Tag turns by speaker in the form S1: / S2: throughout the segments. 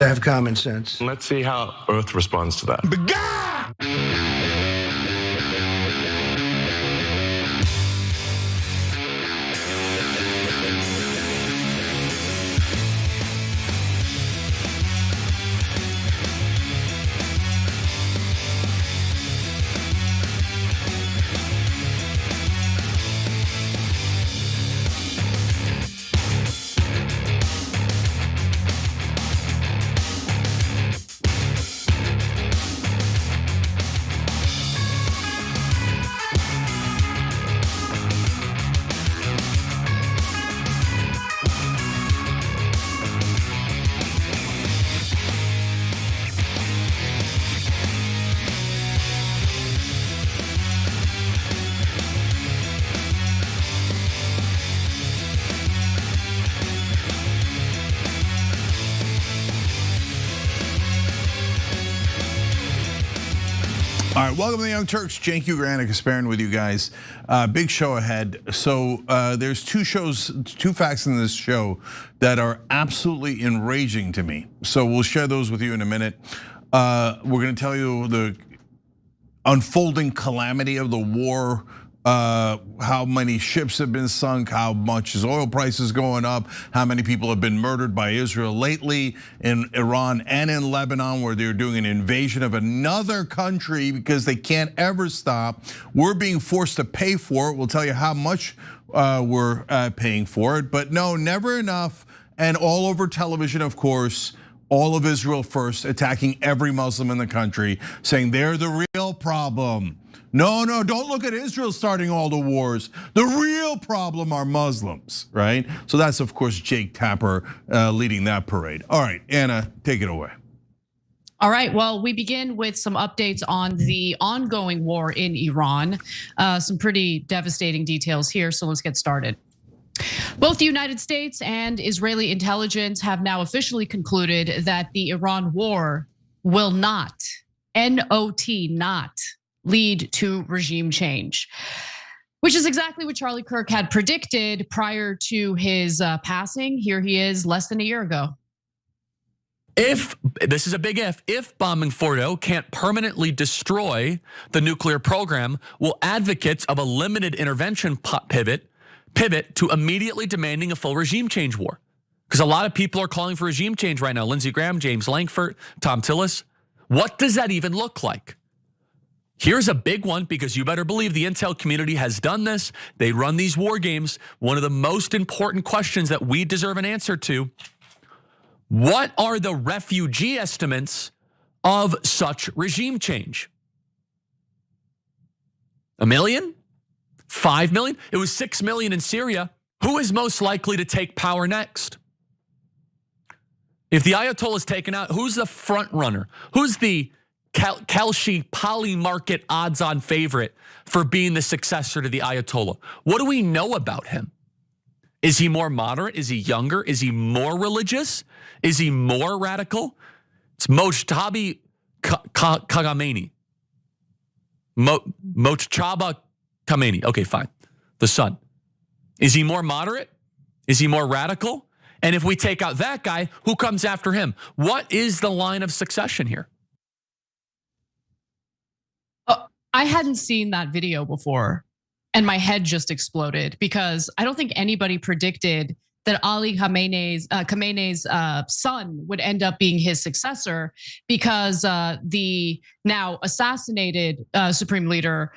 S1: have common sense.
S2: Let's see how Earth responds to that.
S3: All right, welcome to the Young Turks. Cenk Ugranik is sparing with you guys. Big show ahead. So there's two facts in this show that are absolutely enraging to me. So we'll share those with you in a minute. We're gonna tell you the unfolding calamity of the war, how many ships have been sunk, how much is oil prices going up, how many people have been murdered by Israel lately in Iran and in Lebanon, where they're doing an invasion of another country because they can't ever stop. We're being forced to pay for it. We'll tell you how much we're paying for it, but no, never enough. And all over television, of course, all of Israel first, attacking every Muslim in the country, saying they're the real problem. No, don't look at Israel starting all the wars. The real problem are Muslims, right? So that's, of course, Jake Tapper leading that parade. All right, Anna, take it away.
S4: All right, well, we begin with some updates on the ongoing war in Iran. Some pretty devastating details here, so let's get started. Both the United States and Israeli intelligence have now officially concluded that the Iran war will not, N-O-T, not, lead to regime change, which is exactly what Charlie Kirk had predicted prior to his passing. Here he is less than a year ago.
S5: If, this is a big if bombing Fordo can't permanently destroy the nuclear program, will advocates of a limited intervention pivot to immediately demanding a full regime change war? Because a lot of people are calling for regime change right now. Lindsey Graham, James Lankford, Tom Tillis. What does that even look like? Here's a big one, because you better believe the intel community has done this. They run these war games. One of the most important questions that we deserve an answer to: what are the refugee estimates of such regime change? 1 million? 5 million? It was 6 million in Syria. Who is most likely to take power next? If the Ayatollah is taken out, who's the front runner? Who's the Kalshi Poly Market odds-on favorite for being the successor to the Ayatollah? What do we know about him? Is he more moderate? Is he younger? Is he more religious? Is he more radical? It's Mojtaba Khamenei. Mojtaba Khamenei. Okay, fine. The son. Is he more moderate? Is he more radical? And if we take out that guy, who comes after him? What is the line of succession here?
S4: I hadn't seen that video before, and my head just exploded, because I don't think anybody predicted that Ali Khamenei's son would end up being his successor, because the now assassinated supreme leader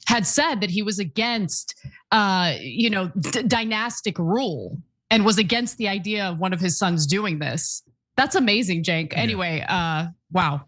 S4: had said that he was against dynastic rule and was against the idea of one of his sons doing this. That's amazing, Cenk. Anyway, wow.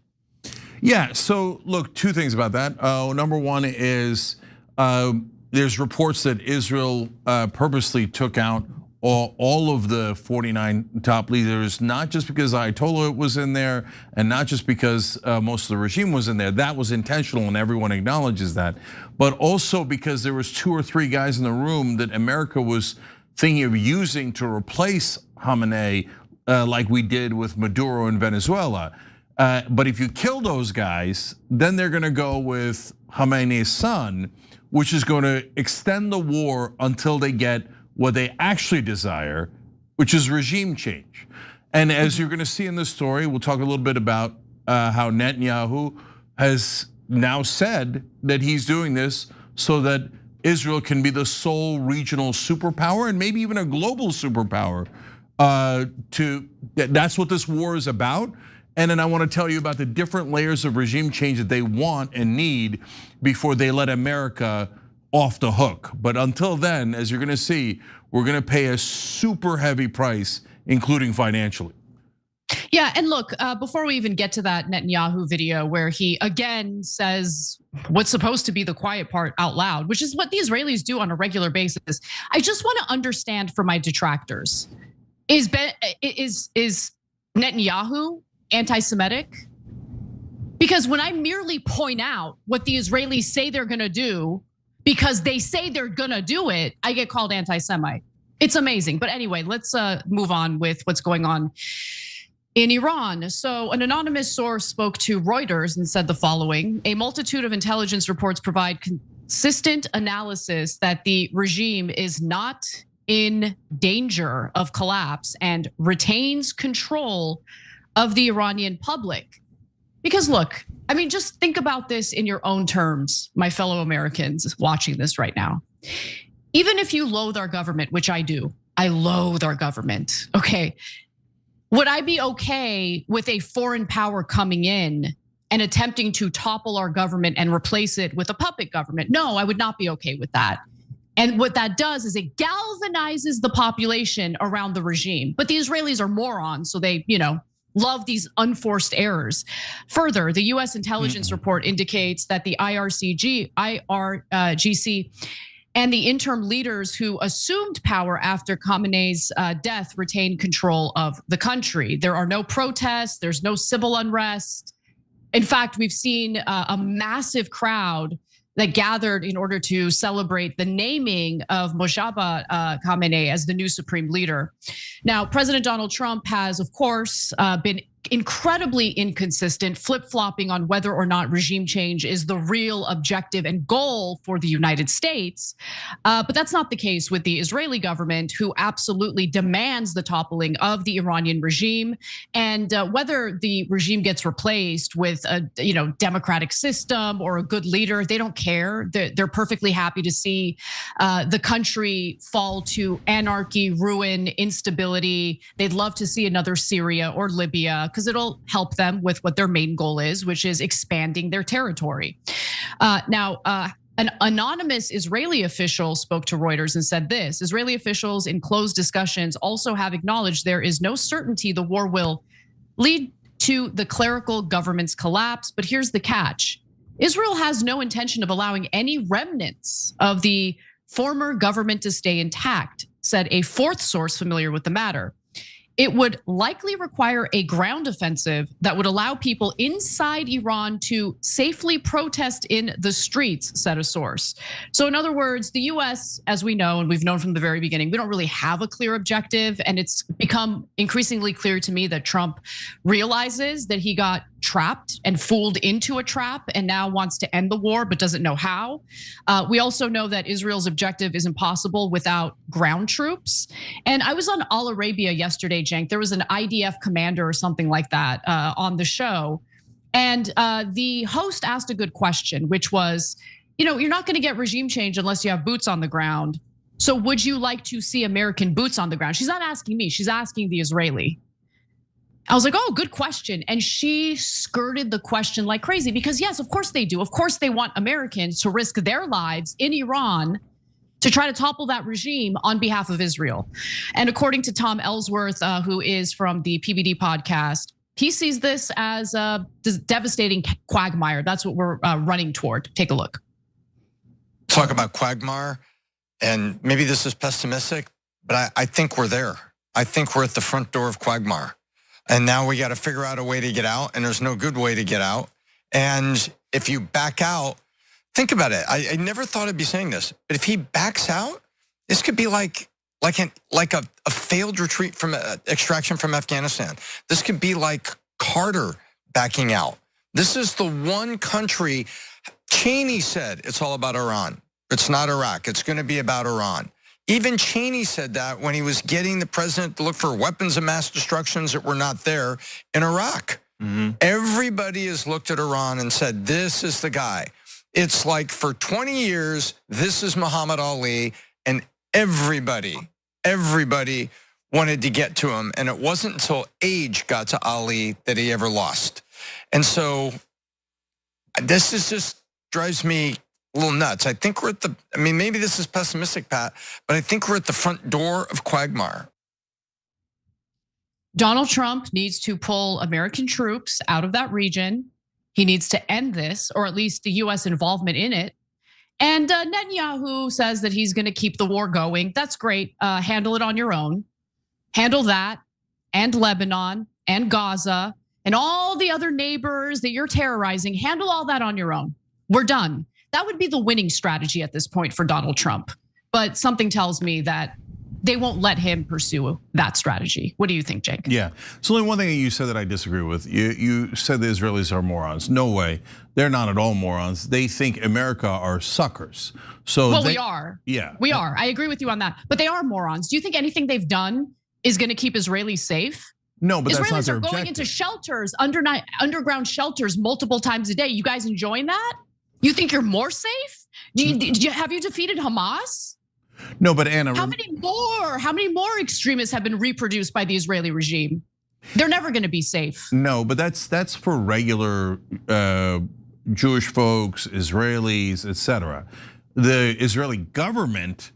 S3: Yeah, so look, two things about that. Number one is there's reports that Israel purposely took out all of the 49 top leaders, not just because Ayatollah was in there and not just because most of the regime was in there. That was intentional and everyone acknowledges that. But also because there was 2 or 3 guys in the room that America was thinking of using to replace Khamenei, like we did with Maduro in Venezuela. But if you kill those guys, then they're gonna go with Khamenei's son, which is gonna extend the war until they get what they actually desire, which is regime change. And as you're gonna see in this story, we'll talk a little bit about how Netanyahu has now said that he's doing this so that Israel can be the sole regional superpower and maybe even a global superpower. That's what this war is about. And then I want to tell you about the different layers of regime change that they want and need before they let America off the hook. But until then, as you're gonna see, we're gonna pay a super heavy price, including financially.
S4: Yeah, and look, before we even get to that Netanyahu video where he again says what's supposed to be the quiet part out loud, which is what the Israelis do on a regular basis, I just want to understand for my detractors, is Netanyahu anti-Semitic? Because when I merely point out what the Israelis say they're gonna do, because they say they're gonna do it, I get called anti-Semite. It's amazing. But anyway, let's move on with what's going on in Iran. So an anonymous source spoke to Reuters and said the following: a multitude of intelligence reports provide consistent analysis that the regime is not in danger of collapse and retains control of the Iranian public. Because look, I mean, just think about this in your own terms, my fellow Americans watching this right now. Even if you loathe our government, which I do, I loathe our government, okay? Would I be okay with a foreign power coming in and attempting to topple our government and replace it with a puppet government? No, I would not be okay with that. And what that does is it galvanizes the population around the regime. But the Israelis are morons, so they, love these unforced errors. Further, the US intelligence report indicates that the IRGC and the interim leaders who assumed power after Khamenei's death retained control of the country. There are no protests, there's no civil unrest. In fact, we've seen a massive crowd that gathered in order to celebrate the naming of Mojtaba Khamenei as the new supreme leader. Now, President Donald Trump has, of course, been incredibly inconsistent, flip-flopping on whether or not regime change is the real objective and goal for the United States. But that's not the case with the Israeli government, who absolutely demands the toppling of the Iranian regime. And whether the regime gets replaced with a democratic system or a good leader, they don't care. They're perfectly happy to see the country fall to anarchy, ruin, instability. They'd love to see another Syria or Libya, because it'll help them with what their main goal is, which is expanding their territory. Now, an anonymous Israeli official spoke to Reuters and said this: Israeli officials in closed discussions also have acknowledged there is no certainty the war will lead to the clerical government's collapse. But here's the catch: Israel has no intention of allowing any remnants of the former government to stay intact, said a fourth source familiar with the matter. It would likely require a ground offensive that would allow people inside Iran to safely protest in the streets, said a source. So in other words, the US, as we know, and we've known from the very beginning, we don't really have a clear objective. And it's become increasingly clear to me that Trump realizes that he got trapped and fooled into a trap and now wants to end the war, but doesn't know how. We also know that Israel's objective is impossible without ground troops. And I was on Al Arabia yesterday, Cenk. There was an IDF commander or something like that on the show. And the host asked a good question, which was, you're not gonna get regime change unless you have boots on the ground. So would you like to see American boots on the ground? She's not asking me, she's asking the Israeli. I was like, oh, good question. And she skirted the question like crazy because yes, of course they do. Of course they want Americans to risk their lives in Iran to try to topple that regime on behalf of Israel. And according to Tom Ellsworth, who is from the PBD podcast, he sees this as a devastating quagmire. That's what we're running toward. Take a look.
S1: Talk about quagmire, and maybe this is pessimistic, but I think we're there. I think we're at the front door of quagmire. And now we got to figure out a way to get out, and there's no good way to get out. And if you back out, think about it. I never thought I'd be saying this, but if he backs out, this could be like a failed retreat from extraction from Afghanistan. This could be like Carter backing out. This is the one country. Cheney said it's all about Iran. It's not Iraq. It's going to be about Iran. Even Cheney said that when he was getting the president to look for weapons of mass destructions that were not there in Iraq. Everybody has looked at Iran and said, this is the guy. It's like for 20 years, this is Muhammad Ali, and everybody wanted to get to him. And it wasn't until age got to Ali that he ever lost. And so this is just drives me a little nuts. I think we're at the, I mean, maybe this is pessimistic, Pat, but I think we're at the front door of quagmire.
S4: Donald Trump needs to pull American troops out of that region. He needs to end this, or at least the US involvement in it. And Netanyahu says that he's gonna keep the war going. That's great, handle it on your own. Handle that, and Lebanon, and Gaza, and all the other neighbors that you're terrorizing, handle all that on your own. We're done. That would be the winning strategy at this point for Donald Trump. But something tells me that they won't let him pursue that strategy. What do you think, Jake?
S3: Yeah, so only one thing you said that I disagree with. You said the Israelis are morons. No way, they're not at all morons. They think America are suckers. So
S4: we are.
S3: Yeah,
S4: we are. I agree with you on that. But they are morons. Do you think anything they've done is going to keep Israelis safe?
S3: No, but
S4: Israelis
S3: that's not their
S4: are going
S3: objective.
S4: into shelters, underground shelters, multiple times a day. You guys enjoying that? You think you're more safe? Have you defeated Hamas?
S3: No, but Anna,
S4: how many more extremists have been reproduced by the Israeli regime? They're never going to be safe.
S3: No, but that's for regular Jewish folks, Israelis, etc. The Israeli government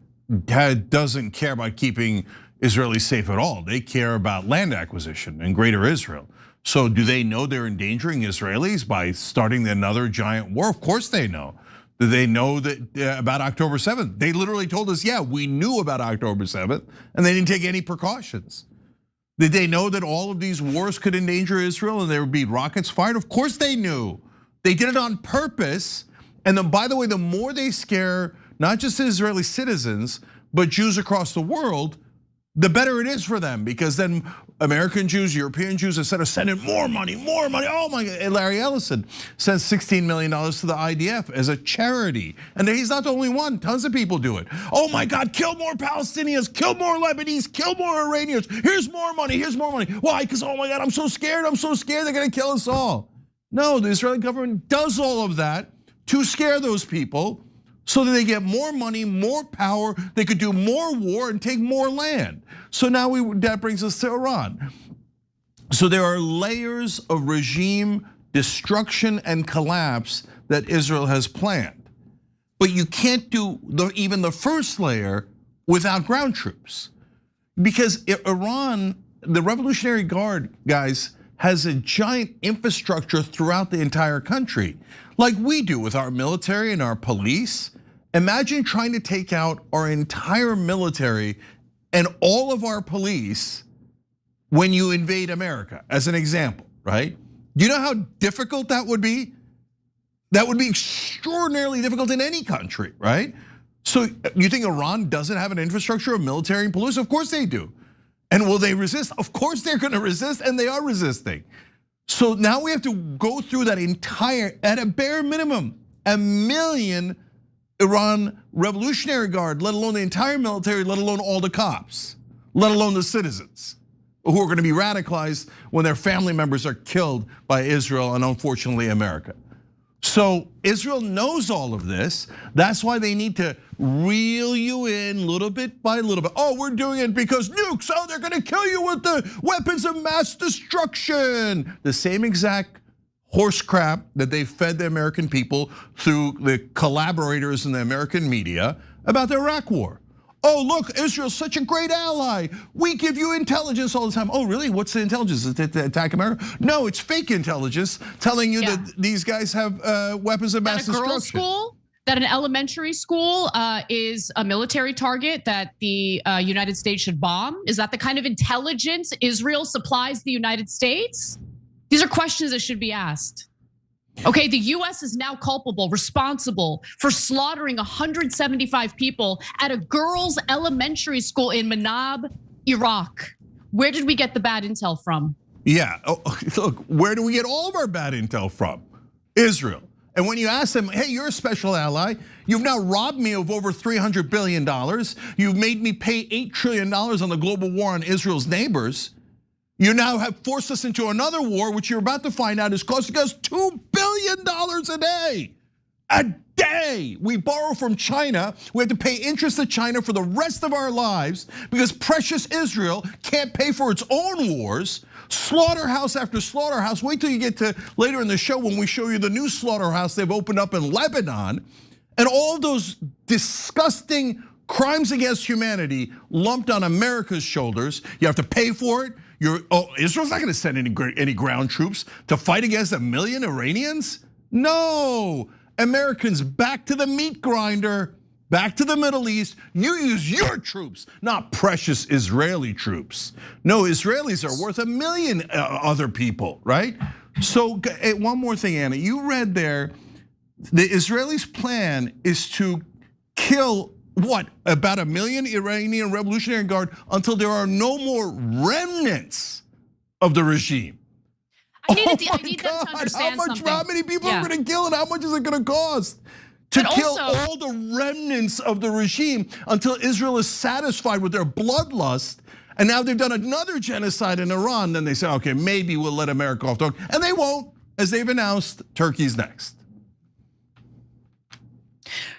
S3: doesn't care about keeping Israelis safe at all. They care about land acquisition in Greater Israel. So do they know they're endangering Israelis by starting another giant war? Of course they know. Do they know that about October 7th? They literally told us, yeah, we knew about October 7th, and they didn't take any precautions. Did they know that all of these wars could endanger Israel and there would be rockets fired? Of course they knew. They did it on purpose. And then, by the way, the more they scare not just Israeli citizens, but Jews across the world, the better it is for them, because then American Jews, European Jews, instead of sending more money. Oh my God, Larry Ellison sends $16 million to the IDF as a charity. And he's not the only one, tons of people do it. Oh my God, kill more Palestinians, kill more Lebanese, kill more Iranians. Here's more money, here's more money. Why? Because oh my God, I'm so scared, they're gonna kill us all. No, the Israeli government does all of that to scare those people so that they get more money, more power, they could do more war and take more land. So now that brings us to Iran. So there are layers of regime destruction and collapse that Israel has planned. But you can't do even the first layer without ground troops. Because Iran, the Revolutionary Guard, guys, has a giant infrastructure throughout the entire country, like we do with our military and our police. Imagine trying to take out our entire military and all of our police when you invade America, as an example, right? Do you know how difficult that would be? That would be extraordinarily difficult in any country, right? So you think Iran doesn't have an infrastructure of military and police? Of course they do. And will they resist? Of course they're gonna resist, and they are resisting. So now we have to go through that entire, at a bare minimum, 1 million Iran Revolutionary Guard, let alone the entire military, let alone all the cops, let alone the citizens who are gonna be radicalized when their family members are killed by Israel and unfortunately America. So Israel knows all of this. That's why they need to reel you in little bit by little bit. Oh, we're doing it because nukes, oh, they're gonna kill you with the weapons of mass destruction. The same exact horse crap that they fed the American people through the collaborators in the American media about the Iraq war. Oh, look, Israel's such a great ally. We give you intelligence all the time. Oh, really? What's the intelligence? Is it to attack America? No, it's fake intelligence telling you that these guys have weapons of mass destruction.
S4: That a girls' school, that an elementary school is a military target that the United States should bomb? Is that the kind of intelligence Israel supplies the United States? These are questions that should be asked. Okay, the US is now culpable, responsible for slaughtering 175 people at a girls' elementary school in Manab, Iraq. Where did we get the bad intel from?
S3: Yeah, look, where do we get all of our bad intel from? Israel. And when you ask them, hey, you're a special ally, you've now robbed me of over $300 billion. You've made me pay $8 trillion on the global war on Israel's neighbors. You now have forced us into another war, which you're about to find out is costing us $2 billion a day. A day. We borrow from China. We have to pay interest to China for the rest of our lives because precious Israel can't pay for its own wars. Slaughterhouse after slaughterhouse. Wait till you get to later in the show when we show you the new slaughterhouse they've opened up in Lebanon. And all those disgusting crimes against humanity lumped on America's shoulders. You have to pay for it. Israel's not gonna send any ground troops to fight against 1 million Iranians? No, Americans back to the meat grinder, back to the Middle East. You use your troops, not precious Israeli troops. No, Israelis are worth 1 million other people, right? So one more thing, Anna, you read there, the Israelis' plan is to kill what, about 1 million Iranian Revolutionary Guard until there are no more remnants of the regime.
S4: I need them to understand
S3: how many people are gonna kill and how much is it gonna cost to kill all the remnants of the regime until Israel is satisfied with their bloodlust? And now they've done another genocide in Iran, then they say, okay, maybe we'll let America off the hook. And they won't, as they've announced, Turkey's next.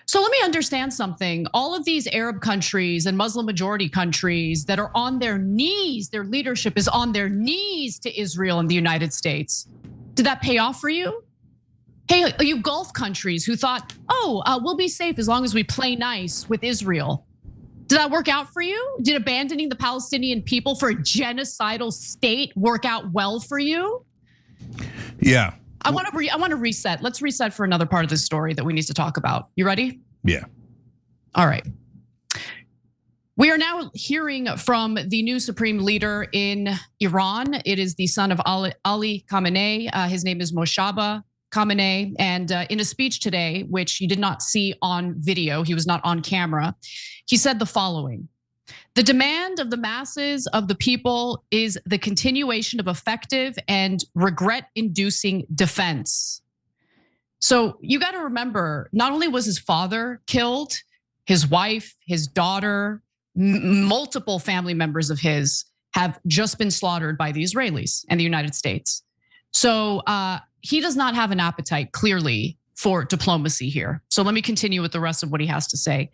S4: So let me understand something. All of these Arab countries and Muslim majority countries that are on their knees, their leadership is on their knees to Israel and the United States. Did that pay off for you? Hey, you Gulf countries who thought, we'll be safe as long as we play nice with Israel. Did that work out for you? Did abandoning the Palestinian people for a genocidal state work out well for you?
S3: Yeah.
S4: I want to reset. Let's reset for another part of this story that we need to talk about. You ready?
S3: Yeah.
S4: All right. We are now hearing from the new supreme leader in Iran. It is the son of Ali Khamenei. His name is Moshabe Khamenei. And in a speech today, which you did not see on video, he was not on camera, he said the following: the demand of the masses of the people is the continuation of effective and regret-inducing defense. So you got to remember, not only was his father killed, his wife, his daughter, multiple family members of his have just been slaughtered by the Israelis and the United States. So he does not have an appetite, clearly, for diplomacy here. So let me continue with the rest of what he has to say.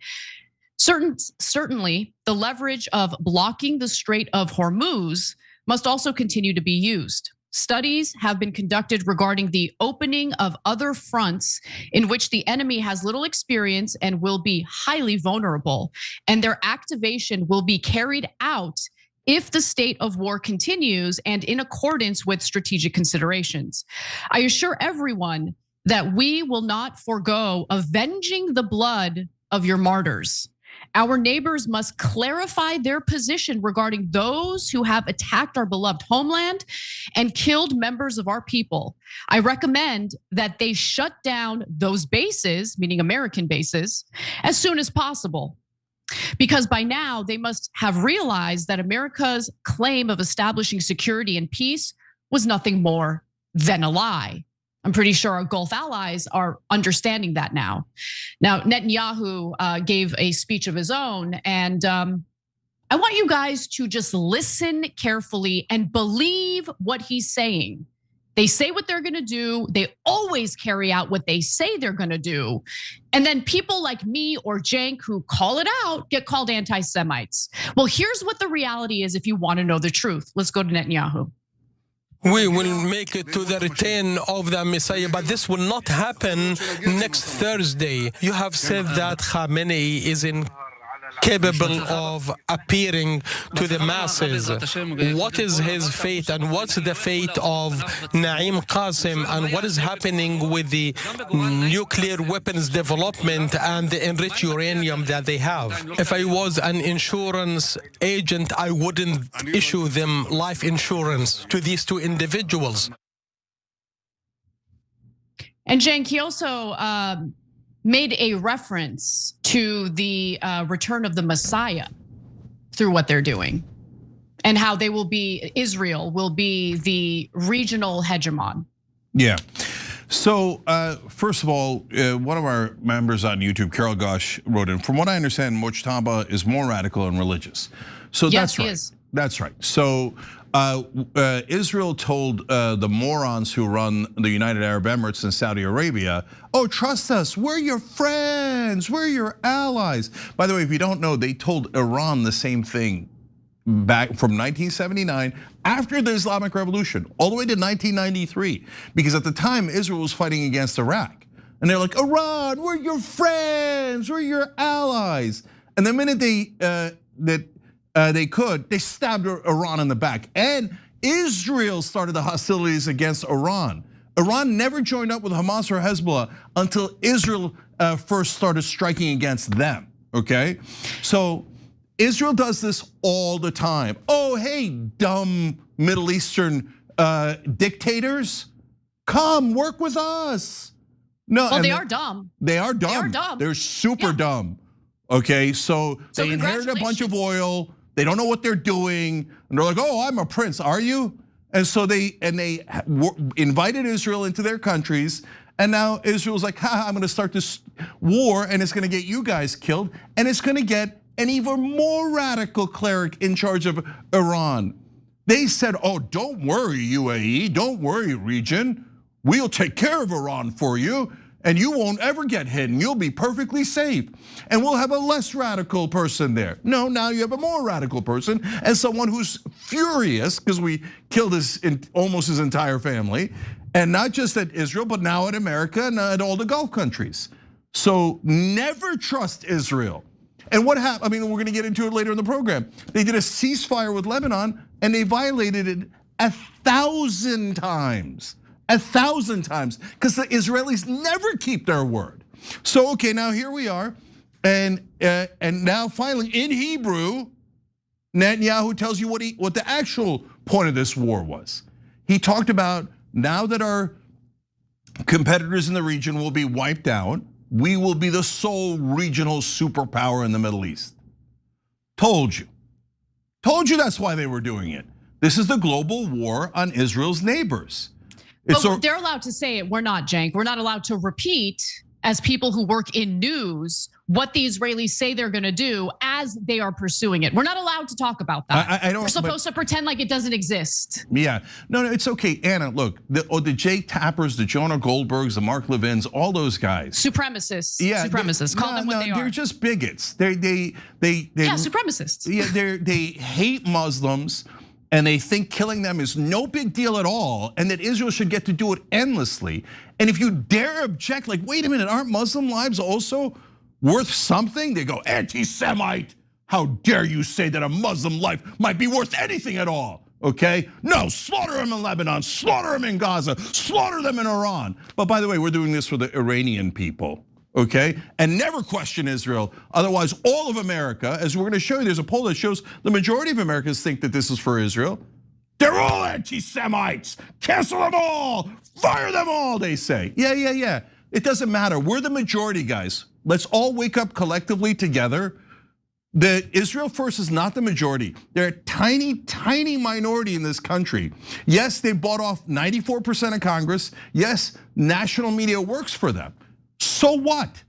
S4: Certainly, the leverage of blocking the Strait of Hormuz must also continue to be used. Studies have been conducted regarding the opening of other fronts in which the enemy has little experience and will be highly vulnerable, and their activation will be carried out if the state of war continues and in accordance with strategic considerations. I assure everyone that we will not forego avenging the blood of your martyrs. Our neighbors must clarify their position regarding those who have attacked our beloved homeland and killed members of our people. I recommend that they shut down those bases, meaning American bases, as soon as possible. Because by now they must have realized that America's claim of establishing security and peace was nothing more than a lie. I'm pretty sure our Gulf allies are understanding that now. Now, Netanyahu gave a speech of his own, and I want you guys to just listen carefully and believe what he's saying. They say what they're gonna do. They always carry out what they say they're gonna do. And then people like me or Cenk who call it out get called anti-Semites. Well, here's what the reality is if you wanna know the truth. Let's go to Netanyahu.
S6: We will make it to the return of the Messiah, but this will not happen next Thursday. You have said that Khamenei is incapable of appearing to the masses. What is his fate, and what's the fate of Naim Qasim, and what is happening with the nuclear weapons development and the enriched uranium that they have? If I was an insurance agent, I wouldn't issue them life insurance to these two individuals.
S4: And Cenk, he also made a reference to the return of the Messiah through what they're doing, and how Israel will be the regional hegemon.
S3: Yeah. So first of all, one of our members on YouTube, Carol Gosh, wrote in, from what I understand, Mujtaba is more radical and religious. So
S4: Yes,
S3: that's
S4: he
S3: right.
S4: is.
S3: That's right. So Israel told the morons who run the United Arab Emirates and Saudi Arabia, oh, trust us, we're your friends, we're your allies. By the way, if you don't know, they told Iran the same thing back from 1979 after the Islamic Revolution, all the way to 1993, because at the time Israel was fighting against Iraq. And they're like, Iran, we're your friends, we're your allies. And the minute they could, they stabbed Iran in the back. And Israel started the hostilities against Iran. Iran never joined up with Hamas or Hezbollah until Israel first started striking against them, okay? So Israel does this all the time. Oh, hey, dumb Middle Eastern dictators, come work with us. No,
S4: well, they are dumb.
S3: They are dumb.
S4: They are dumb.
S3: They're super dumb. Okay, so they inherited a bunch of oil. They don't know what they're doing, and they're like, "Oh, I'm a prince, are you?" And so they invited Israel into their countries, and now Israel's like, "Ha, I'm going to start this war, and it's going to get you guys killed, and it's going to get an even more radical cleric in charge of Iran." They said, "Oh, don't worry, UAE, don't worry, region. We'll take care of Iran for you, and you won't ever get hit, and you'll be perfectly safe. And we'll have a less radical person there." No, now you have a more radical person, and someone who's furious because we killed almost his entire family, and not just at Israel, but now at America and at all the Gulf countries. So never trust Israel. And what happened? I mean, we're going to get into it later in the program. They did a ceasefire with Lebanon, and they violated it 1,000 times. 1,000 times, because the Israelis never keep their word. So okay, now here we are, and now finally in Hebrew, Netanyahu tells you what the actual point of this war was. He talked about, now that our competitors in the region will be wiped out, we will be the sole regional superpower in the Middle East. Told you that's why they were doing it. This is the global war on Israel's neighbors.
S4: But they're allowed to say it, we're not, Cenk. We're not allowed to repeat, as people who work in news, what the Israelis say they're gonna do as they are pursuing it. We're not allowed to talk about that. We're supposed to pretend like it doesn't exist.
S3: Yeah, no, it's okay, Anna, look, the Jake Tappers, the Jonah Goldbergs, the Mark Levins, all those guys.
S4: Supremacists,
S3: yeah,
S4: supremacists, call them what they are.
S3: They're just bigots.
S4: Yeah, supremacists.
S3: Yeah, they hate Muslims, and they think killing them is no big deal at all, and that Israel should get to do it endlessly. And if you dare object, like, wait a minute, aren't Muslim lives also worth something? They go, anti-Semite, how dare you say that a Muslim life might be worth anything at all, okay? No, slaughter them in Lebanon, slaughter them in Gaza, slaughter them in Iran. But by the way, we're doing this for the Iranian people, okay? And never question Israel. Otherwise, all of America, as we're gonna show you, there's a poll that shows the majority of Americans think that this is for Israel. They're all anti-Semites. Cancel them all, fire them all, they say. Yeah. It doesn't matter, we're the majority, guys. Let's all wake up collectively together. The Israel First is not the majority. They're a tiny minority in this country. Yes, they bought off 94% of Congress. Yes, national media works for them. So what?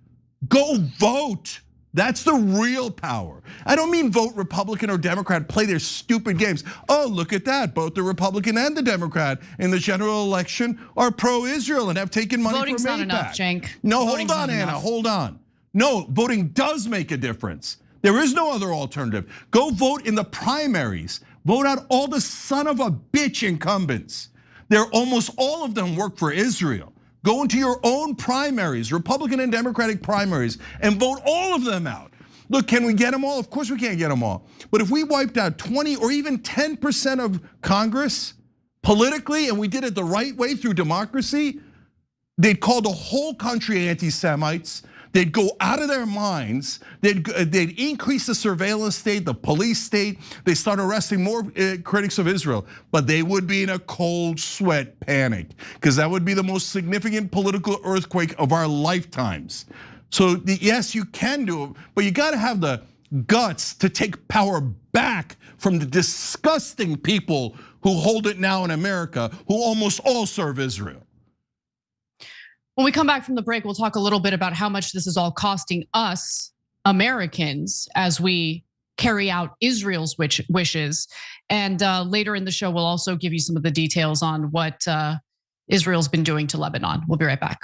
S3: Go vote. That's the real power. I don't mean vote Republican or Democrat, play their stupid games. Oh, look at that, both the Republican and the Democrat in the general election are pro-Israel and have taken money from Voting's
S4: not enough, Cenk.
S3: No, hold on, Anna, hold on. No, voting does make a difference. There is no other alternative. Go vote in the primaries. Vote out all the son of a bitch incumbents. They're almost all of them work for Israel. Go into your own primaries, Republican and Democratic primaries, and vote all of them out. Look, can we get them all? Of course we can't get them all. But if we wiped out 20 or even 10% of Congress politically, and we did it the right way through democracy, they'd call the whole country anti-Semites. They'd go out of their minds. They'd increase the surveillance state, the police state. They start arresting more critics of Israel, but they would be in a cold sweat panic, because that would be the most significant political earthquake of our lifetimes. So yes, you can do it, but you gotta have the guts to take power back from the disgusting people who hold it now in America, who almost all serve Israel.
S4: When we come back from the break, we'll talk a little bit about how much this is all costing us Americans as we carry out Israel's wishes. And later in the show, we'll also give you some of the details on what Israel's been doing to Lebanon. We'll be right back.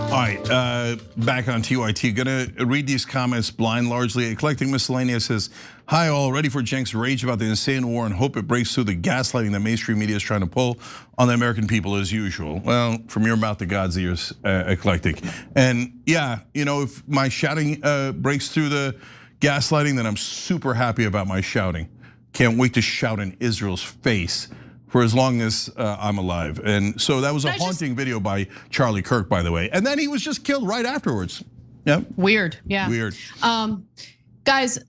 S3: All right, back on TYT. Gonna read these comments blind largely. Eclectic Miscellaneous says, hi all, ready for Cenk's rage about the insane war and hope it breaks through the gaslighting that mainstream media is trying to pull on the American people as usual. Well, from your mouth to God's ears, Eclectic. And yeah, if my shouting breaks through the gaslighting, then I'm super happy about my shouting. Can't wait to shout in Israel's face for as long as I'm alive. And so that was a haunting video by Charlie Kirk, by the way. And then he was just killed right afterwards. Yeah.
S4: Weird, yeah.
S3: Weird.
S4: Guys,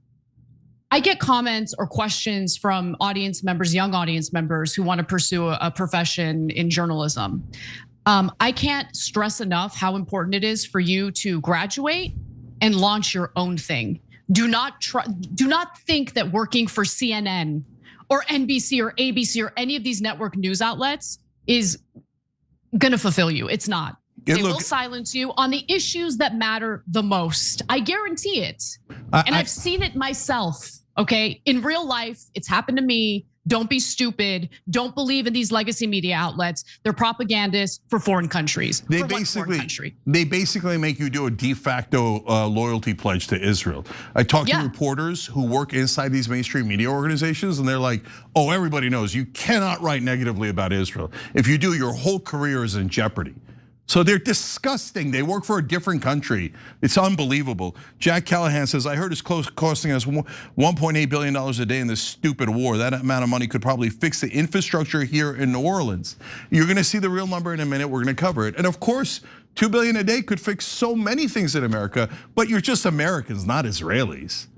S4: I get comments or questions from audience members, young audience members who want to pursue a profession in journalism. I can't stress enough how important it is for you to graduate and launch your own thing. Do not think that working for CNN or NBC or ABC or any of these network news outlets is gonna fulfill you. It's not. They will silence you on the issues that matter the most. I guarantee it. And I've seen it myself, okay? In real life, it's happened to me. Don't be stupid. Don't believe in these legacy media outlets. They're propagandists for foreign countries. They
S3: basically make you do a de facto loyalty pledge to Israel. I talked to reporters who work inside these mainstream media organizations, and they're like, oh, everybody knows you cannot write negatively about Israel. If you do, your whole career is in jeopardy. So they're disgusting. They work for a different country. It's unbelievable. Jack Callahan says, I heard it's costing us $1.8 billion a day in this stupid war. That amount of money could probably fix the infrastructure here in New Orleans. You're gonna see the real number in a minute. We're gonna cover it. And of course, $2 billion a day could fix so many things in America, but you're just Americans, not Israelis.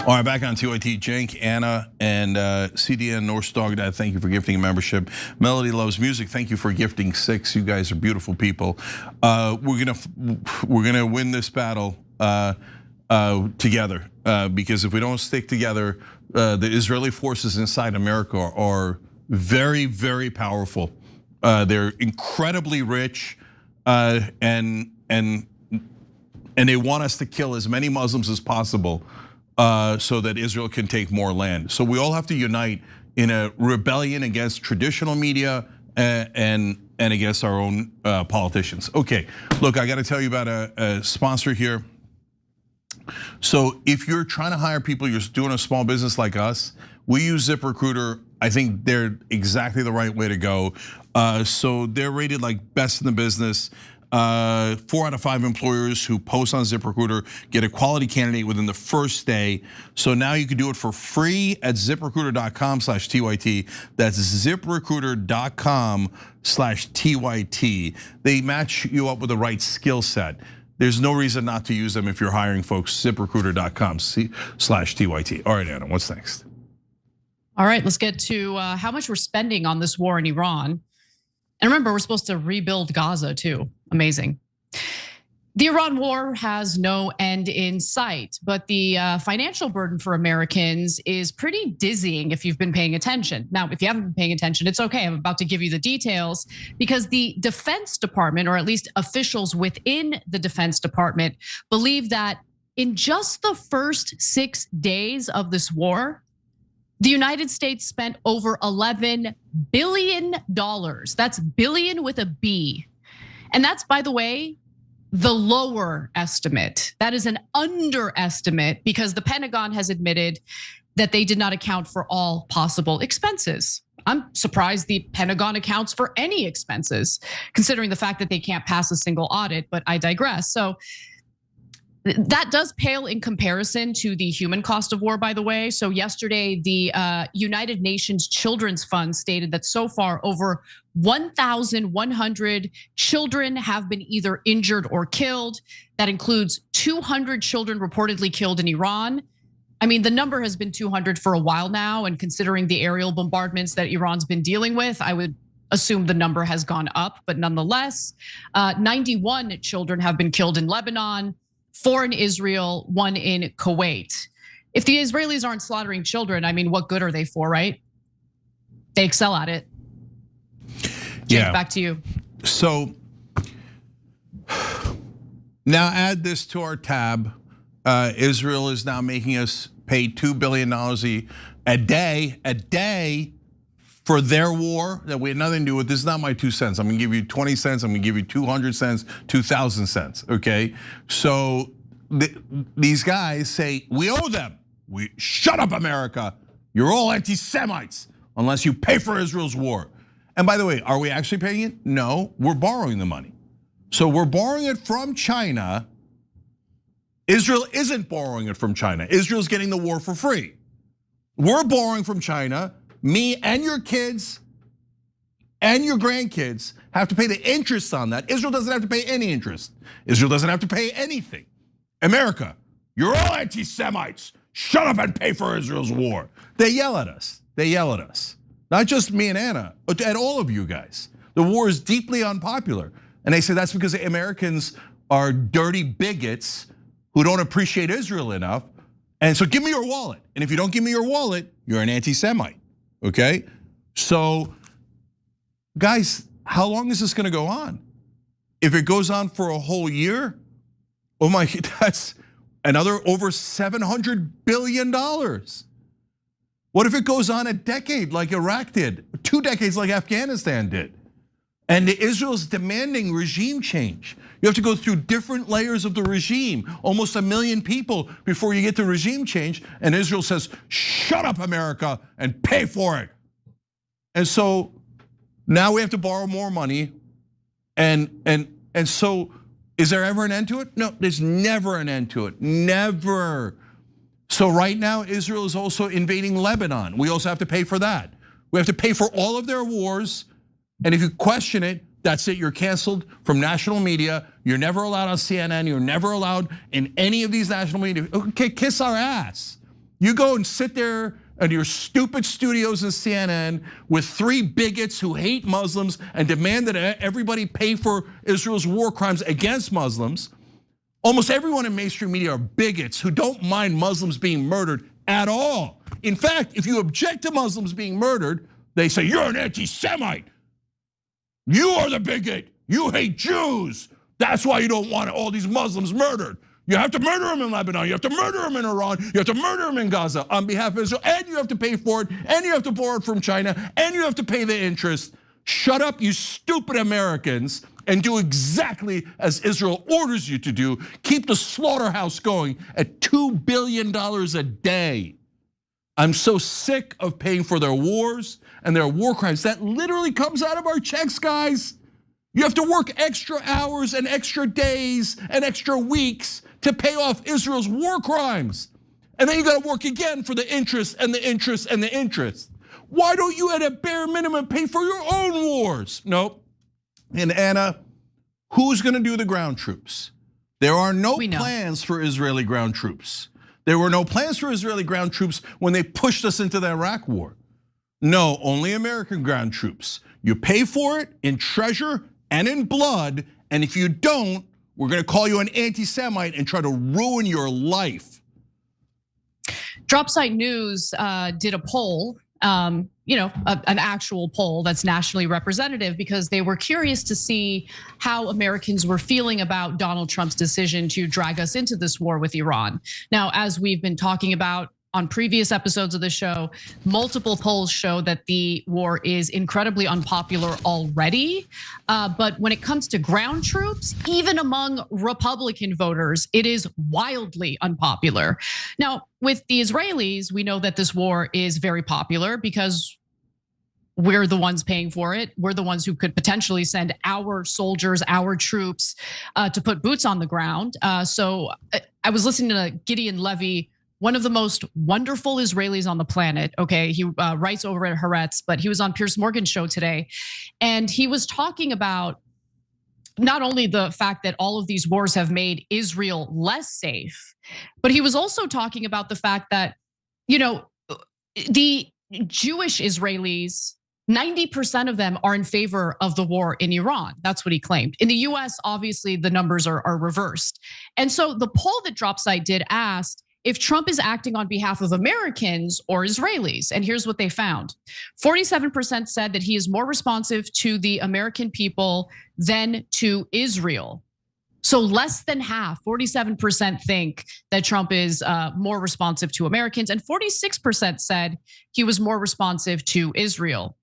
S3: All right, back on TYT, Cenk, Anna, and CDN North Dog Dad, thank you for gifting a membership. Melody Loves Music, thank you for gifting 6. You guys are beautiful people. We're gonna win this battle together because if we don't stick together, the Israeli forces inside America are very, very powerful. They're incredibly rich, and they want us to kill as many Muslims as possible. So that Israel can take more land. So we all have to unite in a rebellion against traditional media and against our own politicians. Okay, look, I got to tell you about a sponsor here. So if you're trying to hire people, you're doing a small business like us, we use ZipRecruiter. I think they're exactly the right way to go. So they're rated like best in the business. 4 out of 5 employers who post on ZipRecruiter get a quality candidate within the first day. So now you can do it for free at ZipRecruiter.com/TYT. That's ZipRecruiter.com/TYT. They match you up with the right skill set. There's no reason not to use them if you're hiring folks. ZipRecruiter.com/TYT. All right, Anna, what's next?
S4: All right, let's get to how much we're spending on this war in Iran. And remember, we're supposed to rebuild Gaza too. Amazing. The Iran war has no end in sight, but the financial burden for Americans is pretty dizzying if you've been paying attention. Now, if you haven't been paying attention, it's okay. I'm about to give you the details because the Defense Department, or at least officials within the Defense Department, believe that in just the first 6 days of this war, the United States spent over $11 billion. That's billion with a B. And that's, by the way, the lower estimate. That is an underestimate because the Pentagon has admitted that they did not account for all possible expenses. I'm surprised the Pentagon accounts for any expenses, considering the fact that they can't pass a single audit, but I digress. So That does pale in comparison to the human cost of war, by the way. So yesterday, the United Nations Children's Fund stated that so far over 1,100 children have been either injured or killed. That includes 200 children reportedly killed in Iran. I mean, the number has been 200 for a while now, and considering the aerial bombardments that Iran's been dealing with, I would assume the number has gone up, but nonetheless, 91 children have been killed in Lebanon, 4 in Israel, 1 in Kuwait. If the Israelis aren't slaughtering children, I mean, what good are they for, right? They excel at it. Jake, back to you.
S3: So now add this to our tab. Israel is now making us pay $2 billion a day for their war that we had nothing to do with. This is not my 2 cents. I'm gonna give you 20 cents. I'm gonna give you 200 cents, 2,000 cents, okay? So these guys say, we owe them. Shut up, America. You're all anti-Semites unless you pay for Israel's war. And by the way, are we actually paying it? No, we're borrowing the money. So we're borrowing it from China. Israel isn't borrowing it from China. Israel's getting the war for free. We're borrowing from China. Me and your kids and your grandkids have to pay the interest on that. Israel doesn't have to pay any interest. Israel doesn't have to pay anything. America, you're all anti-Semites. Shut up and pay for Israel's war. They yell at us. They yell at us. Not just me and Anna, but at all of you guys. The war is deeply unpopular. And they say that's because Americans are dirty bigots who don't appreciate Israel enough. And so give me your wallet. And if you don't give me your wallet, you're an anti-Semite, okay? So guys, how long is this gonna go on? If it goes on for a whole year, oh my, that's another over $700 billion. What if it goes on a decade like Iraq did, 2 decades like Afghanistan did? And Israel's demanding regime change. You have to go through different layers of the regime, almost 1 million people before you get to regime change. And Israel says, shut up, America, and pay for it. And so now we have to borrow more money. And so is there ever an end to it? No, there's never an end to it, never. So right now, Israel is also invading Lebanon. We also have to pay for that. We have to pay for all of their wars. And if you question it, that's it, you're canceled from national media. You're never allowed on CNN, you're never allowed in any of these national media. Okay, kiss our ass. You go and sit there in your stupid studios in CNN with 3 bigots who hate Muslims and demand that everybody pay for Israel's war crimes against Muslims. Almost everyone in mainstream media are bigots who don't mind Muslims being murdered at all. In fact, if you object to Muslims being murdered, they say you're an anti-Semite. You are the bigot. You hate Jews. That's why you don't want all these Muslims murdered. You have to murder them in Lebanon. You have to murder them in Iran. You have to murder them in Gaza on behalf of Israel. And you have to pay for it. And you have to borrow it from China. And you have to pay the interest. Shut up, you stupid Americans, and do exactly as Israel orders you to do. Keep the slaughterhouse going at $2 billion a day. I'm so sick of paying for their wars and their war crimes. That literally comes out of our checks, guys. You have to work extra hours and extra days and extra weeks to pay off Israel's war crimes. And then you gotta work again for the interest and the interest and the interest. Why don't you at a bare minimum pay for your own wars? Nope. And Anna, who's gonna do the ground troops? There are no plans for Israeli ground troops. There were no plans for Israeli ground troops when they pushed us into the Iraq war. No, only American ground troops. You pay for it in treasure and in blood, and if you don't, we're gonna call you an anti-Semite and try to ruin your life.
S4: Dropsite News did a poll, an actual poll that's nationally representative, because they were curious to see how Americans were feeling about Donald Trump's decision to drag us into this war with Iran. Now, as we've been talking about on previous episodes of the show, multiple polls show that the war is incredibly unpopular already. But when it comes to ground troops, even among Republican voters, it is wildly unpopular. Now, with the Israelis, we know that this war is very popular because we're the ones paying for it. We're the ones who could potentially send our soldiers, our troops to put boots on the ground. So I was listening to Gideon Levy, one of the most wonderful Israelis on the planet. Okay, he writes over at Haaretz, but he was on Piers Morgan's show today, and he was talking about not only the fact that all of these wars have made Israel less safe, but he was also talking about the fact that, the Jewish Israelis, 90% of them are in favor of the war in Iran. That's what he claimed. In the US, obviously, the numbers are reversed. And so the poll that DropSite did asked if Trump is acting on behalf of Americans or Israelis. And here's what they found. 47% said that he is more responsive to the American people than to Israel. So less than half, 47% think that Trump is more responsive to Americans, and 46% said he was more responsive to Israel.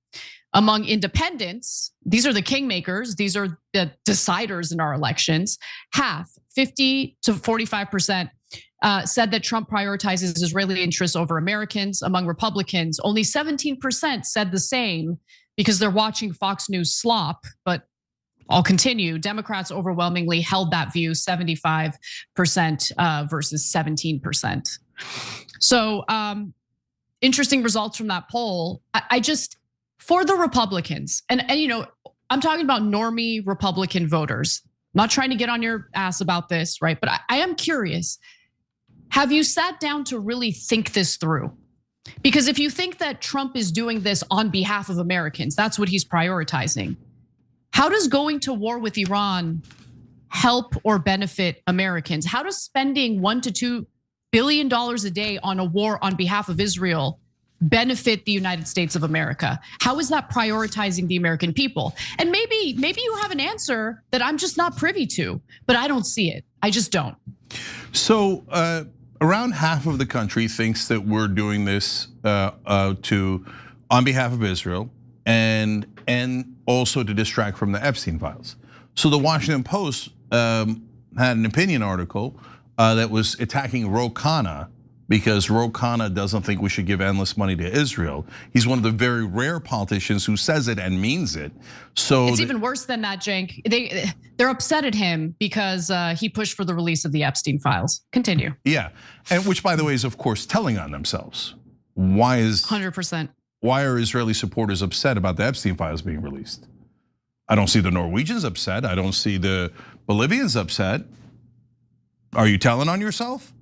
S4: Among independents, these are the kingmakers, these are the deciders in our elections, half, 50 to 45%, said that Trump prioritizes Israeli interests over Americans. Among Republicans, only 17% said the same because they're watching Fox News slop, but I'll continue. Democrats overwhelmingly held that view, 75% versus 17%. So interesting results from that poll. I just, for the Republicans, and I'm talking about normie Republican voters. I'm not trying to get on your ass about this, right? But I am curious. Have you sat down to really think this through? Because if you think that Trump is doing this on behalf of Americans, that's what he's prioritizing. How does going to war with Iran help or benefit Americans? How does spending $1 to $2 billion a day on a war on behalf of Israel benefit the United States of America? How is that prioritizing the American people? And maybe you have an answer that I'm just not privy to, but I don't see it. I just don't.
S3: So around half of the country thinks that we're doing this on behalf of Israel and also to distract from the Epstein files. So the Washington Post had an opinion article that was attacking Ro Khanna because Ro Khanna doesn't think we should give endless money to Israel. He's one of the very rare politicians who says it and means it. So
S4: it's even worse than that, Cenk. They're upset at him because he pushed for the release of the Epstein files. Continue.
S3: Yeah, and which, by the way, is of course telling on themselves. Why is
S4: 100%?
S3: Why are Israeli supporters upset about the Epstein files being released? I don't see the Norwegians upset. I don't see the Bolivians upset. Are you telling on yourself?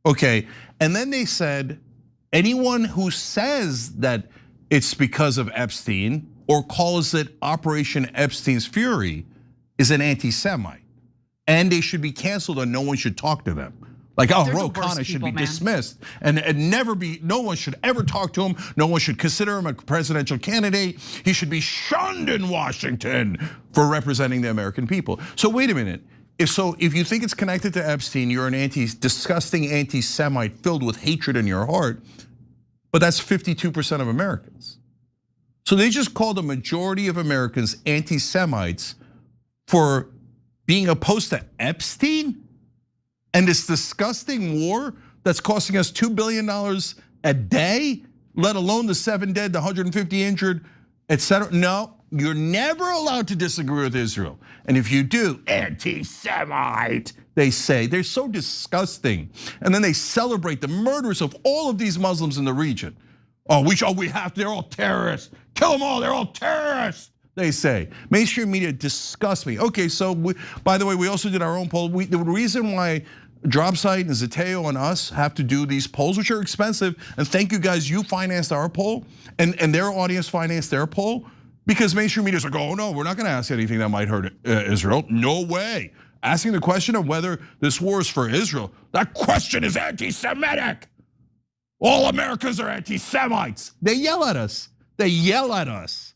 S3: Okay, and then they said, anyone who says that it's because of Epstein or calls it Operation Epstein's Fury is an anti-Semite. And they should be canceled and no one should talk to them. Like, Ro Khanna should be dismissed and never be, no one should ever talk to him. No one should consider him a presidential candidate. He should be shunned in Washington for representing the American people. So wait a minute. If you think it's connected to Epstein, you're an disgusting anti-Semite filled with hatred in your heart, but that's 52% of Americans. So they just called a majority of Americans anti-Semites for being opposed to Epstein? And this disgusting war that's costing us $2 billion a day, let alone the 7 dead, the 150 injured, etc. No, you're never allowed to disagree with Israel. And if you do, anti-Semite, they say. They're so disgusting. And then they celebrate the murders of all of these Muslims in the region. We have to, they're all terrorists. Kill them all, they're all terrorists, they say. Mainstream media disgusts me. Okay, so by the way, we also did our own poll. The reason why DropSite and Zateo and us have to do these polls, which are expensive, and thank you guys, you financed our poll, and their audience financed their poll, because mainstream media's like, oh no, we're not gonna ask anything that might hurt Israel. No way. Asking the question of whether this war is for Israel, that question is anti-Semitic. All Americans are anti-Semites. They yell at us. They yell at us.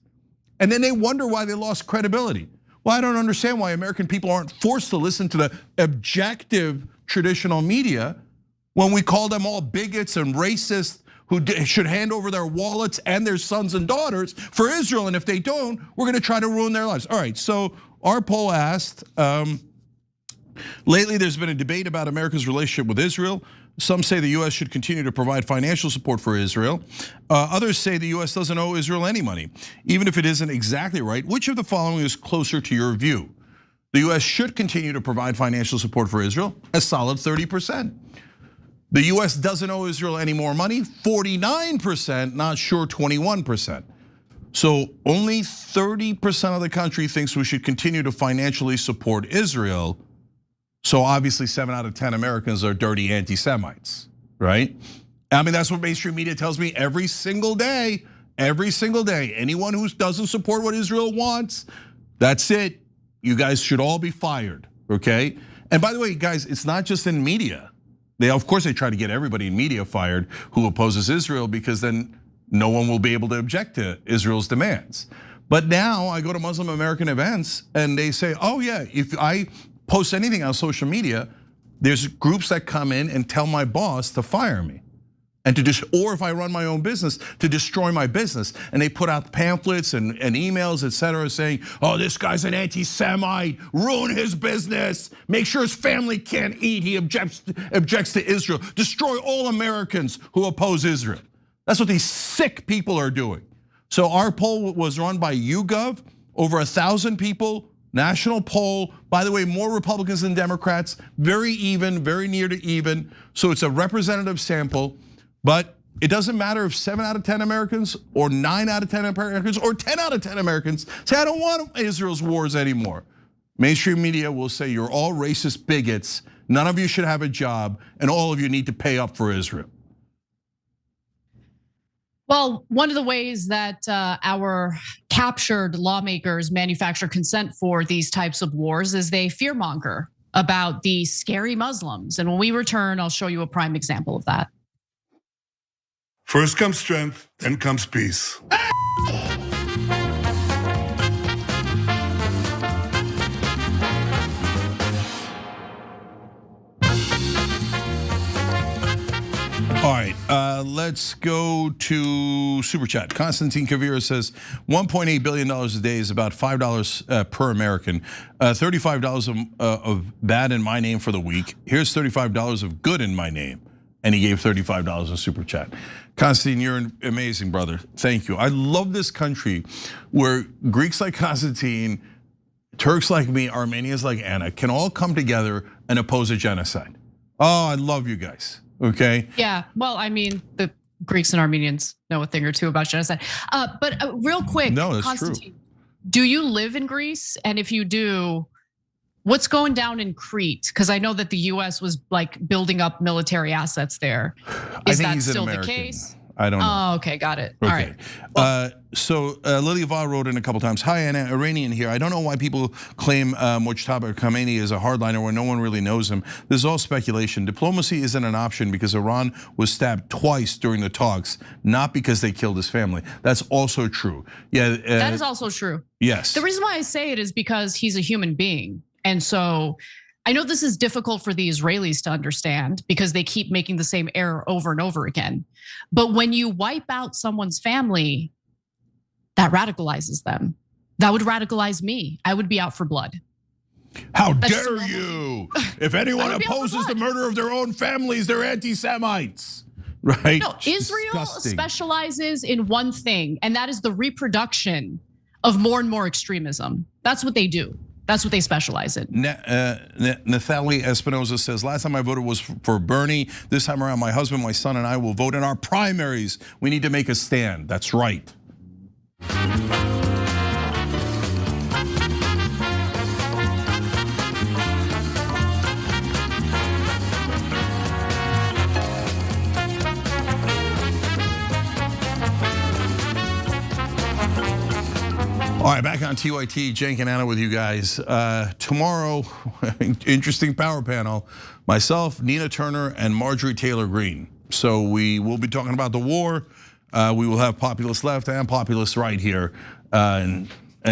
S3: And then they wonder why they lost credibility. Well, I don't understand why American people aren't forced to listen to the objective traditional media when we call them all bigots and racists who should hand over their wallets and their sons and daughters for Israel. And if they don't, we're gonna try to ruin their lives. All right, so our poll asked, lately there's been a debate about America's relationship with Israel. Some say the US should continue to provide financial support for Israel. Others say the US doesn't owe Israel any money, even if it isn't exactly right. Which of the following is closer to your view? The US should continue to provide financial support for Israel, a solid 30%. The US doesn't owe Israel any more money, 49%, not sure 21%. So only 30% of the country thinks we should continue to financially support Israel. So obviously 7 out of 10 Americans are dirty anti-Semites, right? I mean, that's what mainstream media tells me every single day. Every single day. Anyone who doesn't support what Israel wants, that's it. You guys should all be fired, okay? And by the way, guys, it's not just in media. Of course, they try to get everybody in media fired who opposes Israel, because then no one will be able to object to Israel's demands. But now I go to Muslim American events and they say, oh yeah, if I post anything on social media, there's groups that come in and tell my boss to fire me. And or if I run my own business, to destroy my business. And they put out pamphlets and emails, etc., saying, oh, this guy's an anti-Semite, ruin his business, make sure his family can't eat, he objects to Israel, destroy all Americans who oppose Israel. That's what these sick people are doing. So our poll was run by YouGov, over 1,000 people, national poll. By the way, more Republicans than Democrats, very even, very near to even. So it's a representative sample. But it doesn't matter if 7 out of 10 Americans or 9 out of 10 Americans or 10 out of 10 Americans say, I don't want Israel's wars anymore. Mainstream media will say you're all racist bigots, none of you should have a job, and all of you need to pay up for Israel.
S4: Well, one of the ways that our captured lawmakers manufacture consent for these types of wars is they fearmonger about the scary Muslims. And when we return, I'll show you a prime example of that.
S7: First comes strength, then comes peace.
S3: All right, let's go to Super Chat. Constantine Kavira says $1.8 billion a day is about $5 per American. $35 of bad in my name for the week. Here's $35 of good in my name. And he gave $35 in Super Chat. Constantine, you're amazing, brother. Thank you. I love this country where Greeks like Constantine, Turks like me, Armenians like Anna can all come together and oppose a genocide. Oh, I love you guys, okay?
S4: Yeah, well, I mean, the Greeks and Armenians know a thing or two about genocide. But real quick,
S3: no, that's
S4: Constantine,
S3: true.
S4: Do you live in Greece? And if you do, what's going down in Crete? Because I know that the US was like building up military assets there. Is that still the case?
S3: I don't know.
S4: Oh, okay, got it.
S3: Okay.
S4: All right. Well,
S3: So Lily Va wrote in a couple times, hi Anna, Iranian here. I don't know why people claim Mujtaba Khamenei is a hardliner when no one really knows him. This is all speculation. Diplomacy isn't an option because Iran was stabbed twice during the talks, not because they killed his family. That's also true. Yeah.
S4: that is also true.
S3: Yes.
S4: The reason why I say it is because he's a human being. And so I know this is difficult for the Israelis to understand because they keep making the same error over and over again. But when you wipe out someone's family, that radicalizes them. That would radicalize me. I would be out for blood.
S3: How dare you? If anyone opposes the murder of their own families, they're anti-Semites, right?
S4: No, Israel specializes in one thing, and that is the reproduction of more and more extremism. That's what they do. That's what they specialize in.
S3: Nathalie Espinoza says, last time I voted was for Bernie. This time around, my husband, my son, and I will vote in our primaries. We need to make a stand. That's right. All right, back on TYT, Cenk and Anna with you guys. Tomorrow, interesting power panel. Myself, Nina Turner, and Marjorie Taylor Greene. So we will be talking about the war. We will have populist left and populist right here. And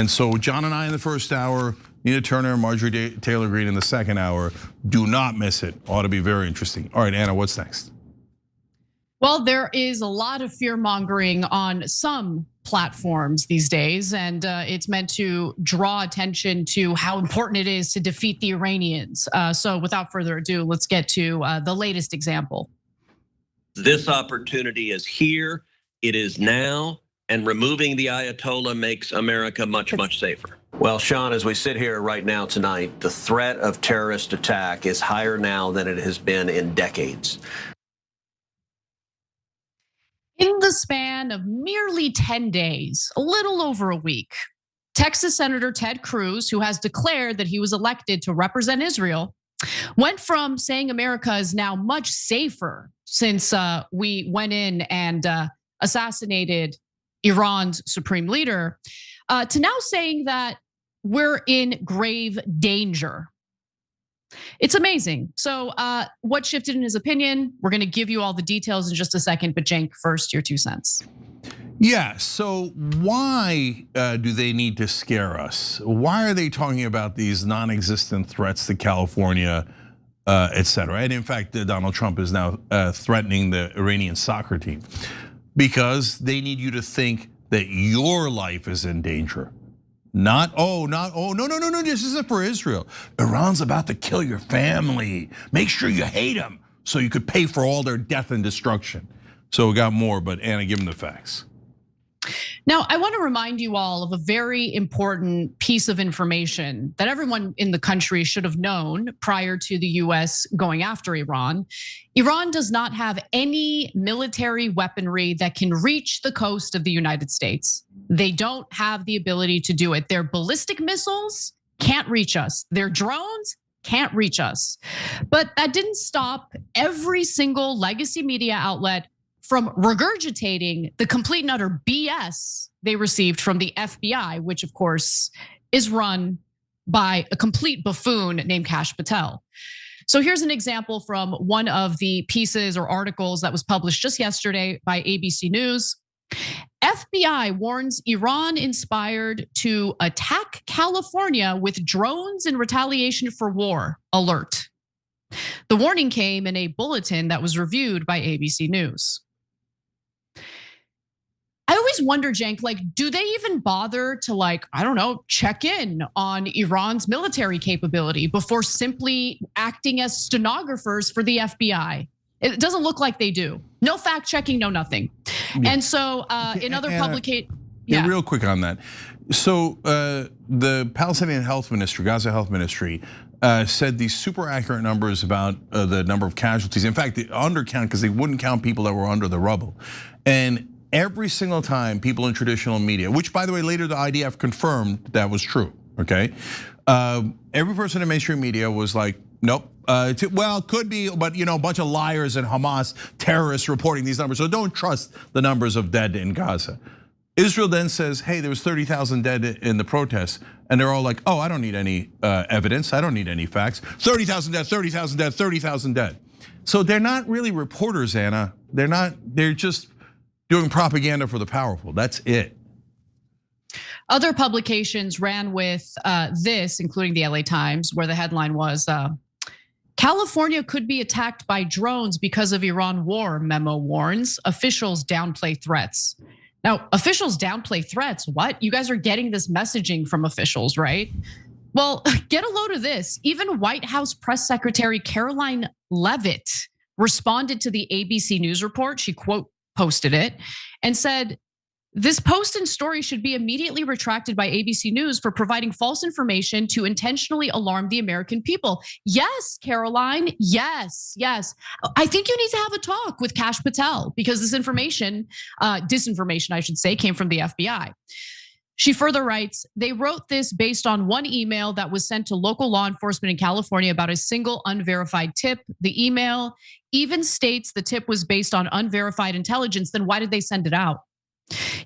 S3: so John and I in the first hour, Nina Turner and Marjorie Taylor Greene in the second hour. Do not miss it. Ought to be very interesting. All right, Anna, what's next?
S4: Well, there is a lot of fear mongering on some platforms these days, and it's meant to draw attention to how important it is to defeat the Iranians. So without further ado, let's get to the latest example.
S8: This opportunity is here. It is now. and removing the Ayatollah makes America much, much safer.
S9: Well, Sean, as we sit here right now tonight, the threat of terrorist attack is higher now than it has been in decades.
S4: In the span of merely 10 days, a little over a week, Texas Senator Ted Cruz, who has declared that he was elected to represent Israel, went from saying America is now much safer since we went in and assassinated Iran's supreme leader, to now saying that we're in grave danger. It's amazing. So what shifted in his opinion? We're going to give you all the details in just a second, but Cenk, first, your 2 cents.
S3: Yeah, so why do they need to scare us? Why are they talking about these non-existent threats to California, et cetera? And in fact, Donald Trump is now threatening the Iranian soccer team because they need you to think that your life is in danger. No, this isn't for Israel. Iran's about to kill your family. Make sure you hate them so you could pay for all their death and destruction. So we got more, but Anna, give them the facts.
S4: Now, I want to remind you all of a very important piece of information that everyone in the country should have known prior to the US going after Iran. Iran does not have any military weaponry that can reach the coast of the United States. They don't have the ability to do it. Their ballistic missiles can't reach us. Their drones can't reach us. But that didn't stop every single legacy media outlet from regurgitating the complete and utter BS they received from the FBI, which of course is run by a complete buffoon named Kash Patel. So here's an example from one of the pieces or articles that was published just yesterday by ABC News. FBI warns Iran inspired to attack California with drones in retaliation for war. Alert. The warning came in a bulletin that was reviewed by ABC News. I always wonder, Cenk, like, do they even bother to I don't know, check in on Iran's military capability before simply acting as stenographers for the FBI? It doesn't look like they do. No fact checking, no nothing. Yeah. And so in other publications.
S3: Yeah, real quick on that. So the Palestinian Health Ministry, Gaza Health Ministry, said these super accurate numbers about the number of casualties. In fact, the undercount because they wouldn't count people that were under the rubble. And every single time people in traditional media, which by the way, later the IDF confirmed that was true, okay? Every person in mainstream media was like, nope, well, could be, but a bunch of liars and Hamas terrorists reporting these numbers. So don't trust the numbers of dead in Gaza. Israel then says, hey, there was 30,000 dead in the protests. And they're all like, oh, I don't need any evidence. I don't need any facts. 30,000 dead, 30,000 dead, 30,000 dead. So they're not really reporters, Anna. They're just doing propaganda for the powerful. That's it.
S4: Other publications ran with this, including the LA Times, where the headline was, California could be attacked by drones because of Iran war, memo warns. Officials downplay threats. Now, officials downplay threats. What? You guys are getting this messaging from officials, right? Well, get a load of this. Even White House Press Secretary Caroline Leavitt responded to the ABC News report. She quote posted it and said, this post and story should be immediately retracted by ABC News for providing false information to intentionally alarm the American people. Yes, Caroline, yes. I think you need to have a talk with Kash Patel because this information, disinformation, I should say, came from the FBI. She further writes, they wrote this based on one email that was sent to local law enforcement in California about a single unverified tip. The email even states the tip was based on unverified intelligence. Then why did they send it out?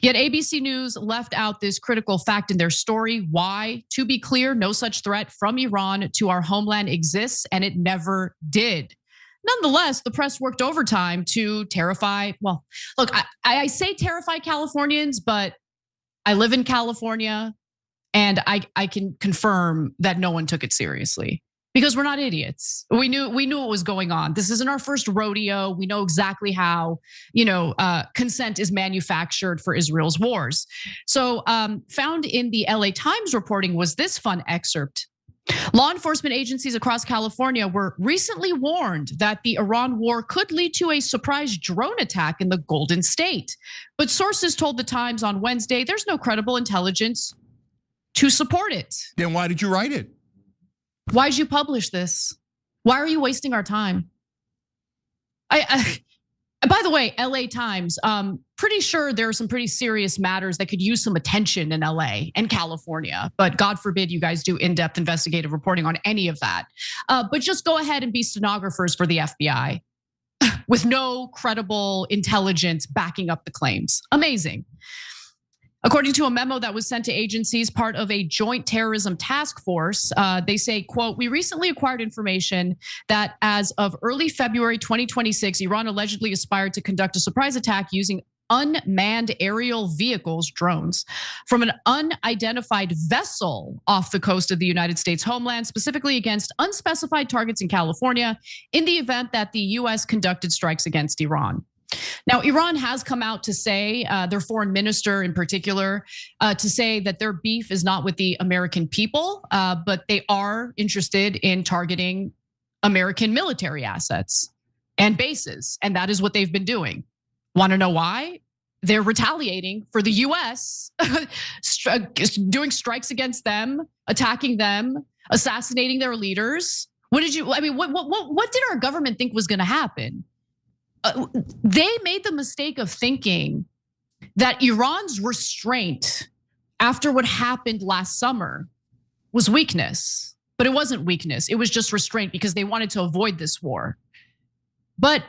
S4: Yet ABC News left out this critical fact in their story. Why? To be clear, no such threat from Iran to our homeland exists, and it never did. Nonetheless, the press worked overtime to terrify, well, look, I say terrify Californians, but I live in California and I can confirm that no one took it seriously. Because we're not idiots. We knew what was going on. This isn't our first rodeo. We know exactly how, consent is manufactured for Israel's wars. So found in the LA Times reporting was this fun excerpt. Law enforcement agencies across California were recently warned that the Iran war could lead to a surprise drone attack in the Golden State. But sources told the Times on Wednesday there's no credible intelligence to support it.
S3: Then why did you write it?
S4: Why did you publish this? Why are you wasting our time? By the way, LA Times, pretty sure there are some pretty serious matters that could use some attention in LA and California, but God forbid you guys do in-depth investigative reporting on any of that. But just go ahead and be stenographers for the FBI with no credible intelligence backing up the claims. Amazing. According to a memo that was sent to agencies, part of a joint terrorism task force, they say, quote, we recently acquired information that as of early February 2026, Iran allegedly aspired to conduct a surprise attack using unmanned aerial vehicles, drones, from an unidentified vessel off the coast of the United States homeland, specifically against unspecified targets in California, in the event that the US conducted strikes against Iran. Now, Iran has come out to say, their foreign minister in particular, to say that their beef is not with the American people, but they are interested in targeting American military assets and bases. And that is what they've been doing. Want to know why? They're retaliating for the US, doing strikes against them, attacking them, assassinating their leaders. What did our government think was going to happen? They made the mistake of thinking that Iran's restraint after what happened last summer was weakness, but it wasn't weakness. It was just restraint because they wanted to avoid this war. But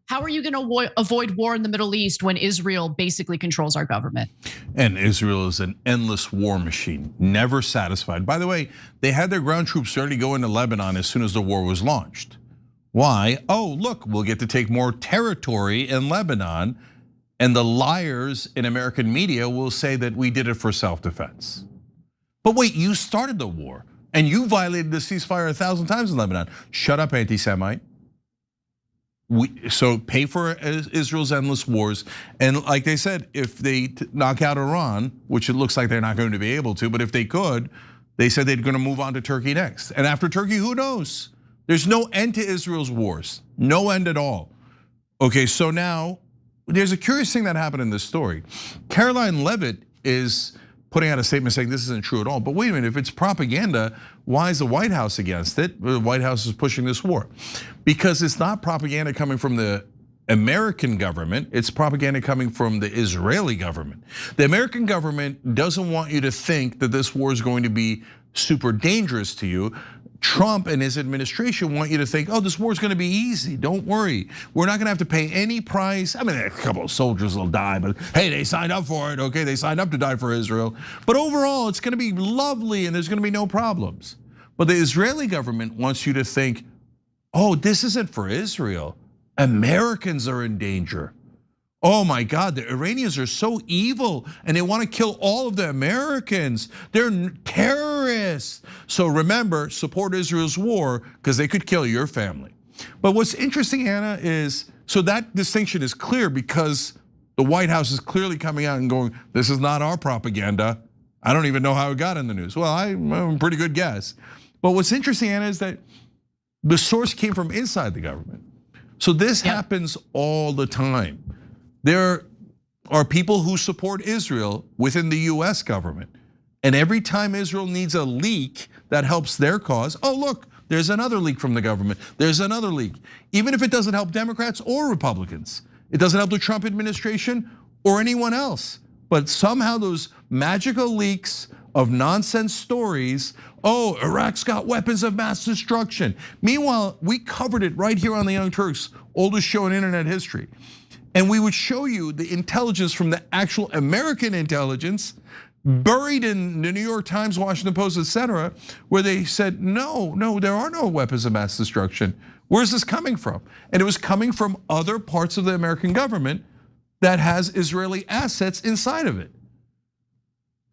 S4: how are you going to avoid war in the Middle East when Israel basically controls our government?
S3: And Israel is an endless war machine, never satisfied. By the way, they had their ground troops ready to go into Lebanon as soon as the war was launched. Why? Oh, look, we'll get to take more territory in Lebanon, and the liars in American media will say that we did it for self-defense. But wait, you started the war, and you violated the ceasefire 1,000 times in Lebanon. Shut up, anti-Semite. So pay for Israel's endless wars, and like they said, if they knock out Iran, which it looks like they're not going to be able to, but if they could, they said they're going to move on to Turkey next. And after Turkey, who knows? There's no end to Israel's wars, no end at all. Okay, so now there's a curious thing that happened in this story. Caroline Levitt is putting out a statement saying this isn't true at all. But wait a minute, if it's propaganda, why is the White House against it? The White House is pushing this war. Because it's not propaganda coming from the American government, it's propaganda coming from the Israeli government. The American government doesn't want you to think that this war is going to be super dangerous to you. Trump and his administration want you to think, oh, this war is going to be easy. Don't worry. We're not going to have to pay any price. I mean, a couple of soldiers will die, but hey, they signed up for it. Okay, they signed up to die for Israel. But overall, it's going to be lovely and there's going to be no problems. But the Israeli government wants you to think, oh, this isn't for Israel. Americans are in danger. Oh my God, the Iranians are so evil and they want to kill all of the Americans. They're terrorists. So remember, support Israel's war because they could kill your family. But what's interesting, Anna, is so that distinction is clear because the White House is clearly coming out and going, this is not our propaganda. I don't even know how it got in the news. Well, I'm a pretty good guess. But what's interesting, Anna, is that the source came from inside the government. So this happens all the time. There are people who support Israel within the US government. And every time Israel needs a leak that helps their cause, oh look, there's another leak from the government. There's another leak. Even if it doesn't help Democrats or Republicans, it doesn't help the Trump administration or anyone else. But somehow those magical leaks of nonsense stories, oh, Iraq's got weapons of mass destruction. Meanwhile, we covered it right here on the Young Turks, oldest show in internet history. And we would show you the intelligence from the actual American intelligence buried in the New York Times, Washington Post, etc., where they said, no, there are no weapons of mass destruction. Where's this coming from? And it was coming from other parts of the American government that has Israeli assets inside of it.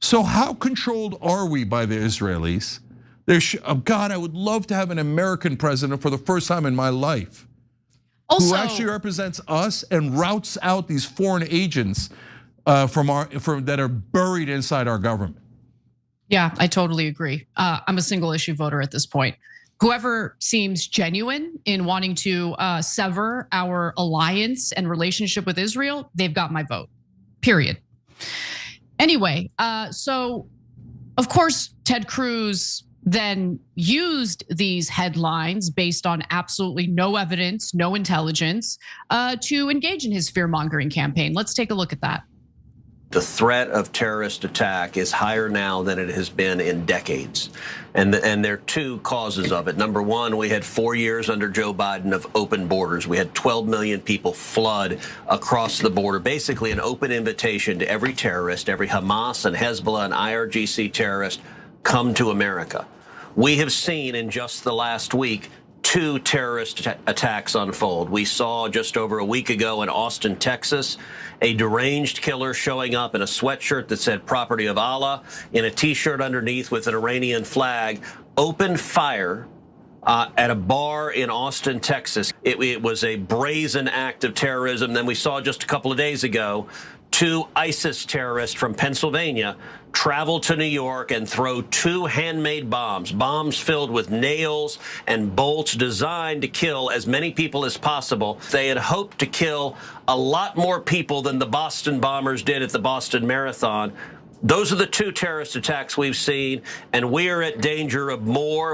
S3: So how controlled are we by the Israelis? God, I would love to have an American president for the first time in my life. Who actually represents us and routes out these foreign agents that are buried inside our government.
S4: Yeah, I totally agree. I'm a single issue voter at this point. Whoever seems genuine in wanting to sever our alliance and relationship with Israel, they've got my vote, period. Anyway, so of course, Ted Cruz then used these headlines based on absolutely no evidence, no intelligence, to engage in his fear-mongering campaign. Let's take a look at that.
S9: The threat of terrorist attack is higher now than it has been in decades. And there are two causes of it. Number one, we had 4 years under Joe Biden of open borders. We had 12 million people flood across the border, basically an open invitation to every terrorist, every Hamas and Hezbollah and IRGC terrorist, come to America. We have seen in just the last week 2 terrorist attacks unfold. We saw just over a week ago in Austin, Texas, a deranged killer showing up in a sweatshirt that said property of Allah, in a T-shirt underneath with an Iranian flag, opened fire at a bar in Austin, Texas. It was a brazen act of terrorism. Then we saw just a couple of days ago 2 ISIS terrorists from Pennsylvania travel to New York and throw 2 handmade bombs filled with nails and bolts designed to kill as many people as possible. They had hoped to kill a lot more people than the Boston bombers did at the Boston Marathon. Those are the 2 terrorist attacks we've seen, and we are at danger of more.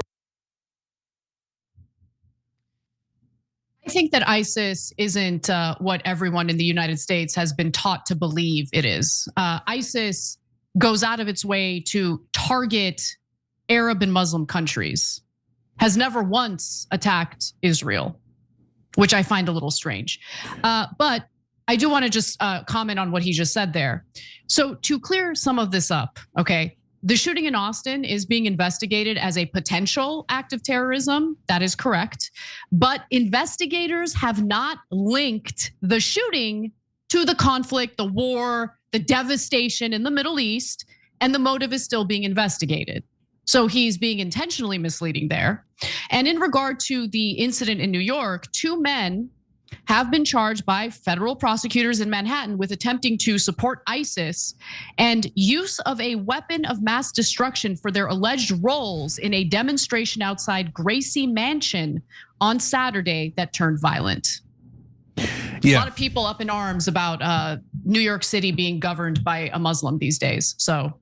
S4: I think that ISIS isn't what everyone in the United States has been taught to believe it is. ISIS goes out of its way to target Arab and Muslim countries, has never once attacked Israel, which I find a little strange. But I do want to just comment on what he just said there. So to clear some of this up, okay, the shooting in Austin is being investigated as a potential act of terrorism. That is correct. But investigators have not linked the shooting to the conflict, the war, the devastation in the Middle East, and the motive is still being investigated. So he's being intentionally misleading there. And in regard to the incident in New York, 2 men have been charged by federal prosecutors in Manhattan with attempting to support ISIS and use of a weapon of mass destruction for their alleged roles in a demonstration outside Gracie Mansion on Saturday that turned violent. Yeah. A lot of people up in arms about New York City being governed by a Muslim these days. So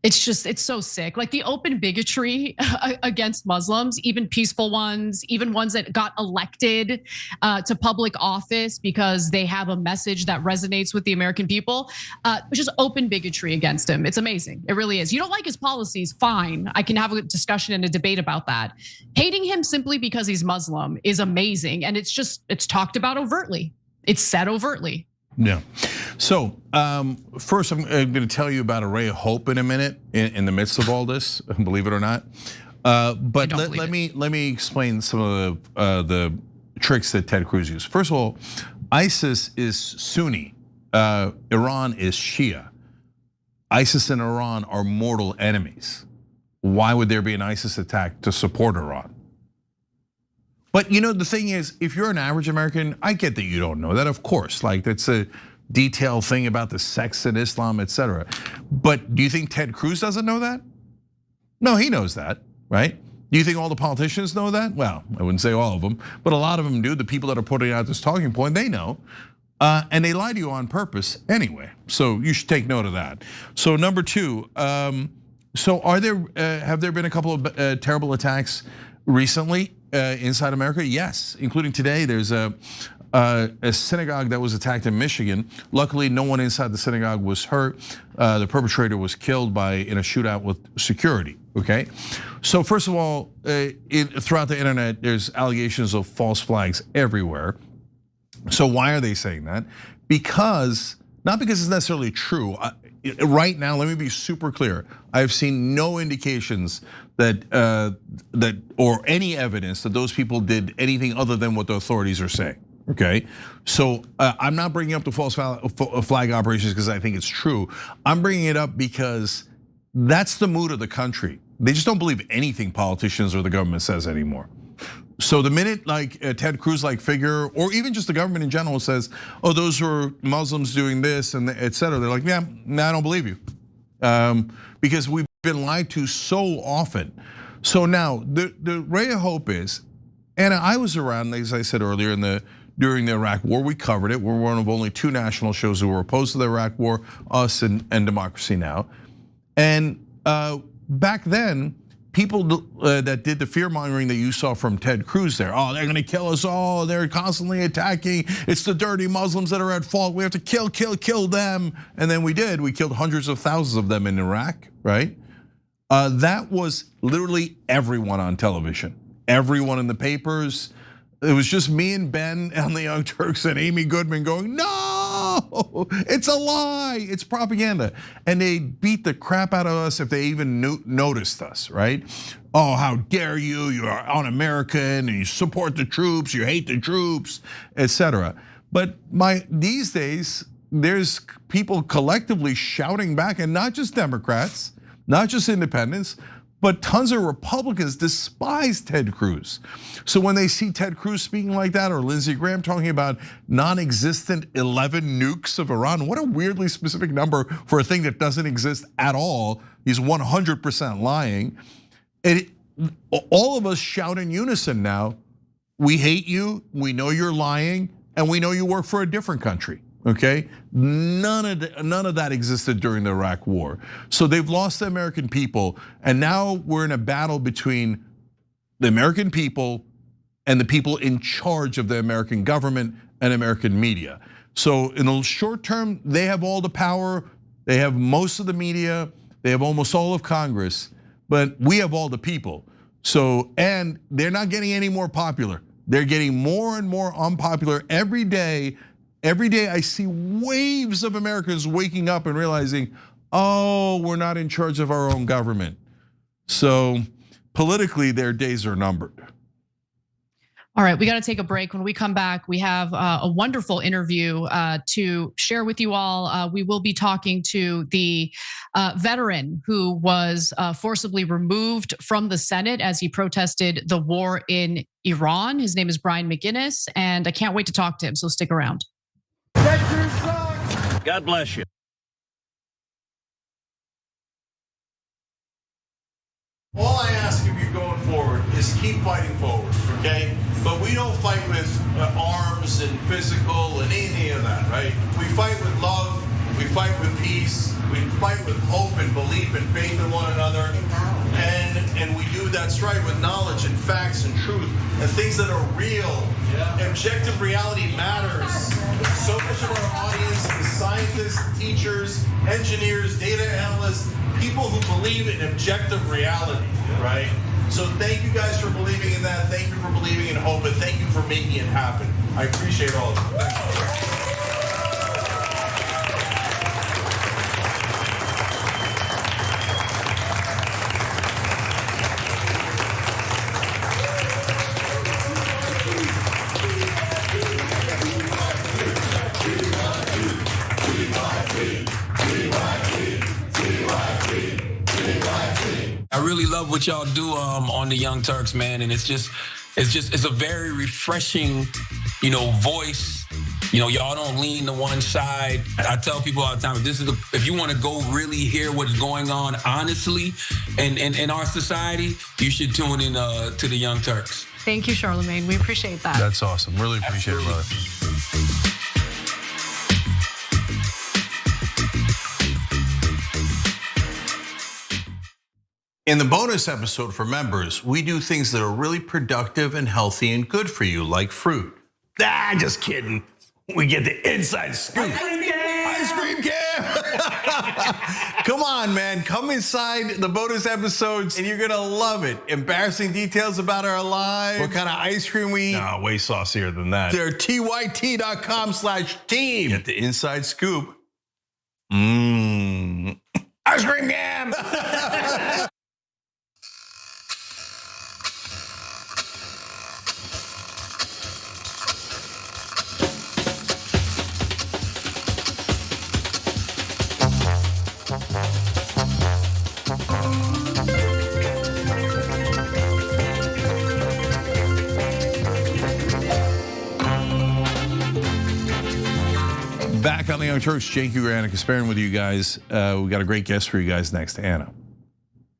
S4: it's so sick. Like the open bigotry against Muslims, even peaceful ones, even ones that got elected to public office because they have a message that resonates with the American people, just open bigotry against him. It's amazing. It really is. You don't like his policies, fine. I can have a discussion and a debate about that. Hating him simply because he's Muslim is amazing. And it's talked about overtly. It's said overtly.
S3: Yeah. So first, I'm going to tell you about a ray of hope in a minute in the midst of all this, believe it or not. But let me explain some of the tricks that Ted Cruz used. First of all, ISIS is Sunni, Iran is Shia. ISIS and Iran are mortal enemies. Why would there be an ISIS attack to support Iran? But the thing is, if you're an average American, I get that you don't know that, of course. Like that's a detailed thing about the sex in Islam, etc. But do you think Ted Cruz doesn't know that? No, he knows that, right? Do you think all the politicians know that? Well, I wouldn't say all of them, but a lot of them do. The people that are putting out this talking point, they know. And they lie to you on purpose anyway. So you should take note of that. So number 2, so have there been a couple of terrible attacks recently inside America? Yes, including today. There's a synagogue that was attacked in Michigan. Luckily, no one inside the synagogue was hurt. The perpetrator was killed in a shootout with security. Okay, so first of all, throughout the internet, there's allegations of false flags everywhere. So why are they saying that? Not because it's necessarily true. Right now, let me be super clear. I've seen no indications that or any evidence that those people did anything other than what the authorities are saying. Okay, so I'm not bringing up the false flag operations because I think it's true. I'm bringing it up because that's the mood of the country. They just don't believe anything politicians or the government says anymore. So the minute like a Ted Cruz-like figure, or even just the government in general says, "Oh, those were Muslims doing this and etc.," they're like, "Yeah, no, I don't believe you." because we've been lied to so often. So now the ray of hope is, and I was around, as I said earlier, during the Iraq War. We covered it. We're one of only 2 national shows who were opposed to the Iraq War, us and Democracy Now. And back then, people that did the fear-mongering that you saw from Ted Cruz there, oh, they're gonna kill us all, they're constantly attacking, it's the dirty Muslims that are at fault, we have to kill them. And then we did, we killed hundreds of thousands of them in Iraq, right? That was literally everyone on television, everyone in the papers. It was just me and Ben on the Young Turks and Amy Goodman going, no, it's a lie, it's propaganda. And they beat the crap out of us if they even noticed us, right? Oh, how dare you, you're un-American and you support the troops, you hate the troops, etc. But these days, there's people collectively shouting back, and not just Democrats, not just independents, but tons of Republicans despise Ted Cruz. So when they see Ted Cruz speaking like that, or Lindsey Graham talking about non-existent 11 nukes of Iran, what a weirdly specific number for a thing that doesn't exist at all. He's 100% lying. All of us shout in unison now, we hate you, we know you're lying, and we know you work for a different country. Okay, none of that existed during the Iraq War. So they've lost the American people, and now we're in a battle between the American people and the people in charge of the American government and American media. So in the short term, they have all the power, they have most of the media, they have almost all of Congress, but we have all the people. So, and they're not getting any more popular. They're getting more and more unpopular every day. Every day I see waves of Americans waking up and realizing, oh, we're not in charge of our own government. So politically, their days are numbered.
S4: All right, we got to take a break. When we come back, we have a wonderful interview to share with you all. We will be talking to the veteran who was forcibly removed from the Senate as he protested the war in Iran. His name is Brian McGinnis, and I can't wait to talk to him, so stick around.
S8: God bless you.
S3: All I ask of you going forward is keep fighting forward, okay? But we don't fight with arms and physical and any of that, right? We fight with love, we fight with peace, we fight with hope and belief and faith in one another. And we do that strife with knowledge and facts and truth and things that are real. Objective reality matters. So much of our audience is scientists, teachers, engineers, data analysts, people who believe in objective reality, right? So thank you guys for believing in that. Thank you for believing in hope, and thank you for making it happen. I appreciate all of you. Thank you.
S10: I really love what y'all do on the Young Turks, man, and it's a very refreshing, voice. Y'all don't lean to one side. I tell people all the time, if you want to go really hear what's going on honestly in our society, you should tune in to the Young Turks.
S4: Thank you, Charlemagne. We appreciate that.
S3: That's awesome. Really appreciate it, brother. In the bonus episode for members, we do things that are really productive and healthy and good for you, like fruit. Just kidding. We get the inside scoop. Ice cream cam. Come on, man. Come inside the bonus episodes and you're gonna love it. Embarrassing details about our lives. What kind of ice cream we eat. No, way saucier than that. They're tyt.com/team. Get the inside scoop. Ice cream cam. Back on the Young Turks. Cenk Uygur, Anna Kasparian with you guys. We got a great guest for you guys next, Anna.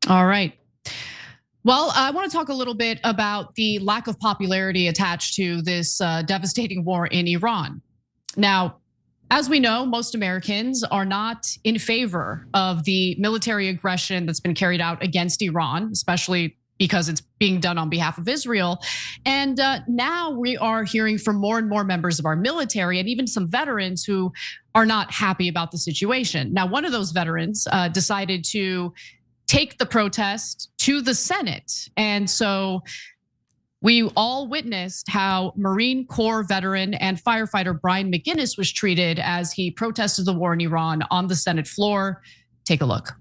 S4: All right. Well, I want to talk a little bit about the lack of popularity attached to this devastating war in Iran. Now, as we know, most Americans are not in favor of the military aggression that's been carried out against Iran, especially because it's being done on behalf of Israel. And now we are hearing from more and more members of our military and even some veterans who are not happy about the situation. Now, one of those veterans decided to take the protest to the Senate. And so we all witnessed how Marine Corps veteran and firefighter Brian McGinnis was treated as he protested the war in Iran on the Senate floor. Take a look.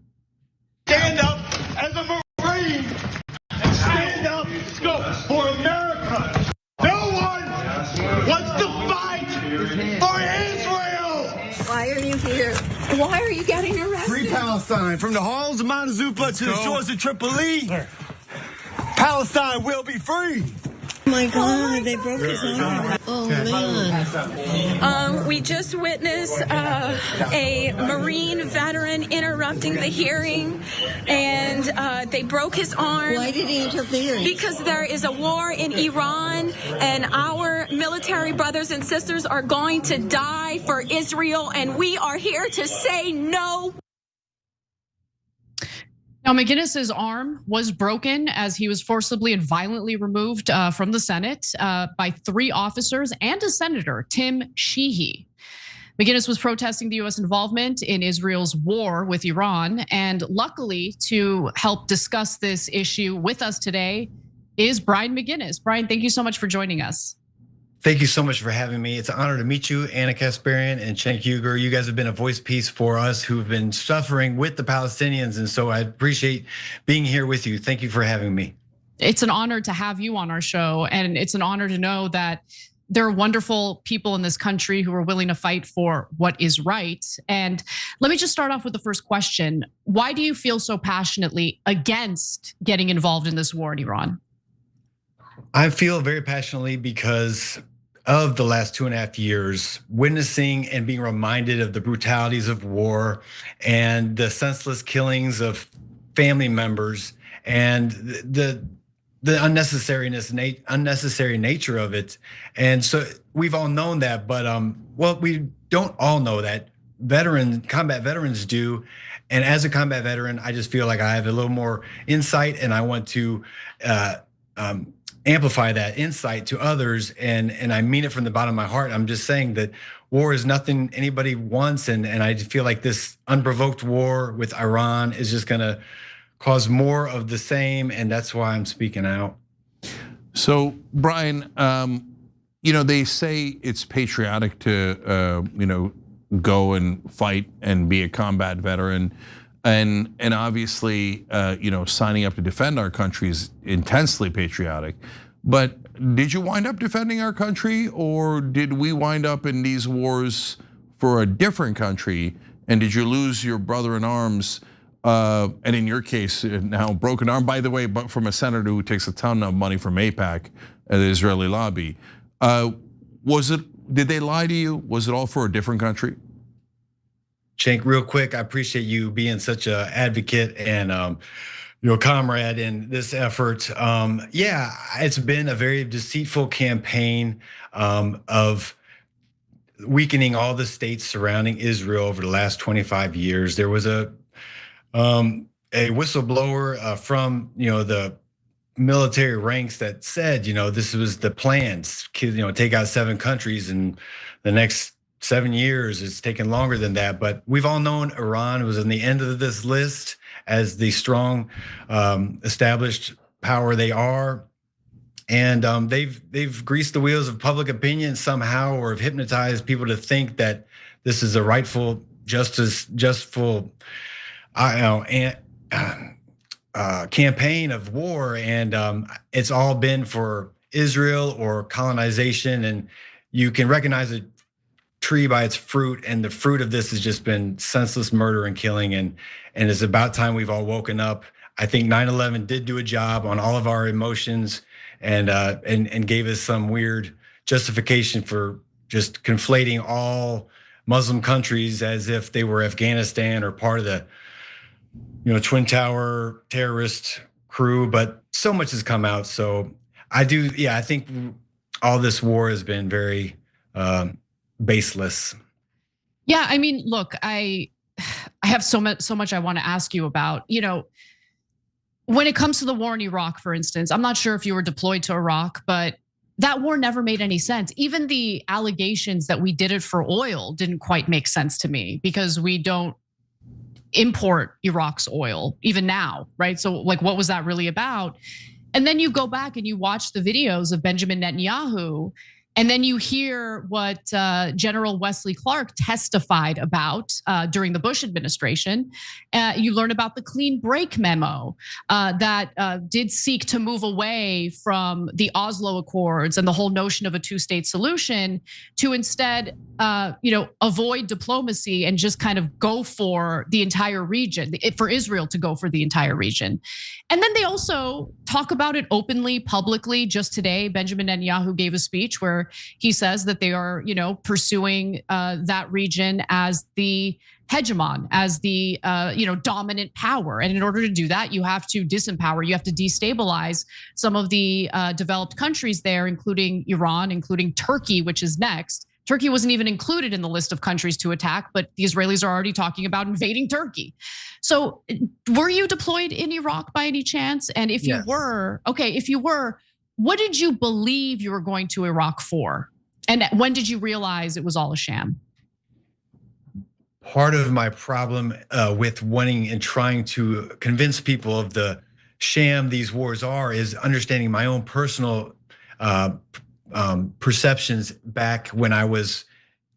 S11: Stand up as a Marine and stand up for America. No one wants to fight for Israel.
S12: Why are you here? Why are you getting arrested?
S11: Free Palestine, from the halls of Montezuma to the shores of Tripoli. Palestine will be free.
S12: Oh my God, they broke his arm. Oh man.
S13: We just witnessed a Marine veteran interrupting the hearing, and they broke his arm.
S12: Why did he interfere?
S13: Because there is a war in Iran, and our military brothers and sisters are going to die for Israel, and we are here to say no.
S4: Now, McGinnis's arm was broken as he was forcibly and violently removed from the Senate by 3 officers and a senator, Tim Sheehy. McGinnis was protesting the US involvement in Israel's war with Iran. And luckily, to help discuss this issue with us today is Brian McGinnis. Brian, thank you so much for joining us.
S14: Thank you so much for having me. It's an honor to meet you, Anna Kasparian and Cenk Uygur. You guys have been a voice piece for us who've been suffering with the Palestinians. And so I appreciate being here with you. Thank you for having me.
S4: It's an honor to have you on our show. And it's an honor to know that there are wonderful people in this country who are willing to fight for what is right. And let me just start off with the first question. Why do you feel so passionately against getting involved in this war in Iran?
S14: I feel very passionately because of the last 2.5 years, witnessing and being reminded of the brutalities of war and the senseless killings of family members and the unnecessary nature of it. And so we've all known that, but well, we don't all know that. Combat veterans do. And as a combat veteran, I just feel like I have a little more insight, and I want to amplify that insight to others, and I mean it from the bottom of my heart. I'm just saying that war is nothing anybody wants, and I feel like this unprovoked war with Iran is just gonna cause more of the same, and that's why I'm speaking out.
S3: So, Brian, they say it's patriotic to go and fight and be a combat veteran. And obviously, signing up to defend our country is intensely patriotic. But did you wind up defending our country, or did we wind up in these wars for a different country? And did you lose your brother in arms? And in your case, now broken arm, by the way, but from a senator who takes a ton of money from AIPAC, the Israeli lobby. Did they lie to you? Was it all for a different country?
S14: Cenk, real quick, I appreciate you being such an advocate and comrade in this effort. Yeah, it's been a very deceitful campaign of weakening all the states surrounding Israel over the last 25 years. There was a whistleblower from the military ranks that said, this was the plan, take out 7 countries in the next 7 years. It's taken longer than that, but we've all known Iran was in the end of this list as the strong established power they are. And they've greased the wheels of public opinion somehow, or have hypnotized people to think that this is a rightful, justful campaign of war. And it's all been for Israel or colonization. And you can recognize a tree by its fruit, and the fruit of this has just been senseless murder and killing. And it's about time we've all woken up. I think 9/11 did do a job on all of our emotions, and gave us some weird justification for just conflating all Muslim countries as if they were Afghanistan or part of the, Twin Tower terrorist crew. But so much has come out. So I think all this war has been very baseless.
S4: Yeah, I mean, look, I have so much I want to ask you about. When it comes to the war in Iraq, for instance, I'm not sure if you were deployed to Iraq, but that war never made any sense. Even the allegations that we did it for oil didn't quite make sense to me, because we don't import Iraq's oil even now, right? So like, what was that really about? And then you go back and you watch the videos of Benjamin Netanyahu, and then you hear what General Wesley Clark testified about during the Bush administration. You learn about the clean break memo that did seek to move away from the Oslo Accords and the whole notion of a two-state solution to instead, avoid diplomacy and just kind of go for the entire region, for Israel to go for the entire region. And then they also talk about it openly, publicly. Just today, Benjamin Netanyahu gave a speech where he says that they are, pursuing that region as the hegemon, as the dominant power. And in order to do that, you have to disempower, you have to destabilize some of the developed countries there, including Iran, including Turkey, which is next. Turkey wasn't even included in the list of countries to attack, but the Israelis are already talking about invading Turkey. So were you deployed in Iraq by any chance? And if you were, what did you believe you were going to Iraq for? And when did you realize it was all a sham?
S14: Part of my problem with wanting and trying to convince people of the sham these wars are is understanding my own personal perceptions back when I was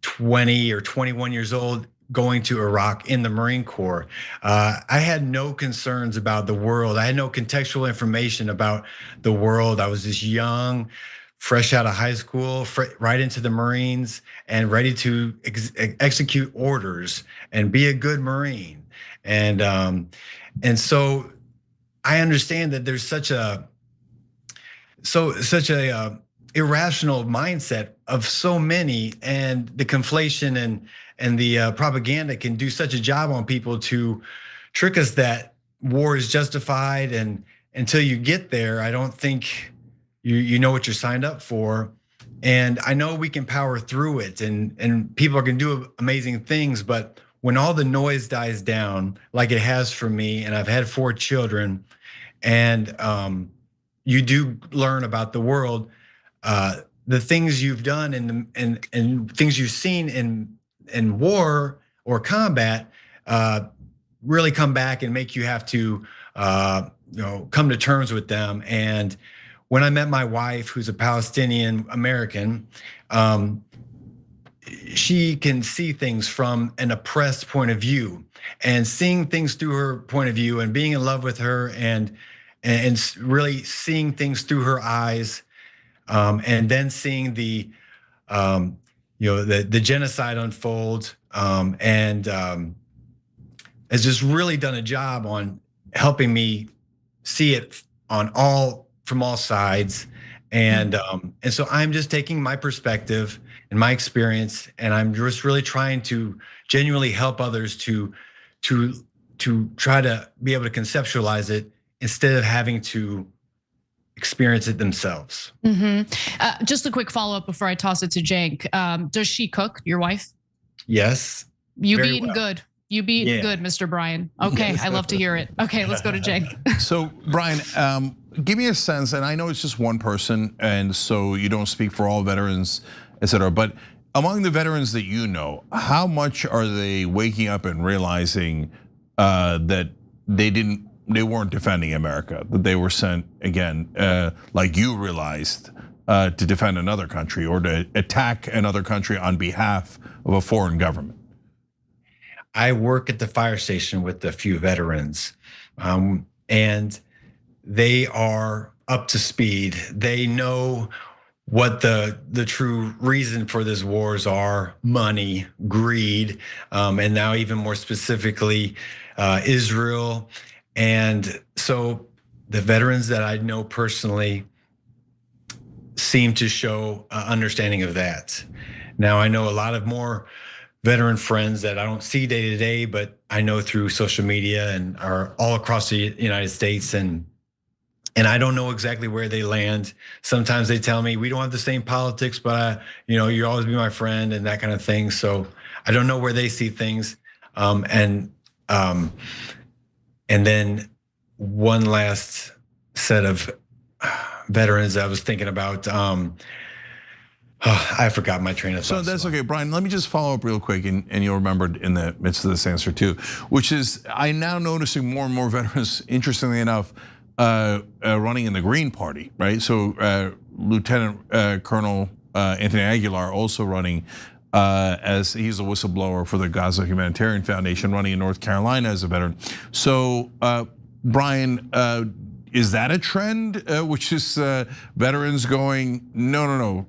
S14: 20 or 21 years old, going to Iraq in the Marine Corps. I had no concerns about the world. I had no contextual information about the world. I was just young, fresh out of high school, right into the Marines, and ready to execute orders and be a good Marine. And so I understand that there's such a irrational mindset of so many, and the conflation and the propaganda can do such a job on people to trick us that war is justified. And until you get there, I don't think you know what you're signed up for. And I know we can power through it, and people are gonna do amazing things, but when all the noise dies down, like it has for me, and I've had 4 children, and you do learn about the world, the things you've done and things you've seen in war or combat really come back and make you have to come to terms with them. And when I met my wife, who's a Palestinian American, she can see things from an oppressed point of view, and seeing things through her point of view and being in love with her and really seeing things through her eyes. And then seeing the genocide unfold, and has just really done a job on helping me see it from all sides. And so I'm just taking my perspective and my experience, and I'm just really trying to genuinely help others to try to be able to conceptualize it instead of having to experience it themselves.
S4: Just a quick follow-up before I toss it to Cenk. Does she cook, your wife?
S14: Yes.
S4: You be eating good. You be eating good, Mr. Brian. Okay, I love to hear it. Okay, let's go to Cenk.
S3: So Brian, give me a sense, and I know it's just one person, and so you don't speak for all veterans, et cetera, but among the veterans that you know, how much are they waking up and realizing that they weren't defending America, that they were sent, again, like you realized, to defend another country or to attack another country on behalf of a foreign government?
S14: I work at the fire station with a few veterans, and they are up to speed. They know what the true reason for these wars are: money, greed, and now even more specifically, Israel. And so the veterans that I know personally seem to show understanding of that. Now I know a lot of more veteran friends that I don't see day to day, but I know through social media and are all across the United States. And I don't know exactly where they land. Sometimes they tell me we don't have the same politics, but you'll always be my friend and that kind of thing. So I don't know where they see things. And then one last set of veterans I was thinking about. I forgot my train of thought.
S3: So that's okay, Brian. Let me just follow up real quick, and you'll remember in the midst of this answer too, which is I'm now noticing more and more veterans, interestingly enough, running in the Green Party, right? So Lieutenant Colonel Anthony Aguilar also running as he's a whistleblower for the Gaza Humanitarian Foundation, running in North Carolina as a veteran. So Brian, is that a trend, which is veterans going, no,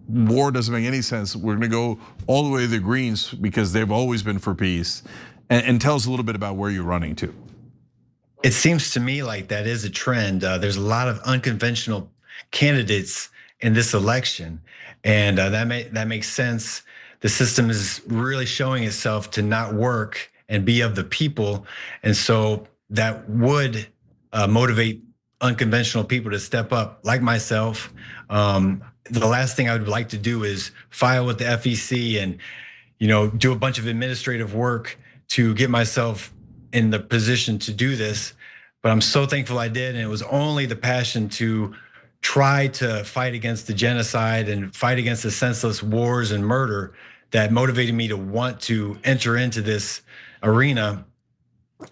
S3: war doesn't make any sense. We're gonna go all the way to the Greens because they've always been for peace. And tell us a little bit about where you're running to.
S14: It seems to me like that is a trend. There's a lot of unconventional candidates in this election, and that makes sense. The system is really showing itself to not work and be of the people, and so that would motivate unconventional people to step up, like myself. The last thing I would like to do is file with the FEC and do a bunch of administrative work to get myself in the position to do this. But I'm so thankful I did, and it was only the passion to try to fight against the genocide and fight against the senseless wars and murder that motivated me to want to enter into this arena.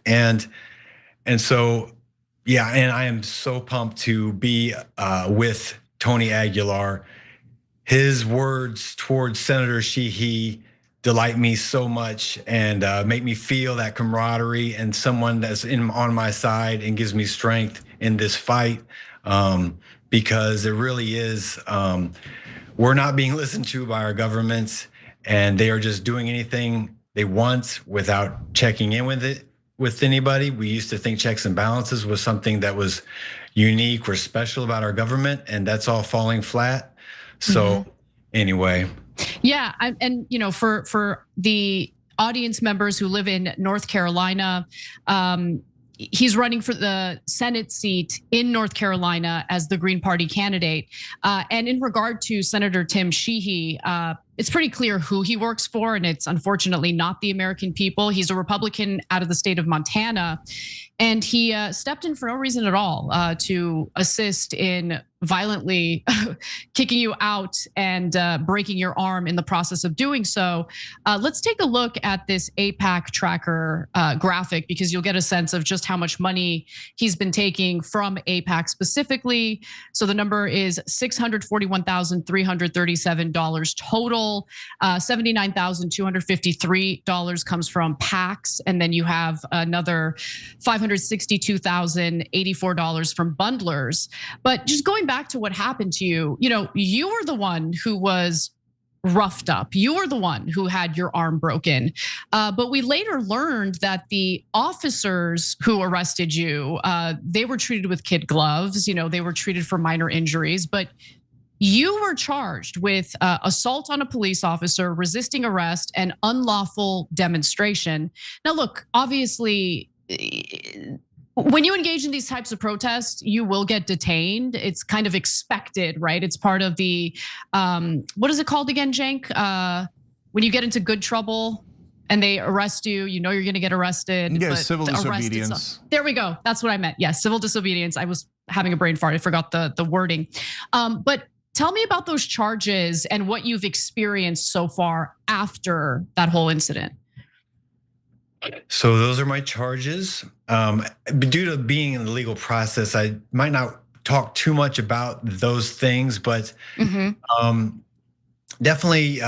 S14: And so, yeah, and I am so pumped to be with Tony Aguilar. His words towards Senator Sheehy delight me so much and make me feel that camaraderie and someone that's on my side and gives me strength in this fight, because it really is, we're not being listened to by our governments, and they are just doing anything they want without checking in with anybody. We used to think checks and balances was something that was unique or special about our government, and that's all falling flat. So anyway.
S4: Yeah, and for the audience members who live in North Carolina, he's running for the Senate seat in North Carolina as the Green Party candidate. And in regard to Senator Tim Sheehy, it's pretty clear who he works for, and it's unfortunately not the American people. He's a Republican out of the state of Montana, and he stepped in for no reason at all to assist in violently kicking you out and breaking your arm in the process of doing so. Let's take a look at this AIPAC tracker graphic, because you'll get a sense of just how much money he's been taking from AIPAC specifically. So the number is $641,337 total. $79,253 comes from PACs, and then you have another $562,084 from bundlers. But just going back to what happened to you, you were the one who was roughed up. You were the one who had your arm broken. But we later learned that the officers who arrested you, they were treated with kid gloves. They were treated for minor injuries, but you were charged with assault on a police officer, resisting arrest, and unlawful demonstration. Now, look, obviously, when you engage in these types of protests, you will get detained. It's kind of expected, right? It's part of the, what is it called again, Cenk? When you get into good trouble and they arrest you, you're gonna get arrested.
S3: Yeah, civil disobedience.
S4: There we go, that's what I meant. Yes, civil disobedience. I was having a brain fart, I forgot the wording. But tell me about those charges and what you've experienced so far after that whole incident.
S14: So those are my charges. Due to being in the legal process, I might not talk too much about those things, but definitely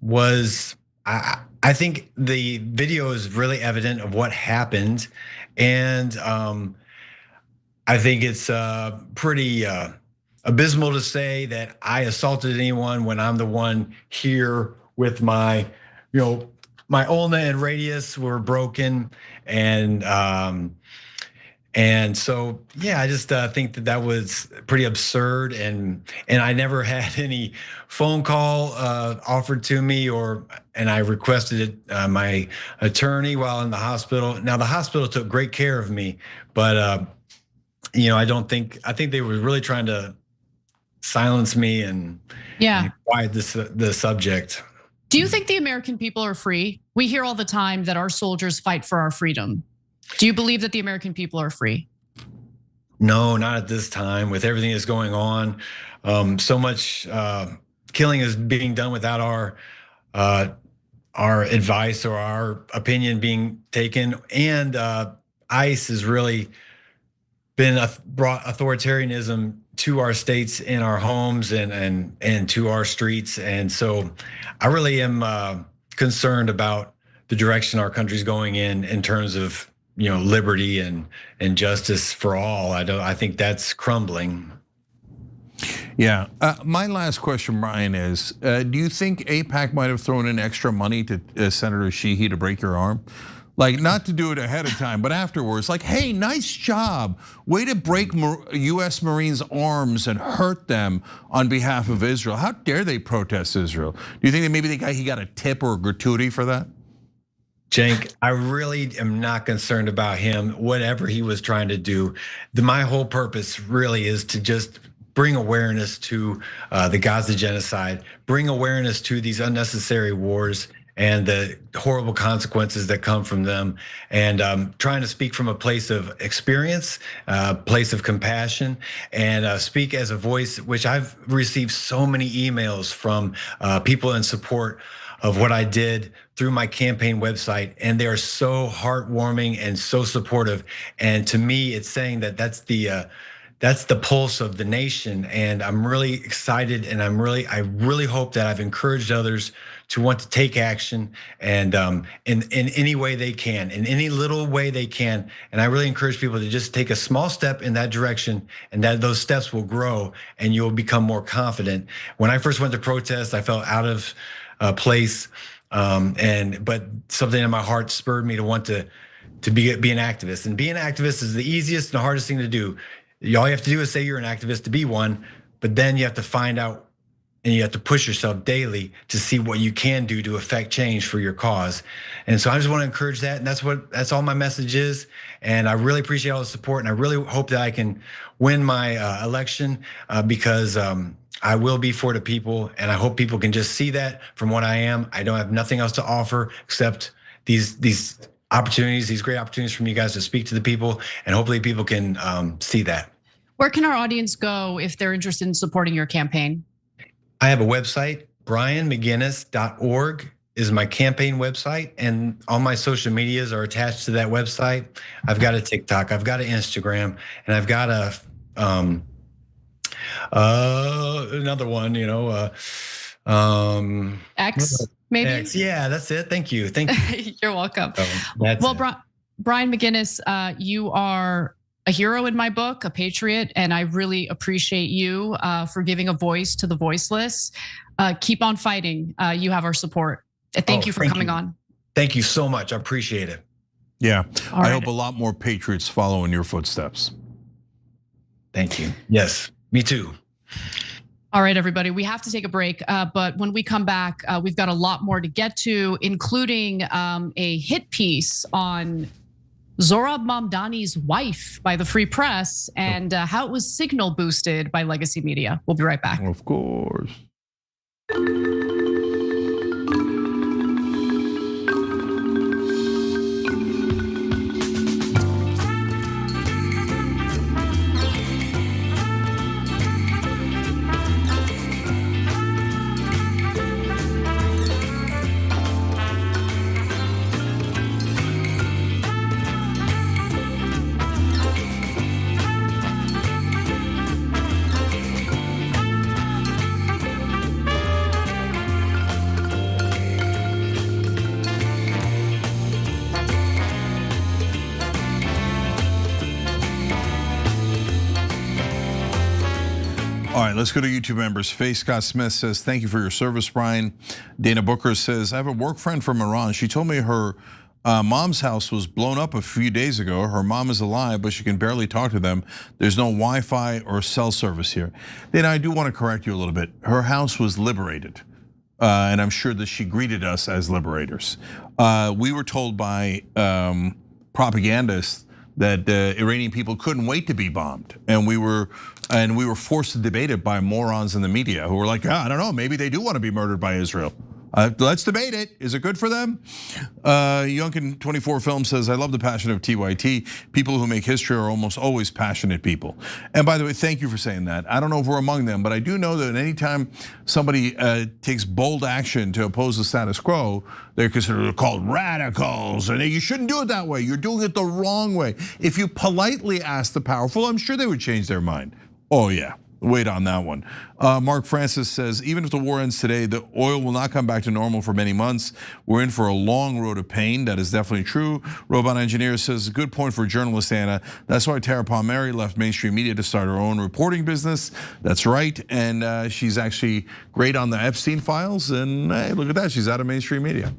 S14: was, I think the video is really evident of what happened. And I think it's pretty abysmal to say that I assaulted anyone when I'm the one here with my, my ulna and radius were broken, and And so, yeah, I just think that was pretty absurd, and I never had any phone call offered to me, and I requested it my attorney while in the hospital. Now the hospital took great care of me, but I think they were really trying to silence me and quiet the subject.
S4: Do you think the American people are free? We hear all the time that our soldiers fight for our freedom. Do you believe that the American people are free?
S14: No, not at this time. With everything that's going on, so much killing is being done without our advice or our opinion being taken, and ICE has really brought authoritarianism to our states and our homes and to our streets. And so I really am concerned about the direction our country's going in terms of liberty and justice for all. I think that's crumbling.
S3: Yeah, my last question, Brian, is do you think AIPAC might have thrown in extra money to Senator Sheehy to break your arm? Like, not to do it ahead of time, but afterwards, like, hey, nice job. Way to break US Marines' arms and hurt them on behalf of Israel. How dare they protest Israel? Do you think that maybe he got a tip or a gratuity for that?
S14: Cenk, I really am not concerned about him, whatever he was trying to do. My whole purpose really is to just bring awareness to the Gaza genocide, bring awareness to these unnecessary wars and the horrible consequences that come from them, and trying to speak from a place of experience, place of compassion, and speak as a voice, which I've received so many emails from people in support of what I did through my campaign website, and they are so heartwarming and so supportive. And to me, it's saying that that's the pulse of the nation, and I'm really excited, and I really hope that I've encouraged others to want to take action, and in any way they can, in any little way they can. And I really encourage people to just take a small step in that direction, and that those steps will grow, and you'll become more confident. When I first went to protest, I felt out of place, but something in my heart spurred me to want to be an activist. And being an activist is the easiest and hardest thing to do. All you have to do is say you're an activist to be one, but then you have to find out and you have to push yourself daily to see what you can do to affect change for your cause. And so I just want to encourage that, and that's all my message is. And I really appreciate all the support, and I really hope that I can win my election because I will be for the people, and I hope people can just see that from what I am. I don't have nothing else to offer except these opportunities, these great opportunities from you guys to speak to the people, and hopefully people can see that.
S4: Where can our audience go if they're interested in supporting your campaign?
S14: I have a website, brianmcginnis.org is my campaign website, and all my social medias are attached to that website. I've got a TikTok, I've got an Instagram, and I've got another one,
S4: X, maybe?
S14: X, yeah, that's it. Thank you.
S4: You're welcome. Brian McGinnis, you are a hero in my book, a patriot, and I really appreciate you for giving a voice to the voiceless. Keep on fighting. You have our support. Thank you for coming on.
S14: Thank you so much. I appreciate it.
S3: Yeah, I hope a lot more patriots follow in your footsteps.
S14: Thank you. Yes, me too.
S4: All right, everybody, we have to take a break, but when we come back, we've got a lot more to get to, including a hit piece on Zohrab Mamdani's wife by the Free Press and how it was signal boosted by legacy media. We'll be right back.
S3: Of course. All right, let's go to YouTube members. Faye Scott Smith says, thank you for your service, Brian. Dana Booker says, I have a work friend from Iran. She told me her Mom's house was blown up a few days ago. Her mom is alive, but she can barely talk to them. There's no Wi-Fi or cell service here. Then I do want to correct you a little bit. Her house was liberated. And I'm sure that she greeted us as liberators. We were told by propagandists that Iranian people couldn't wait to be bombed, and we were forced to debate it by morons in the media who were like, I don't know, maybe they do want to be murdered by Israel. Let's debate it. Is it good for them? Yunkin 24 Film says, I love the passion of TYT. People who make history are almost always passionate people. And by the way, thank you for saying that. I don't know if we're among them, but I do know that anytime somebody takes bold action to oppose the status quo, they're called radicals, and you shouldn't do it that way. You're doing it the wrong way. If you politely ask the powerful, I'm sure they would change their mind. Oh yeah. Wait on that one. Mark Francis says, even if the war ends today, the oil will not come back to normal for many months. We're in for a long road of pain. That is definitely true. Robot Engineer says, good point for journalist Anna. That's why Tara Palmieri left mainstream media to start her own reporting business. That's right. And she's actually great on the Epstein files. And hey, look at that, she's out of mainstream media.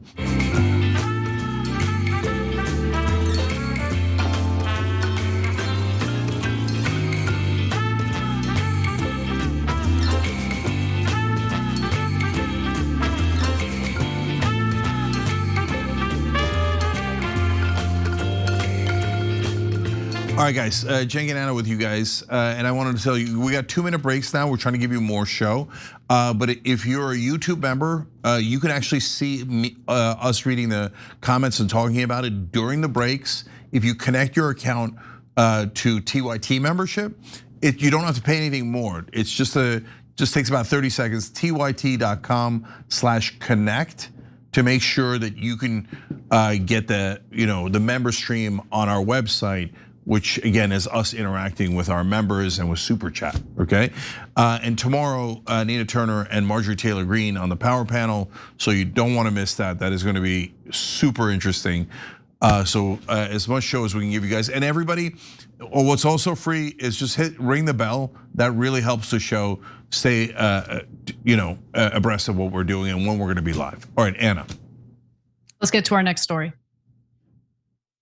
S3: All right, guys, Cenk and Anna with you guys. And I wanted to tell you, we got 2-minute breaks now. We're trying to give you more show. But if you're a YouTube member, you can actually see us reading the comments and talking about it during the breaks. If you connect your account to TYT membership, you don't have to pay anything more. It's just takes about 30 seconds, tyt.com/connect to make sure that you can get the member stream on our website, which again is us interacting with our members and with Super Chat, okay? And tomorrow, Nina Turner and Marjorie Taylor Greene on the Power Panel, so you don't wanna miss that. That is gonna be super interesting. So as much show as we can give you guys. And everybody, or what's also free is just ring the bell. That really helps the show stay abreast of what we're doing and when we're gonna be live. All right, Anna.
S4: Let's get to our next story.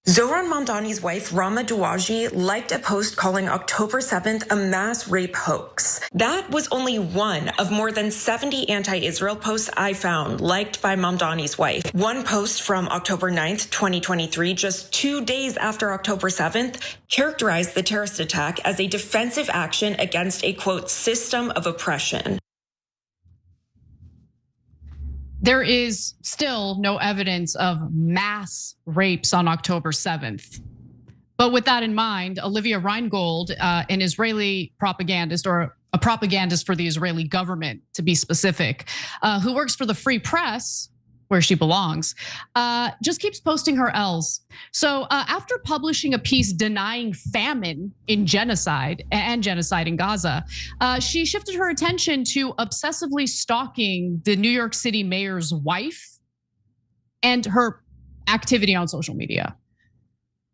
S15: Zohran Mamdani's wife, Rama Douaji, liked a post calling October 7th a mass rape hoax. That was only one of more than 70 anti-Israel posts I found liked by Mamdani's wife. One post from October 9th, 2023, just 2 days after October 7th, characterized the terrorist attack as a defensive action against a, quote, system of oppression.
S4: There is still no evidence of mass rapes on October 7th. But with that in mind, Olivia Reingold, an Israeli propagandist, or a propagandist for the Israeli government, to be specific, who works for the Free Press, where she belongs, just keeps posting her L's. So after publishing a piece denying famine in genocide and genocide in Gaza, she shifted her attention to obsessively stalking the New York City mayor's wife and her activity on social media.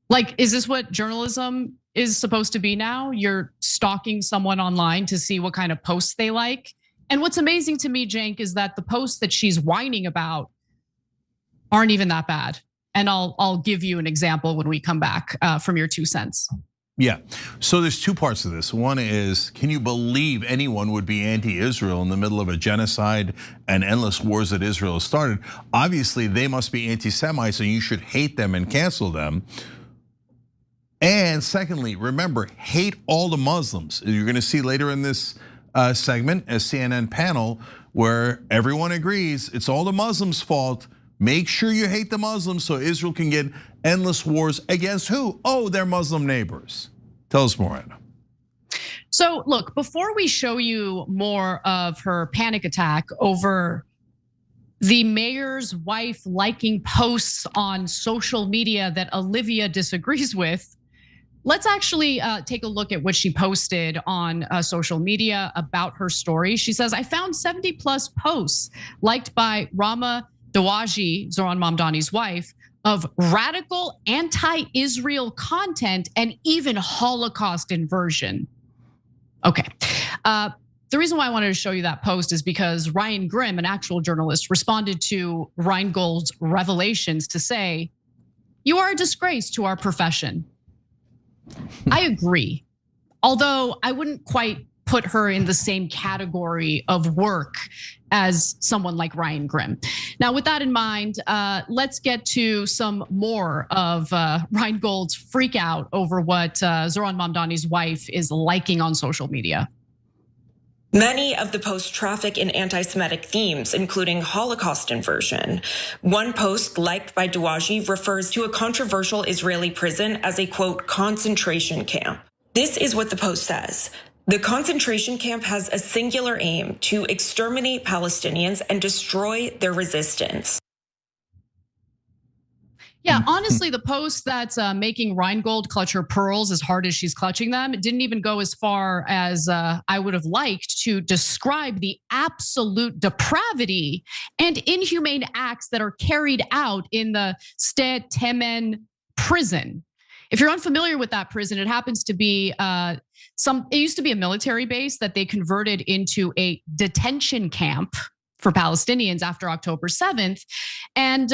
S4: Like, is this what journalism is supposed to be now? You're stalking someone online to see what kind of posts they like. And what's amazing to me, Cenk, is that the posts that she's whining about aren't even that bad. And I'll give you an example when we come back from your 2 cents.
S3: Yeah, so there's 2 parts to this. One is, can you believe anyone would be anti-Israel in the middle of a genocide and endless wars that Israel has started? Obviously, they must be anti-Semites and you should hate them and cancel them. And secondly, remember, hate all the Muslims. You're gonna see later in this segment a CNN panel where everyone agrees it's all the Muslims' fault. Make sure you hate the Muslims so Israel can get endless wars against who? Oh, their Muslim neighbors. Tell us more, Anna.
S4: So look, before we show you more of her panic attack over the mayor's wife liking posts on social media that Olivia disagrees with, let's actually take a look at what she posted on social media about her story. She says, I found 70 plus posts liked by Rama Douaji, Zohran Mamdani's wife, of radical anti-Israel content and even Holocaust inversion. Okay, the reason why I wanted to show you that post is because Ryan Grimm, an actual journalist, responded to Reingold's revelations to say, you are a disgrace to our profession. I agree. Although I wouldn't quite put her in the same category of work as someone like Ryan Grim. Now, with that in mind, let's get to some more of Reingold's freak out over what Zoran Mamdani's wife is liking on social media.
S15: Many of the posts traffic in anti-Semitic themes, including Holocaust inversion. One post liked by Douaji refers to a controversial Israeli prison as a, quote, concentration camp. This is what the post says. The concentration camp has a singular aim to exterminate Palestinians and destroy their resistance.
S4: Yeah, honestly, the post that's making Reingold clutch her pearls as hard as she's clutching them, it didn't even go as far as I would have liked to describe the absolute depravity and inhumane acts that are carried out in the Sde Temen prison. If you're unfamiliar with that prison, it happens to be it used to be a military base that they converted into a detention camp for Palestinians after October 7th. And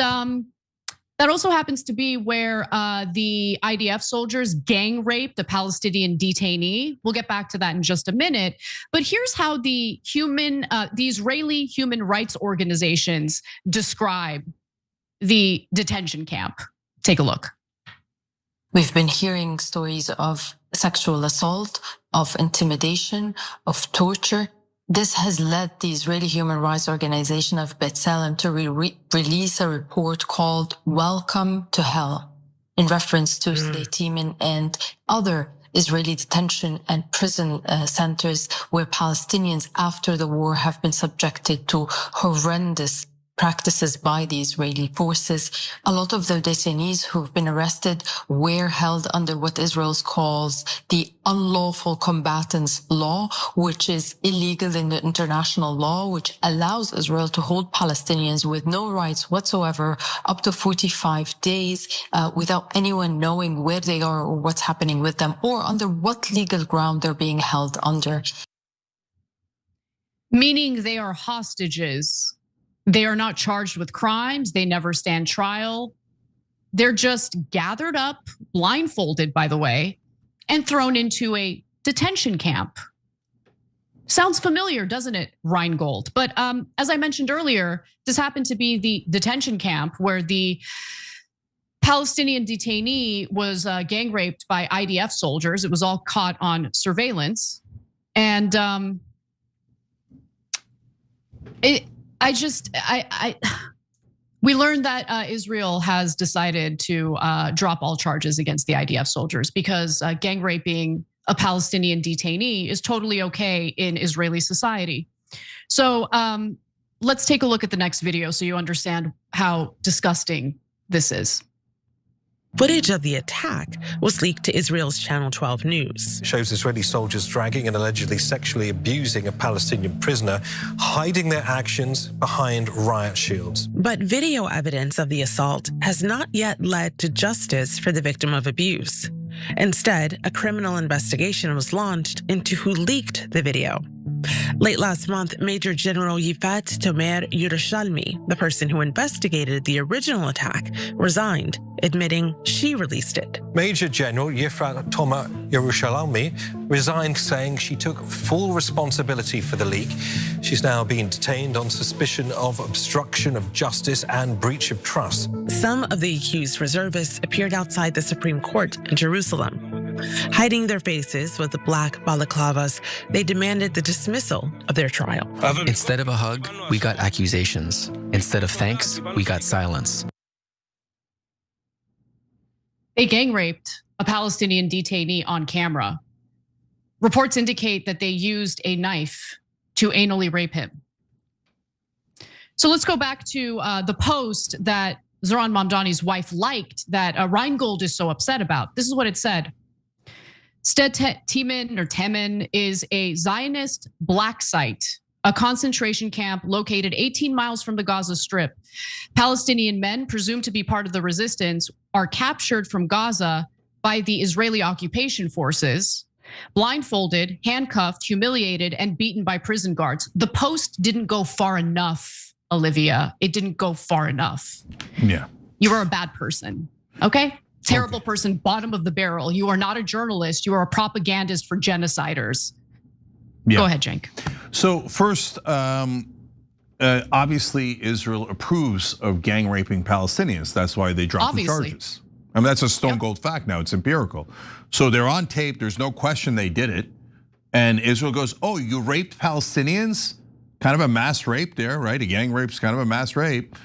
S4: that also happens to be where the IDF soldiers gang raped a Palestinian detainee. We'll get back to that in just a minute. But here's how the Israeli human rights organizations describe the detention camp. Take a look.
S16: We've been hearing stories of sexual assault, of intimidation, of torture. This has led the Israeli human rights organization of B'Tselem to release a report called Welcome to Hell, in reference to Sde Temen and other Israeli detention and prison centers where Palestinians after the war have been subjected to horrendous practices by the Israeli forces. A lot of the detainees who've been arrested were held under what Israel calls the unlawful combatants law, which is illegal in the international law, which allows Israel to hold Palestinians with no rights whatsoever up to 45 days without anyone knowing where they are or what's happening with them or under what legal ground they're being held under.
S4: Meaning they are hostages. They are not charged with crimes. They never stand trial. They're just gathered up, blindfolded, by the way, and thrown into a detention camp. Sounds familiar, doesn't it, Reingold? But as I mentioned earlier, this happened to be the detention camp where the Palestinian detainee was gang raped by IDF soldiers. It was all caught on surveillance. And we learned that Israel has decided to drop all charges against the IDF soldiers because gang raping a Palestinian detainee is totally okay in Israeli society. So let's take a look at the next video so you understand how disgusting this is.
S17: Footage of the attack was leaked to Israel's Channel 12 News.
S18: It shows Israeli soldiers dragging and allegedly sexually abusing a Palestinian prisoner, hiding their actions behind riot shields.
S17: But video evidence of the assault has not yet led to justice for the victim of abuse. Instead, a criminal investigation was launched into who leaked the video. Late last month, Major General Yifat Tomer Yerushalmi, the person who investigated the original attack, resigned, admitting she released it.
S18: Major General Yifat Tomer Yerushalmi resigned, saying she took full responsibility for the leak. She's now being detained on suspicion of obstruction of justice and breach of trust.
S17: Some of the accused reservists appeared outside the Supreme Court in Jerusalem. Hiding their faces with the black balaclavas, they demanded the dismissal of their trial.
S19: Instead of a hug, we got accusations. Instead of thanks, we got silence.
S4: They gang raped a Palestinian detainee on camera. Reports indicate that they used a knife to anally rape him. So let's go back to the post that Zoran Mamdani's wife liked that Reingold is so upset about. This is what it said. Sde Temen is a Zionist black site, a concentration camp located 18 miles from the Gaza Strip. Palestinian men presumed to be part of the resistance are captured from Gaza by the Israeli occupation forces, blindfolded, handcuffed, humiliated, and beaten by prison guards. The post didn't go far enough, Olivia. It didn't go far enough.
S3: Yeah.
S4: You are a bad person. Okay? Terrible person, bottom of the barrel. You are not a journalist. You are a propagandist for genociders.
S3: Yeah.
S4: Go ahead, Cenk.
S3: So first, obviously Israel approves of gang raping Palestinians. That's why they dropped the charges. I mean, that's a stone cold fact now. It's empirical. So they're on tape. There's no question they did it. And Israel goes, oh, you raped Palestinians? Kind of a mass rape there, right? A gang rape's kind of a mass rape.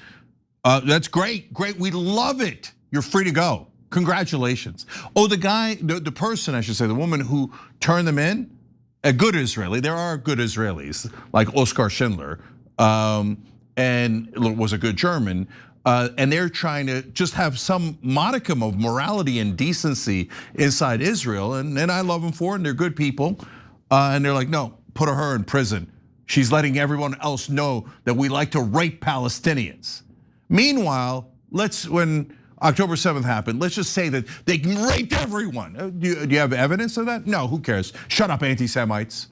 S3: That's great, great. We love it. You're free to go. Congratulations. Oh, the guy, the person, I should say, the woman who turned them in, a good Israeli. There are good Israelis, like Oskar Schindler, and was a good German. And they're trying to just have some modicum of morality and decency inside Israel. And I love them for it, and they're good people. And they're like, no, put her in prison. She's letting everyone else know that we like to rape Palestinians. Meanwhile, when October 7th happened, let's just say that they raped everyone. Do you have evidence of that? No, who cares? Shut up, anti-Semites.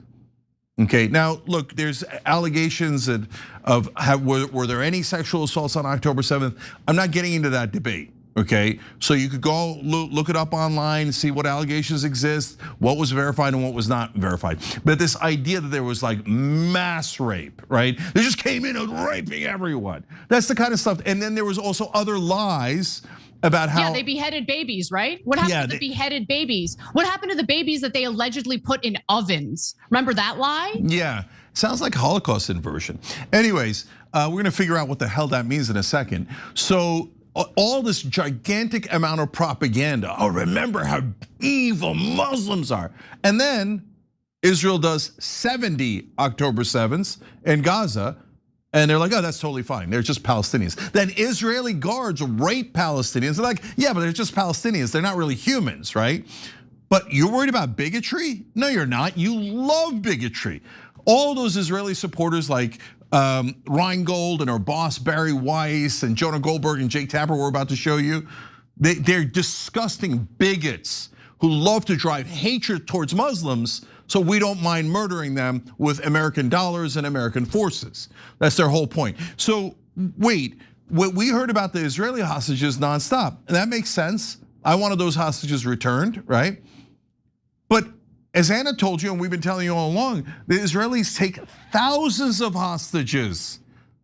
S3: Okay, now look, there's allegations were there any sexual assaults on October 7th? I'm not getting into that debate, okay? So you could go look it up online, see what allegations exist, what was verified and what was not verified. But this idea that there was like mass rape, right? They just came in and raping everyone. That's the kind of stuff. And then there was also other lies about how
S4: they beheaded babies, right? What happened to the beheaded babies? What happened to the babies that they allegedly put in ovens? Remember that lie?
S3: Yeah, sounds like Holocaust inversion. Anyways, we're gonna figure out what the hell that means in a second. So all this gigantic amount of propaganda. Oh, remember how evil Muslims are. And then Israel does 70 October 7ths in Gaza. And they're like, oh, that's totally fine. They're just Palestinians. Then Israeli guards rape Palestinians. They're like, yeah, but they're just Palestinians. They're not really humans, right? But you're worried about bigotry? No, you're not. You love bigotry. All those Israeli supporters like Reingold and her boss Barry Weiss and Jonah Goldberg and Jake Tapper we're about to show you, they're disgusting bigots who love to drive hatred towards Muslims, so we don't mind murdering them with American dollars and American forces. That's their whole point. So wait, what we heard about the Israeli hostages nonstop, and that makes sense. I wanted those hostages returned, right? But as Anna told you, and we've been telling you all along, the Israelis take thousands of hostages.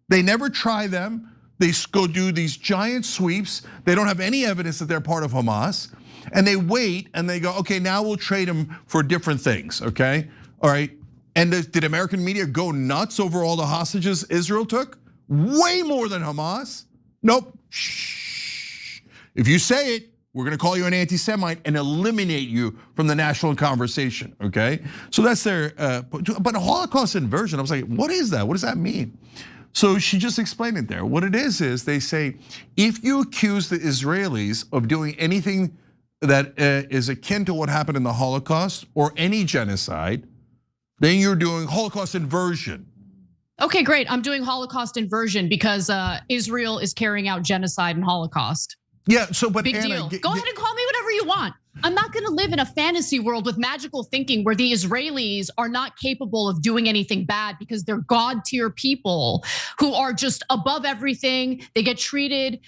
S3: They never try them. They go do these giant sweeps. They don't have any evidence that they're part of Hamas. And they wait and they go, okay, now we'll trade them for different things, okay? All right, and did American media go nuts over all the hostages Israel took? Way more than Hamas. Nope, shh. If you say it, we're gonna call you an anti-Semite and eliminate you from the national conversation, okay? So that's their, but a Holocaust inversion, I was like, what is that? What does that mean? So she just explained it there. What it is they say, if you accuse the Israelis of doing anything that is akin to what happened in the Holocaust or any genocide, then you're doing Holocaust inversion.
S4: Okay, great. I'm doing Holocaust inversion because Israel is carrying out genocide and Holocaust.
S3: Yeah, so but
S4: big
S3: Anna,
S4: deal. Go ahead and call me whatever you want. I'm not gonna live in a fantasy world with magical thinking where the Israelis are not capable of doing anything bad because they're God tier people who are just above everything. They get treated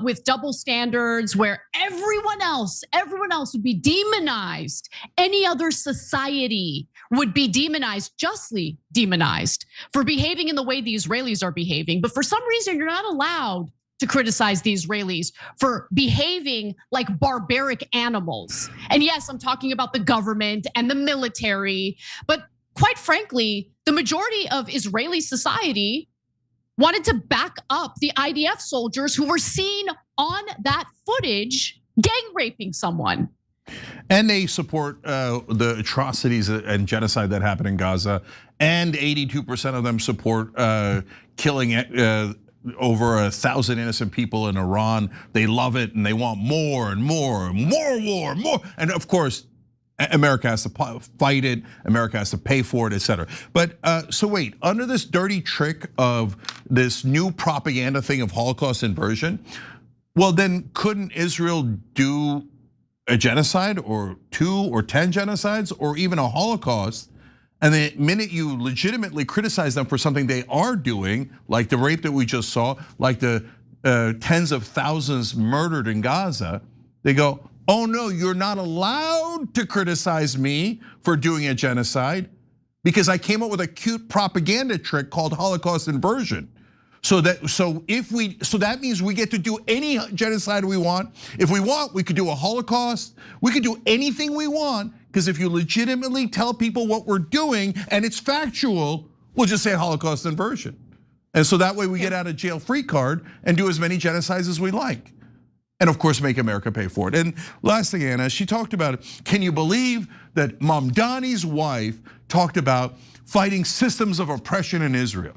S4: with double standards where everyone else would be demonized. Any other society would be demonized, justly demonized for behaving in the way the Israelis are behaving. But for some reason, you're not allowed to criticize the Israelis for behaving like barbaric animals. And yes, I'm talking about the government and the military, but quite frankly, the majority of Israeli society wanted to back up the IDF soldiers who were seen on that footage gang raping someone.
S3: And they support the atrocities and genocide that happened in Gaza, and 82% of them support killing over 1,000 innocent people in Iran. They love it and they want more and more and more war, more. And of course, America has to fight it. America has to pay for it, etc. But so wait, under this dirty trick of this new propaganda thing of Holocaust inversion, well then couldn't Israel do a genocide or 2 or 10 genocides or even a Holocaust? And the minute you legitimately criticize them for something they are doing, like the rape that we just saw, like the tens of thousands murdered in Gaza, They go, oh no, you're not allowed to criticize me for doing a genocide because I came up with a cute propaganda trick called Holocaust inversion. So that means we get to do any genocide we want. If we want, we could do a Holocaust. We could do anything we want, because if you legitimately tell people what we're doing and it's factual, we'll just say Holocaust inversion. And so that way we get out of jail free card and do as many genocides as we like. And of course, make America pay for it. And last thing, Anna, she talked about it. Can you believe that Mamdani's wife talked about fighting systems of oppression in Israel?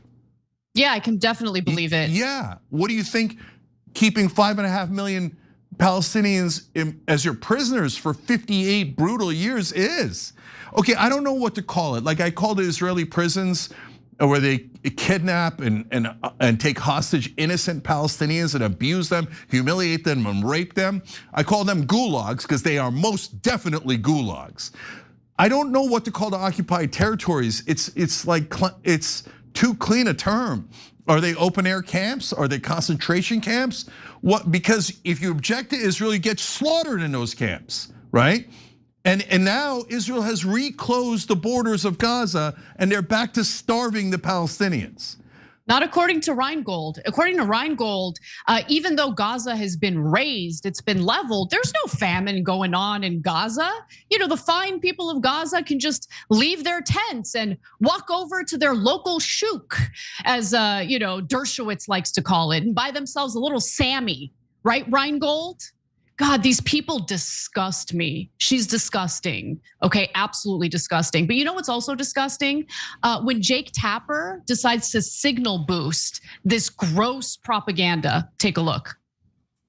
S4: Yeah, I can definitely believe it.
S3: Yeah, what do you think keeping 5.5 million Palestinians as your prisoners for 58 brutal years is? Okay, I don't know what to call it. Like I called it Israeli prisons where they kidnap and take hostage innocent Palestinians and abuse them, humiliate them and rape them. I call them gulags because they are most definitely gulags. I don't know what to call the occupied territories. It's too clean a term. Are they open air camps? Are they concentration camps? What? Because if you object to Israel, you get slaughtered in those camps, right? And now Israel has reclosed the borders of Gaza and they're back to starving the Palestinians.
S4: Not according to Reingold. According to Reingold, even though Gaza has been razed, it's been leveled, there's no famine going on in Gaza. You know, the fine people of Gaza can just leave their tents and walk over to their local shuk, as Dershowitz likes to call it, and buy themselves a little Sammy, right, Reingold? God, these people disgust me. She's disgusting, okay, absolutely disgusting. But you know what's also disgusting? When Jake Tapper decides to signal boost this gross propaganda. Take a look.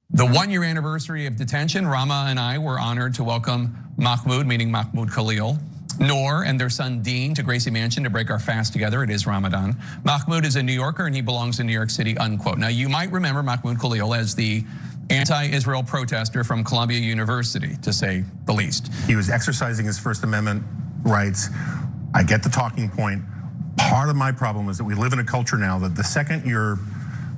S20: The 1-year anniversary of detention, Rama and I were honored to welcome Mahmoud, meaning Mahmoud Khalil, Noor and their son Dean to Gracie Mansion to break our fast together. It is Ramadan. Mahmoud is a New Yorker and he belongs in New York City, unquote. Now you might remember Mahmoud Khalil as the anti-Israel protester from Columbia University, to say the least.
S21: He was exercising his First Amendment rights. I get the talking point. Part of my problem is that we live in a culture now that the second you're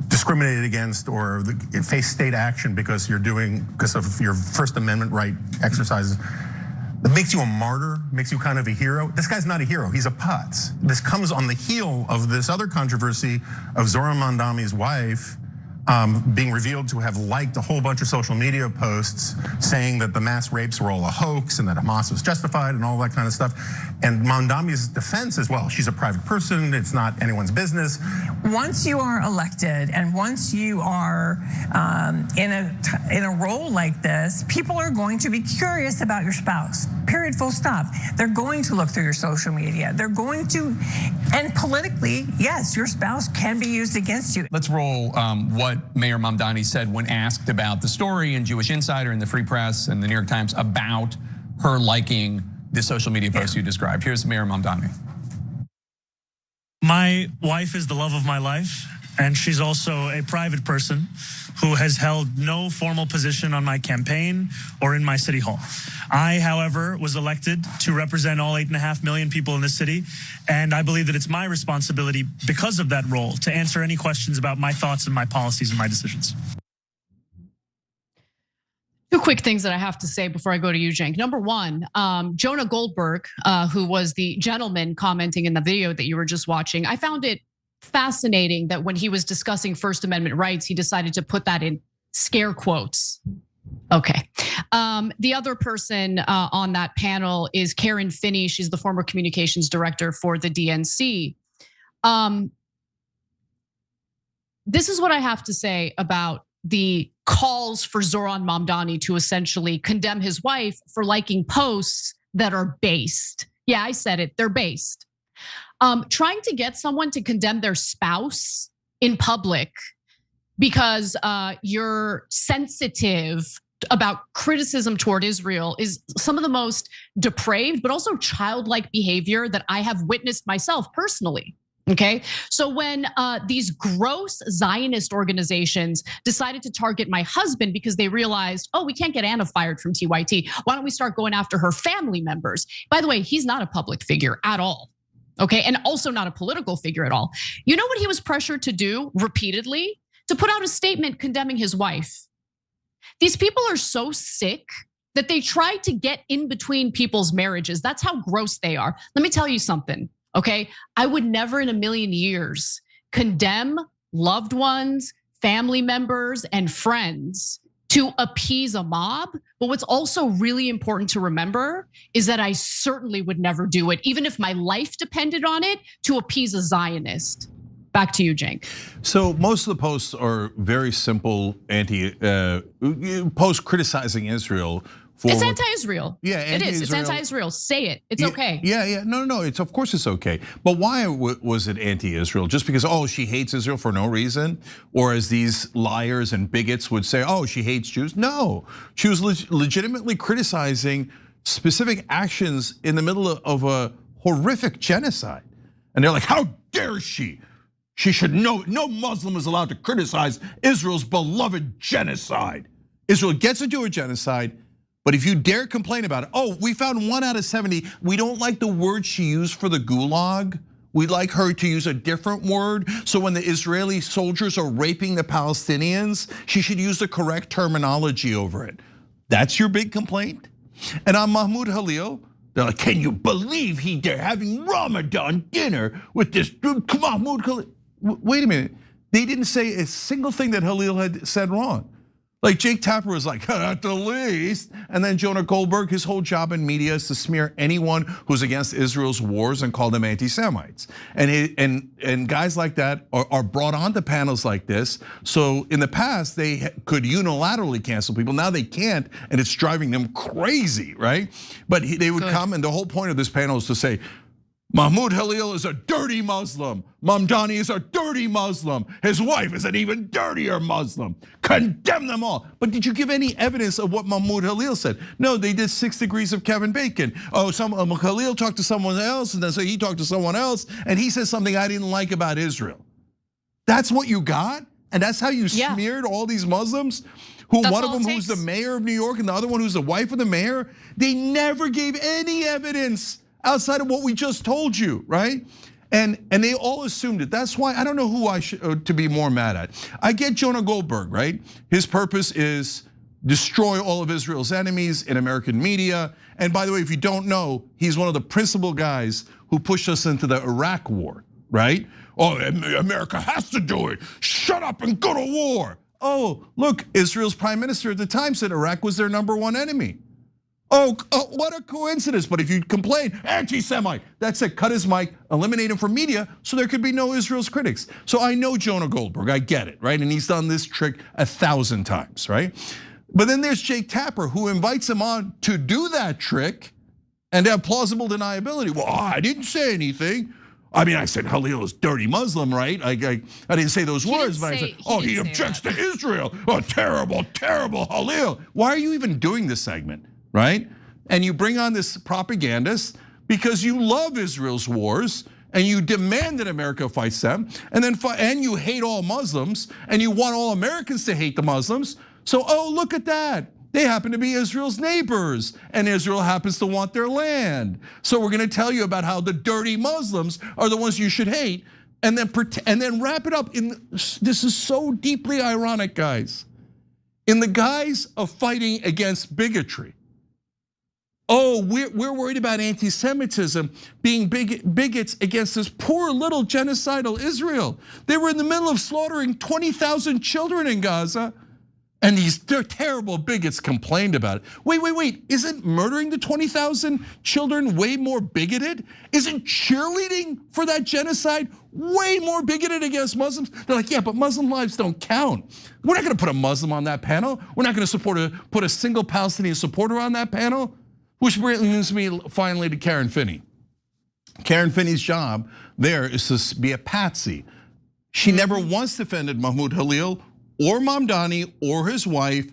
S21: discriminated against or face state action because of your First Amendment right exercises, that makes you a martyr, makes you kind of a hero. This guy's not a hero, he's a putz. This comes on the heel of this other controversy of Zohran Mamdani's wife being revealed to have liked a whole bunch of social media posts saying that the mass rapes were all a hoax and that Hamas was justified and all that kind of stuff. And Mamdani's defense is, well, she's a private person, it's not anyone's business.
S22: Once you are elected and once you are in a role like this, people are going to be curious about your spouse, period, full stop. They're going to look through your social media. They're going to, and politically, yes, your spouse can be used against you.
S20: Let's roll what Mayor Mamdani said when asked about the story in Jewish Insider and the Free Press and the New York Times about her liking the social media post you described. Here's Mayor Mamdani.
S23: My wife is the love of my life, and she's also a private person who has held no formal position on my campaign or in my city hall. I, however, was elected to represent all 8.5 million people in this city, and I believe that it's my responsibility, because of that role, to answer any questions about my thoughts and my policies and my decisions.
S4: Two quick things that I have to say before I go to you, Cenk. Number one, Jonah Goldberg, who was the gentleman commenting in the video that you were just watching, I found it fascinating that when he was discussing First Amendment rights, he decided to put that in scare quotes. Okay. The other person on that panel is Karen Finney. She's the former communications director for the DNC. This is what I have to say about the calls for Zohran Mamdani to essentially condemn his wife for liking posts that are based. Yeah, I said it, they're based. Trying to get someone to condemn their spouse in public because you're sensitive about criticism toward Israel is some of the most depraved, but also childlike behavior that I have witnessed myself personally. Okay, so when these gross Zionist organizations decided to target my husband because they realized, oh, we can't get Anna fired from TYT. Why don't we start going after her family members? By the way, he's not a public figure at all. Okay, and also not a political figure at all. You know what he was pressured to do repeatedly? To put out a statement condemning his wife. These people are so sick that they try to get in between people's marriages. That's how gross they are. Let me tell you something, okay? I would never in a million years condemn loved ones, family members, and friends to appease a mob. But what's also really important to remember is that I certainly would never do it, even if my life depended on it, to appease a Zionist. Back to you, Cenk.
S3: So most of the posts are very simple posts criticizing Israel.
S4: It's anti-Israel.
S3: Yeah,
S4: it is. It's anti-Israel. Say it. It's okay.
S3: Yeah. No. It's of course it's okay. But why was it anti-Israel? Just because she hates Israel for no reason, or as these liars and bigots would say, she hates Jews? No, she was legitimately criticizing specific actions in the middle of a horrific genocide, and they're like, how dare she? She should know no Muslim is allowed to criticize Israel's beloved genocide. Israel gets to do a genocide. But if you dare complain about it, we found 1 out of 70. We don't like the word she used for the gulag. We'd like her to use a different word. So when the Israeli soldiers are raping the Palestinians, she should use the correct terminology over it. That's your big complaint? And on Mahmoud Halil, they're like, can you believe they're having Ramadan dinner with this Mahmoud Halil? Wait a minute, they didn't say a single thing that Halil had said wrong. Like Jake Tapper was like, at the least. And then Jonah Goldberg, his whole job in media is to smear anyone who's against Israel's wars and call them anti-Semites. And guys like that are brought onto panels like this. So in the past, they could unilaterally cancel people. Now they can't, and it's driving them crazy, right? But they would come, and the whole point of this panel is to say, Mahmoud Halil is a dirty Muslim. Mamdani is a dirty Muslim. His wife is an even dirtier Muslim. Condemn them all. But did you give any evidence of what Mahmoud Halil said? No, they did 6 degrees of Kevin Bacon. Halil talked to someone else, and then so he talked to someone else, and he said something I didn't like about Israel. That's what you got? And that's how you smeared all these Muslims? One of them who's the mayor of New York and the other one who's the wife of the mayor? They never gave any evidence outside of what we just told you, right? And they all assumed it. That's why I don't know who I should to be more mad at. I get Jonah Goldberg, right? His purpose is destroy all of Israel's enemies in American media. And by the way, if you don't know, he's one of the principal guys who pushed us into the Iraq war, right? America has to do it. Shut up and go to war. Look, Israel's prime minister at the time said Iraq was their #1 enemy. What a coincidence. But if you complain, anti-Semite, that's it, cut his mic, eliminate him from media so there could be no Israel's critics. So I know Jonah Goldberg, I get it, right? And he's done this trick 1,000 times, right? But then there's Jake Tapper who invites him on to do that trick and have plausible deniability. Well, I didn't say anything. I mean, I said Halil is dirty Muslim, right? I didn't say those words, but I said, he objects to Israel. Terrible, terrible Halil. Why are you even doing this segment? Right? And you bring on this propagandist because you love Israel's wars and you demand that America fights them, and you hate all Muslims and you want all Americans to hate the Muslims. So, look at that. They happen to be Israel's neighbors, and Israel happens to want their land. So we're gonna tell you about how the dirty Muslims are the ones you should hate, and then wrap it up in, this is so deeply ironic, guys, in the guise of fighting against bigotry. We're worried about anti-Semitism being bigots against this poor little genocidal Israel. They were in the middle of slaughtering 20,000 children in Gaza, and these terrible bigots complained about it. Wait, isn't murdering the 20,000 children way more bigoted? Isn't cheerleading for that genocide way more bigoted against Muslims? They're like, yeah, but Muslim lives don't count. We're not gonna put a Muslim on that panel. We're not gonna put a single Palestinian supporter on that panel. Which brings me finally to Karen Finney. Karen Finney's job there is to be a patsy. She never once defended Mahmoud Halil or Mamdani or his wife,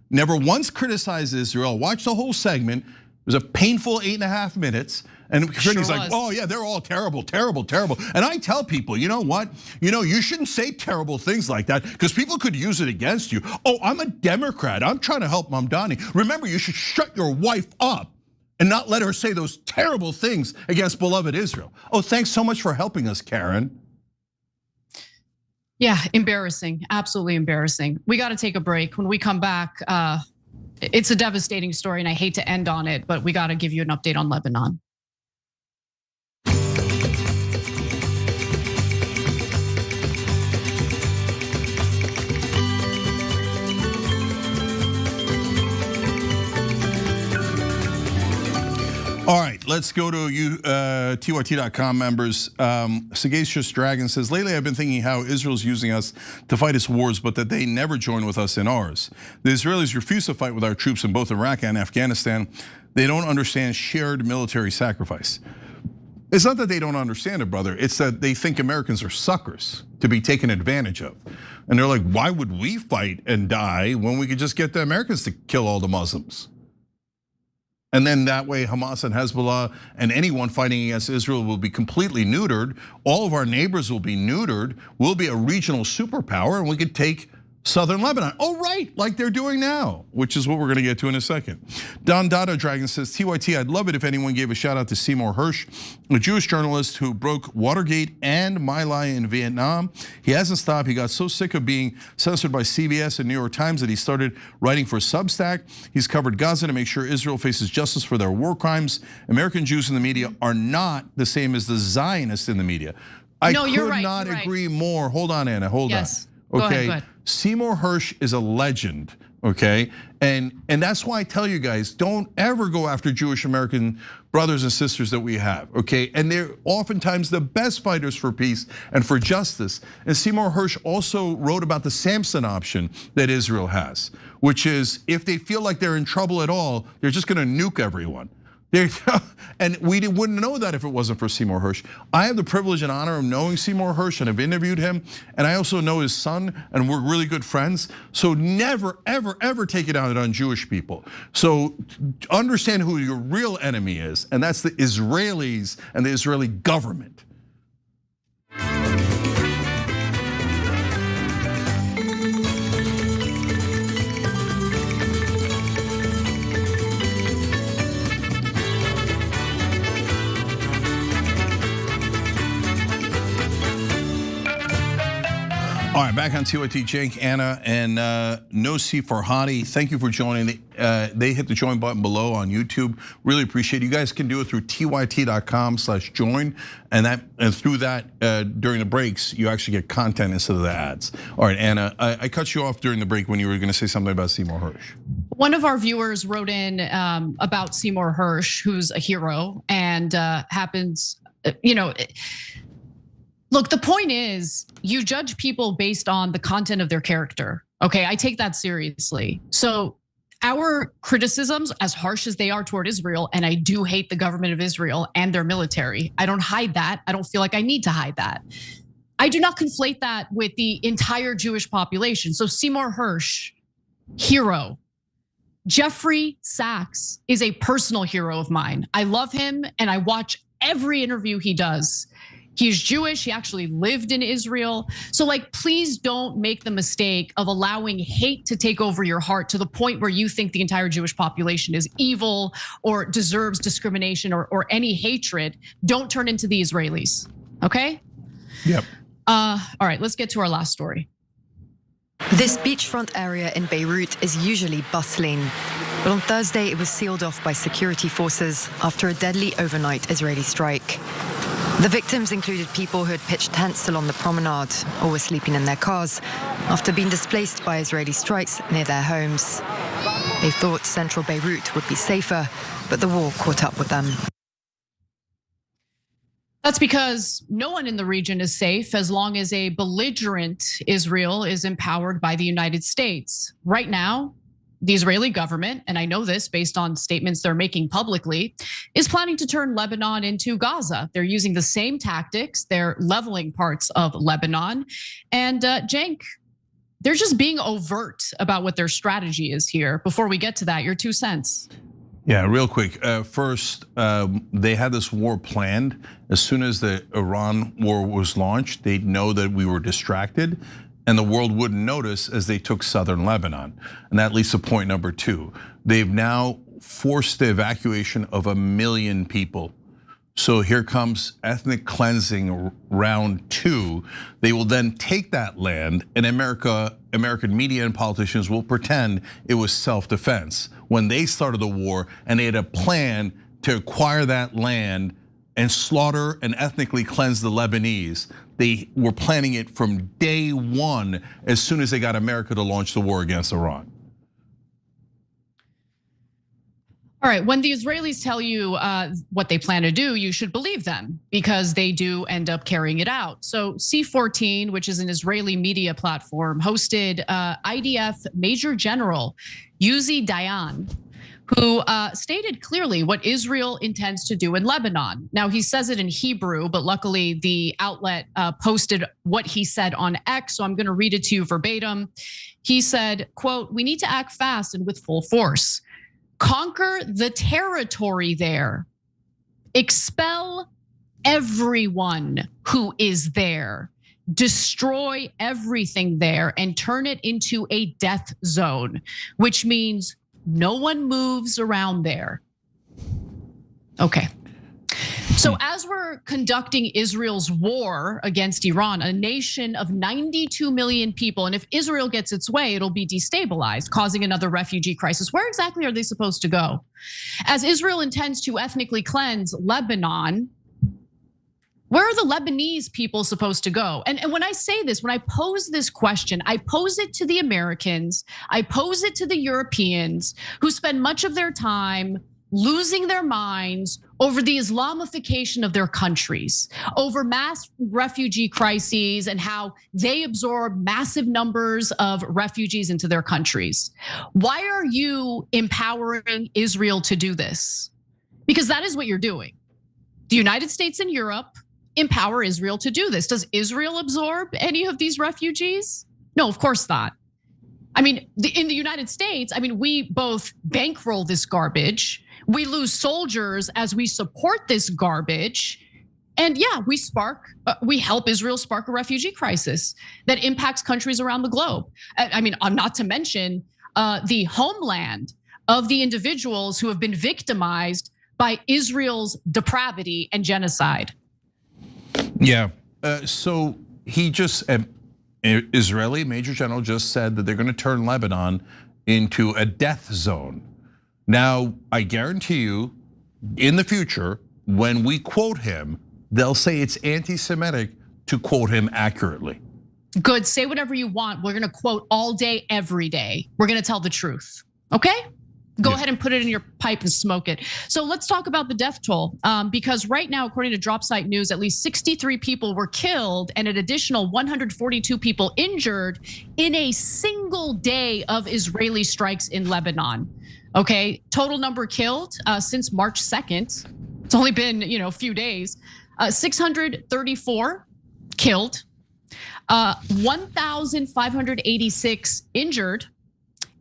S3: never once criticized Israel. Watch the whole segment. It was a painful 8.5 minutes. And Finney's like, yeah, they're all terrible, terrible, terrible. And I tell people, you know what? You shouldn't say terrible things like that because people could use it against you. I'm a Democrat. I'm trying to help Mamdani. Remember, you should shut your wife up and not let her say those terrible things against beloved Israel. Thanks so much for helping us, Karen.
S4: Yeah, embarrassing, absolutely embarrassing. We got to take a break. When we come back, it's a devastating story and I hate to end on it, but we got to give you an update on Lebanon.
S3: All right, let's go to TYT.com members. Sagacious Dragon says, lately I've been thinking how Israel's using us to fight its wars, but that they never join with us in ours. The Israelis refuse to fight with our troops in both Iraq and Afghanistan. They don't understand shared military sacrifice. It's not that they don't understand it, brother. It's that they think Americans are suckers to be taken advantage of. And they're like, why would we fight and die when we could just get the Americans to kill all the Muslims? And then that way Hamas and Hezbollah and anyone fighting against Israel will be completely neutered. All of our neighbors will be neutered. We'll be a regional superpower and we could take southern Lebanon. Oh, right, like they're doing now, which is what we're gonna get to in a second. Don Dada Dragon says, TYT, I'd love it if anyone gave a shout out to Seymour Hersh, a Jewish journalist who broke Watergate and My Lai in Vietnam. He hasn't stopped. He got so sick of being censored by CBS and New York Times that he started writing for Substack. He's covered Gaza to make sure Israel faces justice for their war crimes. American Jews in the media are not the same as the Zionists in the media. I could not agree more. Hold on, Anna, hold on. Okay, go ahead. Seymour Hersh is a legend, okay? And that's why I tell you guys, don't ever go after Jewish American brothers and sisters that we have, okay? And they're oftentimes the best fighters for peace and for justice. And Seymour Hersh also wrote about the Samson option that Israel has, which is if they feel like they're in trouble at all, they're just gonna nuke everyone. And we wouldn't know that if it wasn't for Seymour Hersh. I have the privilege and honor of knowing Seymour Hersh and have interviewed him. And I also know his son and we're really good friends. So never, ever, ever take it out on Jewish people. So understand who your real enemy is. And that's the Israelis and the Israeli government. All right, back on TYT, Jake, Anna, and Nossi Farhadi. Thank you for joining. They hit the join button below on YouTube. Really appreciate it. You guys can do it through tyt.com/join, and through that during the breaks, you actually get content instead of the ads. All right, Anna, I cut you off during the break when you were going to say something about Seymour Hersh.
S4: One of our viewers wrote in about Seymour Hersh, who's a hero, and happens, look, the point is you judge people based on the content of their character. Okay, I take that seriously. So our criticisms, as harsh as they are toward Israel, and I do hate the government of Israel and their military. I don't hide that. I don't feel like I need to hide that. I do not conflate that with the entire Jewish population. So Seymour Hersh, hero. Jeffrey Sachs is a personal hero of mine. I love him and I watch every interview he does. He's Jewish, he actually lived in Israel. So please don't make the mistake of allowing hate to take over your heart to the point where you think the entire Jewish population is evil or deserves discrimination or any hatred. Don't turn into the Israelis, okay?
S3: Yep.
S4: All right, let's get to our last story.
S1: This beachfront area in Beirut is usually bustling, but on Thursday it was sealed off by security forces after a deadly overnight Israeli strike. The victims included people who had pitched tents along the promenade or were sleeping in their cars after being displaced by Israeli strikes near their homes. They thought central Beirut would be safer, but the war caught up with them.
S4: That's because no one in the region is safe as long as a belligerent Israel is empowered by the United States. Right now, the Israeli government, and I know this based on statements they're making publicly, is planning to turn Lebanon into Gaza. They're using the same tactics. They're leveling parts of Lebanon. And Cenk, they're just being overt about what their strategy is here. Before we get to that, your 2 cents.
S3: Yeah, real quick. First, they had this war planned. As soon as the Iran war was launched, they'd know that we were distracted and the world wouldn't notice as they took southern Lebanon. And that leads to point number 2. They've now forced the evacuation of 1 million people So here comes ethnic cleansing round 2. They will then take that land, and American media and politicians will pretend it was self-defense when they started the war and they had a plan to acquire that land and slaughter and ethnically cleanse the Lebanese. They were planning it from day one as soon as they got America to launch the war against Iran.
S4: All right, when the Israelis tell you what they plan to do, you should believe them because they do end up carrying it out. So C14, which is an Israeli media platform, hosted IDF Major General Uzi Dayan, who stated clearly what Israel intends to do in Lebanon. Now, he says it in Hebrew, but luckily the outlet posted what he said on X, so I'm gonna read it to you verbatim. He said, quote, "We need to act fast and with full force. Conquer the territory there. Expel everyone who is there. Destroy everything there and turn it into a death zone, which means no one moves around there." Okay. So as we're conducting Israel's war against Iran, a nation of 92 million people, and if Israel gets its way, it'll be destabilized, causing another refugee crisis. Where exactly are they supposed to go? As Israel intends to ethnically cleanse Lebanon, where are the Lebanese people supposed to go? And when I say this, when I pose this question, I pose it to the Americans, I pose it to the Europeans who spend much of their time losing their minds over the Islamification of their countries, over mass refugee crises and how they absorb massive numbers of refugees into their countries. Why are you empowering Israel to do this? Because that is what you're doing. The United States and Europe empower Israel to do this. Does Israel absorb any of these refugees? No, of course not. I mean, in the United States, I mean, we both bankroll this garbage. We lose soldiers as we support this garbage. And yeah, we help Israel spark a refugee crisis that impacts countries around the globe. I mean, not to mention the homeland of the individuals who have been victimized by Israel's depravity and genocide.
S3: Yeah, so he just, Israeli Major General just said that they're gonna turn Lebanon into a death zone. Now, I guarantee you, in the future, when we quote him, they'll say it's anti-Semitic to quote him accurately.
S4: Good, say whatever you want. We're gonna quote all day, every day. We're gonna tell the truth, okay? Go ahead and put it in your pipe and smoke it. So let's talk about the death toll, because right now, according to Dropsite News, at least 63 people were killed and an additional 142 people injured in a single day of Israeli strikes in Lebanon. Okay, total number killed since March 2nd. It's only been a few days. 634 killed, 1,586 injured.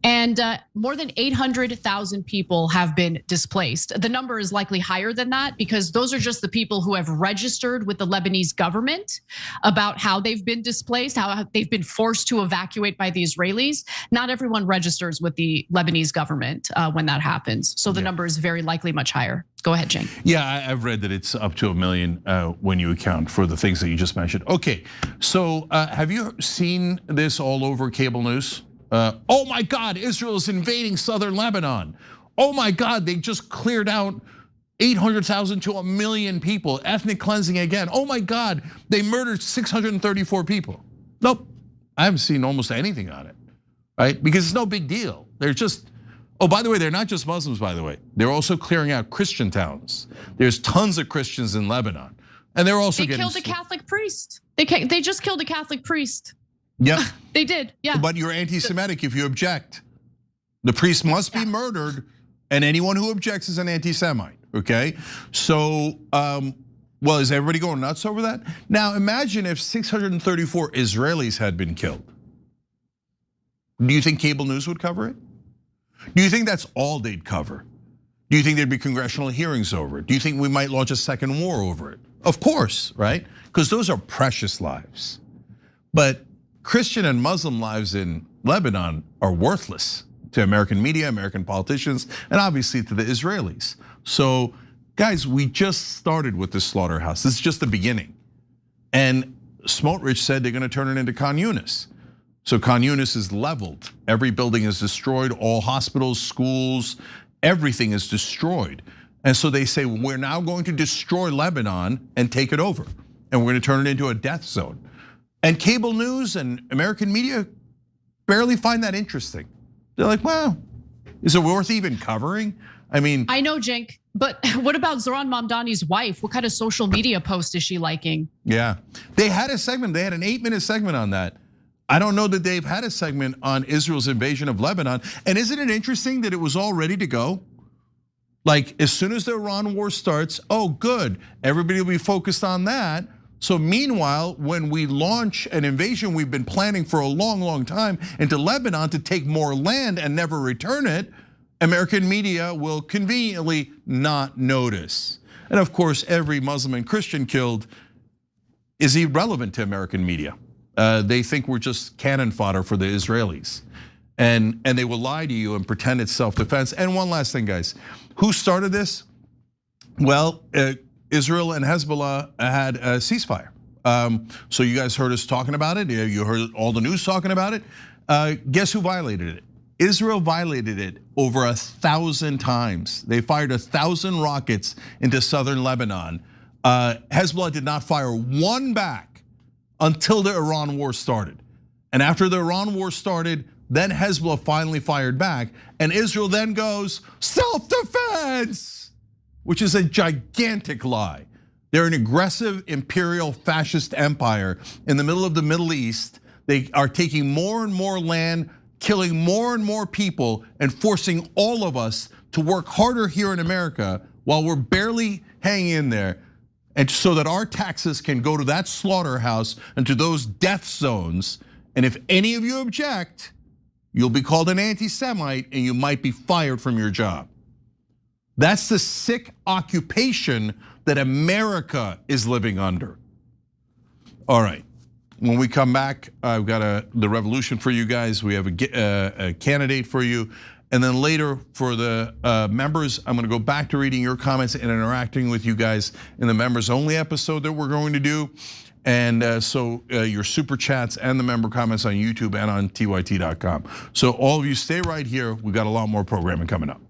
S4: And more than 800,000 people have been displaced. The number is likely higher than that because those are just the people who have registered with the Lebanese government about how they've been displaced, how they've been forced to evacuate by the Israelis. Not everyone registers with the Lebanese government when that happens. So the number is very likely much higher. Go ahead, Jane.
S3: Yeah, I've read that it's up to 1 million when you account for the things that you just mentioned. Okay, so have you seen this all over cable news? Oh my God, Israel is invading southern Lebanon. Oh my God, they just cleared out 800,000 to 1 million people, ethnic cleansing again. Oh my God, they murdered 634 people. Nope, I haven't seen almost anything on it, right? Because it's no big deal. They're just, oh, by the way, they're not just Muslims, by the way. They're also clearing out Christian towns. There's tons of Christians in Lebanon. And they're also
S4: getting- They killed a Catholic priest. They just killed a Catholic priest.
S3: Yeah,
S4: they did. Yeah,
S3: but you're anti-Semitic if you object. The priest must be murdered, and anyone who objects is an anti-Semite. Okay, so well, is everybody going nuts over that? Now, imagine if 634 Israelis had been killed. Do you think cable news would cover it? Do you think that's all they'd cover? Do you think there'd be congressional hearings over it? Do you think we might launch a second war over it? Of course, right? Because those are precious lives, but Christian and Muslim lives in Lebanon are worthless to American media, American politicians, and obviously to the Israelis. So Guys, we just started with this slaughterhouse. This is just the beginning. And Smotrich said they're gonna turn it into Khan Yunis. So Khan Yunis is leveled. Every building is destroyed, all hospitals, schools, everything is destroyed. And so they say, we're now going to destroy Lebanon and take it over. And we're gonna turn it into a death zone. And cable news and American media barely find that interesting. They're like, well, is it worth even covering? I mean,
S4: I know, Cenk, but what about Zoran Mamdani's wife? What kind of social media post is she liking?
S3: Yeah, they had a segment, they had an 8-minute segment on that. I don't know that they've had a segment on Israel's invasion of Lebanon. And isn't it interesting that it was all ready to go? Like as soon as the Iran war starts, oh good, everybody will be focused on that. So meanwhile, when we launch an invasion we've been planning for a long, long time into Lebanon to take more land and never return it, American media will conveniently not notice. And of course, every Muslim and Christian killed is irrelevant to American media. They think we're just cannon fodder for the Israelis. And they will lie to you and pretend it's self-defense. And one last thing, guys. Who started this? Well, Israel and Hezbollah had a ceasefire. So you guys heard us talking about it. You heard all the news talking about it. Guess who violated it? Israel violated it over 1,000 times. They fired 1,000 rockets into southern Lebanon. Hezbollah did not fire one back until the Iran war started. And after the Iran war started, then Hezbollah finally fired back. And Israel then goes, self-defense, which is a gigantic lie. They're an aggressive imperial fascist empire in the middle of the Middle East. They are taking more and more land, killing more and more people, and forcing all of us to work harder here in America while we're barely hanging in there. And so that our taxes can go to that slaughterhouse and to those death zones. And if any of you object, you'll be called an anti-Semite and you might be fired from your job. That's the sick occupation that America is living under. All right, when we come back, I've got the revolution for you guys. We have a candidate for you. And then later for the members, I'm gonna go back to reading your comments and interacting with you guys in the members only episode that we're going to do. And so your super chats and the member comments on YouTube and on tyt.com. So all of you stay right here. We've got a lot more programming coming up.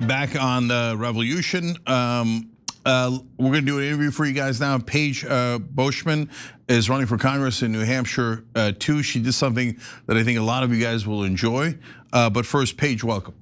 S3: back on the revolution. We're going to do an interview for you guys now. Paige Boschman is running for Congress in New Hampshire too. She did something that I think a lot of you guys will enjoy. But first, Paige, welcome.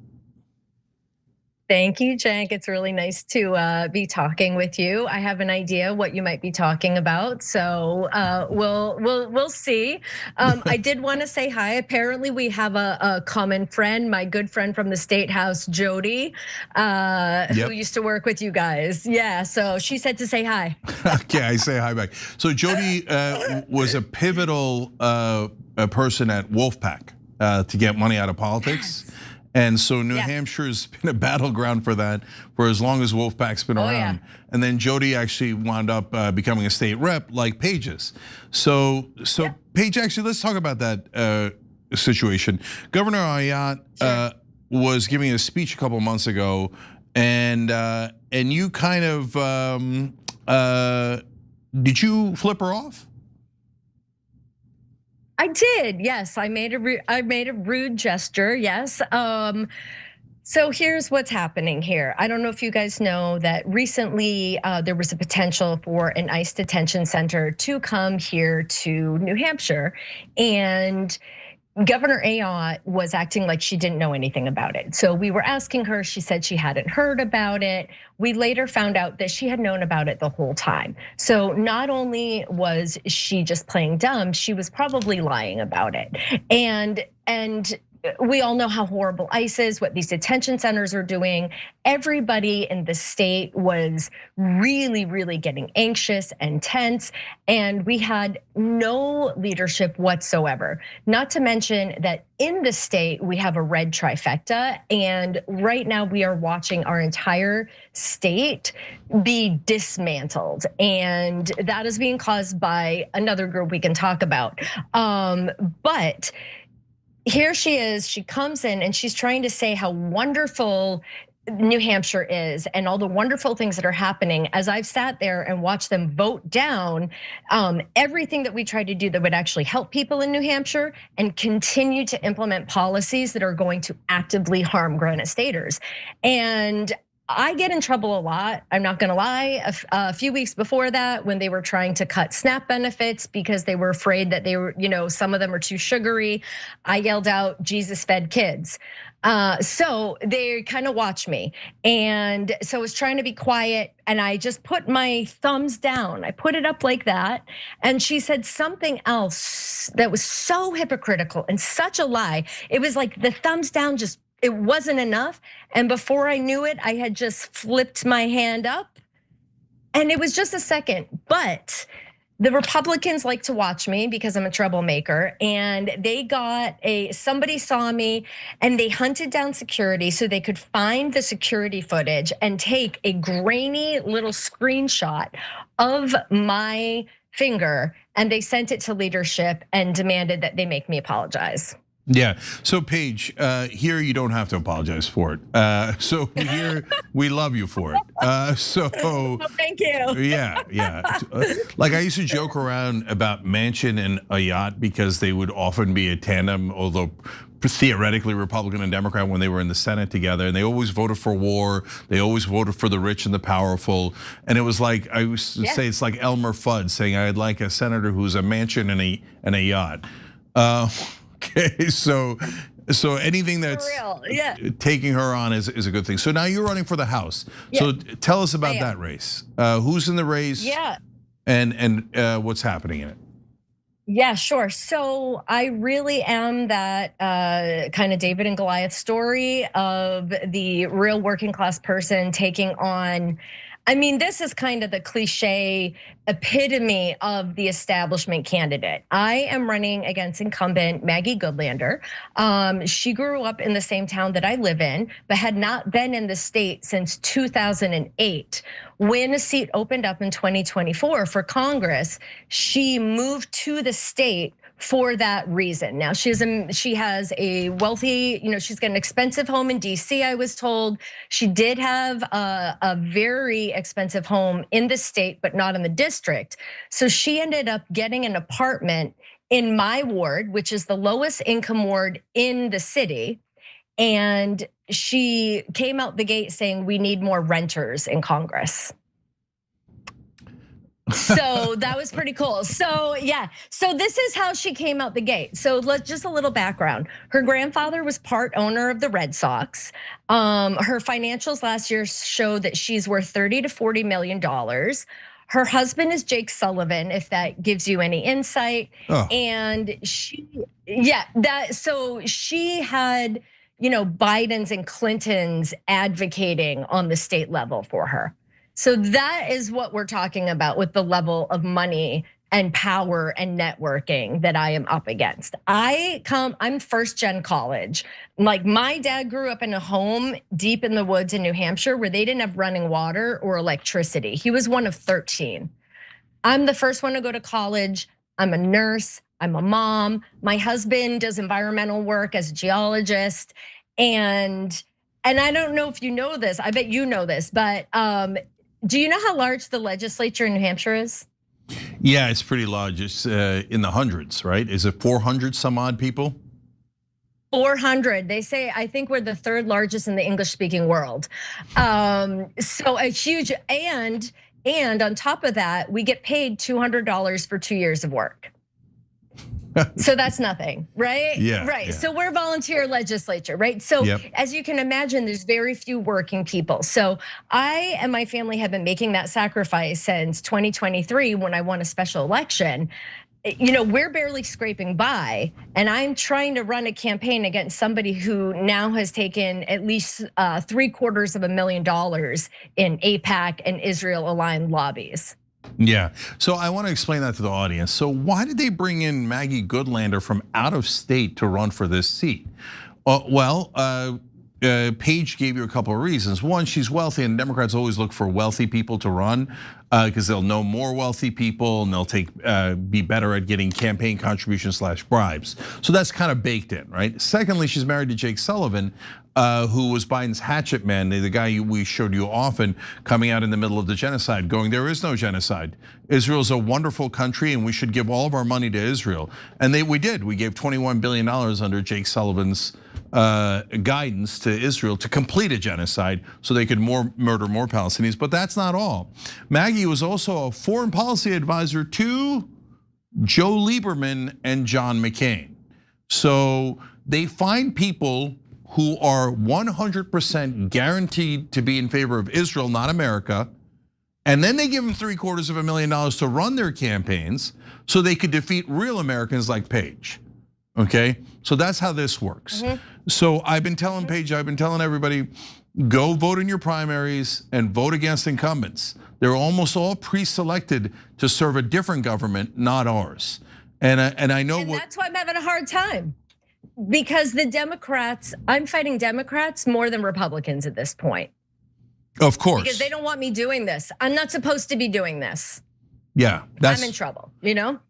S2: Thank you, Cenk. It's really nice to be talking with you. I have an idea what you might be talking about, so we'll see. I did want to say hi. Apparently, we have a common friend, my good friend from the State House, Jody, who used to work with you guys. Yeah, so she said to say hi.
S3: Okay, I say hi back. So Jody was a pivotal person at Wolfpack to get money out of politics. Yes. And so New Hampshire's been a battleground for that for as long as Wolfpack's been around. Yeah. And then Jody actually wound up becoming a state rep like Paige's. So Paige, actually, let's talk about that situation. Governor Ayotte was giving a speech a couple of months ago, and you kind of did you flip her off?
S2: I did, yes. I made a rude gesture, yes. So here's what's happening here. I don't know if you guys know that recently there was a potential for an ICE detention center to come here to New Hampshire, and Governor Ayotte was acting like she didn't know anything about it. So we were asking her, she said she hadn't heard about it. We later found out that she had known about it the whole time. So not only was she just playing dumb, she was probably lying about it. And we all know how horrible ICE is, what these detention centers are doing. Everybody in the state was really, really getting anxious and tense, and we had no leadership whatsoever. Not to mention that in the state, we have a red trifecta, and right now we are watching our entire state be dismantled, and that is being caused by another group we can talk about. But here she is, she comes in and she's trying to say how wonderful New Hampshire is and all the wonderful things that are happening. As I've sat there and watched them vote down everything that we tried to do that would actually help people in New Hampshire and continue to implement policies that are going to actively harm Granite Staters. And I get in trouble a lot, I'm not gonna lie. A few weeks before that, when they were trying to cut SNAP benefits because they were afraid that they were, some of them are too sugary, I yelled out, Jesus fed kids. So they kind of watch me. And so I was trying to be quiet and I just put my thumbs down. I put it up like that. And she said something else that was so hypocritical and such a lie. It was like the thumbs down it wasn't enough. And before I knew it, I had just flipped my hand up. And it was just a second, but the Republicans like to watch me because I'm a troublemaker, and somebody saw me and they hunted down security so they could find the security footage and take a grainy little screenshot of my finger, and they sent it to leadership and demanded that they make me apologize.
S3: Yeah, so Paige, here you don't have to apologize for it. So here we love you for it.
S2: Well, thank you.
S3: Yeah. Like I used to joke around about Manchin and Ayotte because they would often be a tandem, although theoretically Republican and Democrat when they were in the Senate together, and they always voted for war. They always voted for the rich and the powerful. And it was like, I used to say it's like Elmer Fudd saying I'd like a senator who's a Manchin and a yacht. Okay, so anything that's taking her on is a good thing. So now you're running for the House. So tell us about that race. Who's in the race?
S2: Yeah.
S3: And what's happening in it?
S2: Yeah, sure. So I really am that kind of David and Goliath story of the real working class person taking on. I mean, this is kind of the cliche epitome of the establishment candidate. I am running against incumbent Maggie Goodlander. She grew up in the same town that I live in, but had not been in the state since 2008. When a seat opened up in 2024 for Congress, she moved to the state for that reason. Now she has a wealthy, she's got an expensive home in DC, I was told. She did have a very expensive home in the state, but not in the district. So she ended up getting an apartment in my ward, which is the lowest income ward in the city. And she came out the gate saying we need more renters in Congress. So that was pretty cool. So yeah, so this is how she came out the gate. So let's just a little background. Her grandfather was part owner of the Red Sox. Her financials last year show that she's worth 30 to 40 million dollars. Her husband is Jake Sullivan, if that gives you any insight. Oh. And she had, Biden's and Clinton's advocating on the state level for her. So that is what we're talking about with the level of money and power and networking that I am up against. I'm first gen college. Like my dad grew up in a home deep in the woods in New Hampshire where they didn't have running water or electricity. He was one of 13. I'm the first one to go to college. I'm a nurse, I'm a mom. My husband does environmental work as a geologist. And I don't know if you know this, I bet you know this, but do you know how large the legislature in New Hampshire is?
S3: Yeah, it's pretty large. It's in the hundreds, right? Is it 400 some odd people?
S2: 400. They say, I think we're the third largest in the English speaking world. So a huge, and on top of that, we get paid $200 for 2 years of work. So that's nothing, right?
S3: Yeah.
S2: Right.
S3: Yeah.
S2: So we're volunteer legislature, right? So as you can imagine, there's very few working people. So I and my family have been making that sacrifice since 2023 when I won a special election. We're barely scraping by, and I'm trying to run a campaign against somebody who now has taken at least $750,000 in AIPAC and Israel aligned lobbies.
S3: Yeah, so I want to explain that to the audience. So why did they bring in Maggie Goodlander from out of state to run for this seat? Paige gave you a couple of reasons. One, she's wealthy, and Democrats always look for wealthy people to run because they'll know more wealthy people and they'll be better at getting campaign contributions / bribes. So that's kind of baked in, right? Secondly, she's married to Jake Sullivan, who was Biden's hatchet man, the guy we showed you often coming out in the middle of the genocide, going, there is no genocide. Israel's a wonderful country and we should give all of our money to Israel. And we did, we gave $21 billion under Jake Sullivan's guidance to Israel to complete a genocide so they could murder more Palestinians, but that's not all. Maggie was also a foreign policy advisor to Joe Lieberman and John McCain. So they find people who are 100% guaranteed to be in favor of Israel, not America. And then they give them $750,000 to run their campaigns so they could defeat real Americans like Paige. Okay, so that's how this works. So I've been telling Paige, I've been telling everybody, go vote in your primaries and vote against incumbents. They're almost all pre-selected to serve a different government, not ours. And I know
S2: that's why I'm having a hard time. Because the Democrats, I'm fighting Democrats more than Republicans at this point.
S3: Of course.
S2: Because they don't want me doing this. I'm not supposed to be doing this.
S3: Yeah,
S2: I'm in trouble,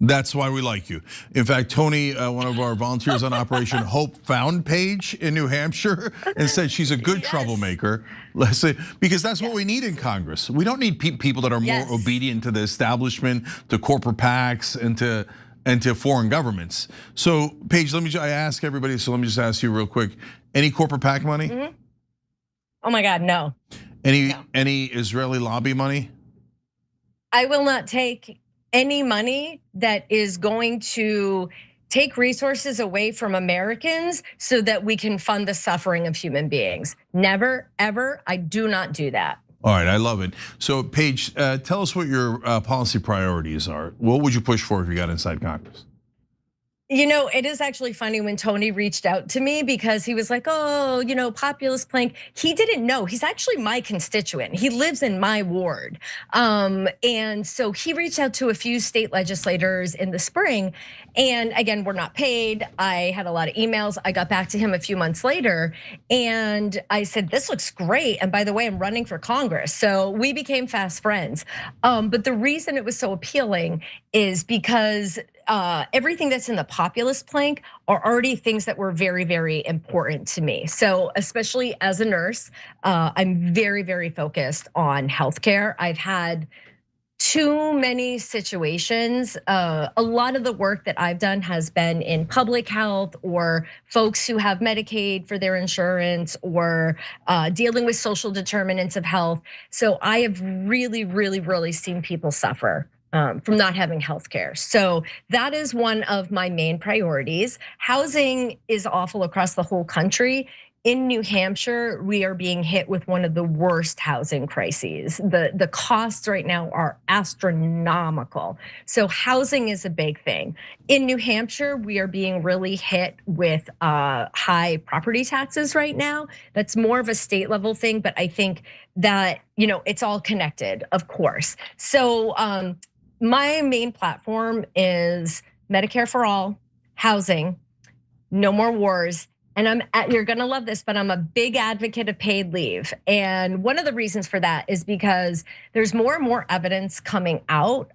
S3: That's why we like you. In fact, Tony, one of our volunteers on Operation Hope, found Paige in New Hampshire and said she's a good troublemaker. Let's say, because that's what we need in Congress. We don't need people that are more obedient to the establishment, to corporate PACs, and to foreign governments. So Paige, I ask everybody, so let me just ask you real quick. Any corporate PAC money?
S2: Oh my God, no.
S3: Any Israeli lobby money?
S2: I will not take any money that is going to take resources away from Americans so that we can fund the suffering of human beings. Never, ever, I do not do that.
S3: All right, I love it. So Paige, tell us what your policy priorities are. What would you push for if you got inside Congress?
S2: It is actually funny when Tony reached out to me because he was like, oh, populist plank. He didn't know, he's actually my constituent. He lives in my ward. And so he reached out to a few state legislators in the spring. And again, we're not paid. I had a lot of emails. I got back to him a few months later and I said, this looks great. And by the way, I'm running for Congress. So we became fast friends. But the reason it was so appealing is because everything that's in the populist plank are already things that were very, very important to me. So especially as a nurse, I'm very, very focused on healthcare. I've had too many situations. A lot of the work that I've done has been in public health or folks who have Medicaid for their insurance or dealing with social determinants of health. So I have really seen people suffer from not having health care. So that is one of my main priorities. Housing is awful across the whole country. In New Hampshire, we are being hit with one of the worst housing crises. The costs right now are astronomical. So housing is a big thing. In New Hampshire, we are being really hit with high property taxes right now. That's more of a state level thing, but I think that it's all connected, of course. So my main platform is Medicare for all, housing, no more wars. And you're gonna love this, but I'm a big advocate of paid leave. And one of the reasons for that is because there's more and more evidence coming out.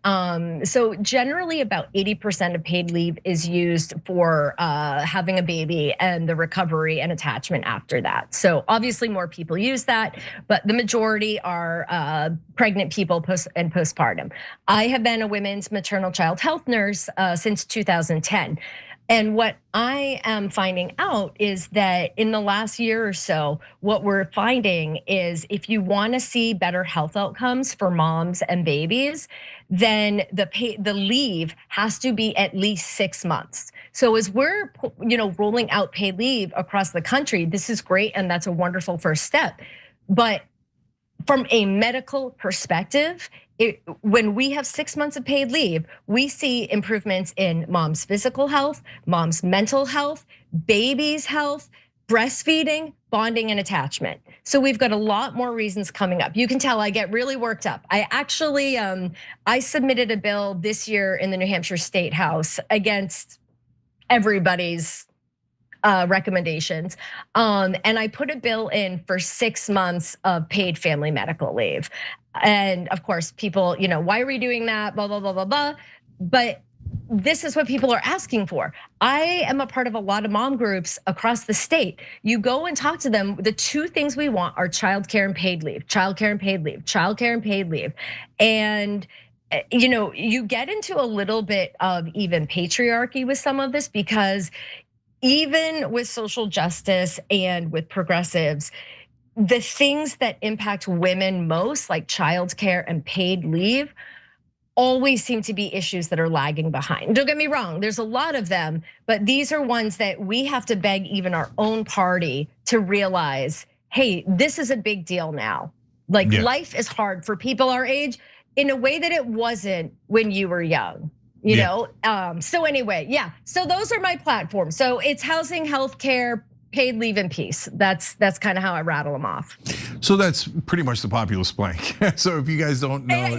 S2: So generally about 80% of paid leave is used for having a baby and the recovery and attachment after that. So obviously more people use that, but the majority are pregnant people and postpartum. I have been a women's maternal child health nurse since 2010. And what I am finding out is that in the last year or so, what we're finding is if you wanna see better health outcomes for moms and babies, then the leave has to be at least 6 months. So as we're rolling out paid leave across the country, this is great and that's a wonderful first step. But from a medical perspective, when we have 6 months of paid leave, we see improvements in mom's physical health, mom's mental health, baby's health, breastfeeding, bonding, and attachment. So we've got a lot more reasons coming up. You can tell I get really worked up. I actually, I submitted a bill this year in the New Hampshire State House against everybody's recommendations. And I put a bill in for 6 months of paid family medical leave. And of course, people, why are we doing that? Blah, blah, blah, blah, blah. But this is what people are asking for. I am a part of a lot of mom groups across the state. You go and talk to them. The two things we want are childcare and paid leave, childcare and paid leave, childcare and paid leave. And you get into a little bit of even patriarchy with some of this because even with social justice and with progressives, the things that impact women most, like childcare and paid leave, always seem to be issues that are lagging behind. Don't get me wrong, there's a lot of them, but these are ones that we have to beg even our own party to realize, hey, this is a big deal now. Like life is hard for people our age in a way that it wasn't when you were young. So anyway, so those are my platforms. So it's housing, healthcare, paid leave, and peace. That's kind of how I rattle them off.
S3: So that's pretty much the populist plank. So if you guys don't know,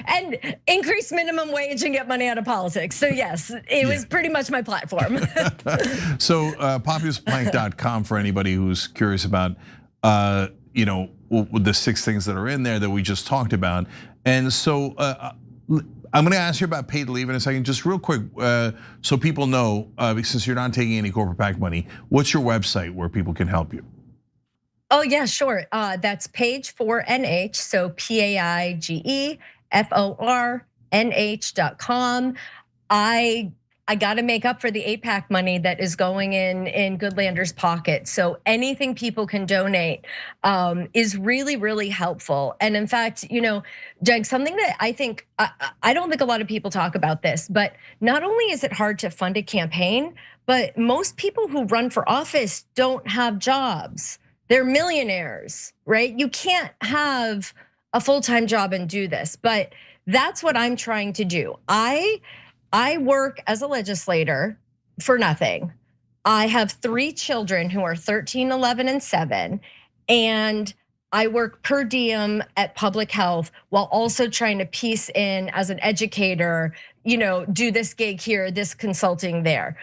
S2: and increase minimum wage and get money out of politics. So yes, it was pretty much my platform.
S3: So populistplank.com for anybody who's curious about the 6 things that are in there that we just talked about. And so I'm gonna ask you about paid leave in a second, just real quick, so people know, since you're not taking any corporate PAC money, what's your website where people can help you?
S2: Oh yeah, sure. That's Paige4NH, so PAIGEFORNH.com. I got to make up for the APAC money that is going in Goodlander's pocket. So anything people can donate is really helpful. And in fact, Jen, something that I think, I don't think a lot of people talk about this, but not only is it hard to fund a campaign, but most people who run for office don't have jobs. They're millionaires, right? You can't have a full-time job and do this, but that's what I'm trying to do. I work as a legislator for nothing. I have 3 children who are 13, 11, and 7, and I work per diem at public health while also trying to piece in as an educator, do this gig here, this consulting there.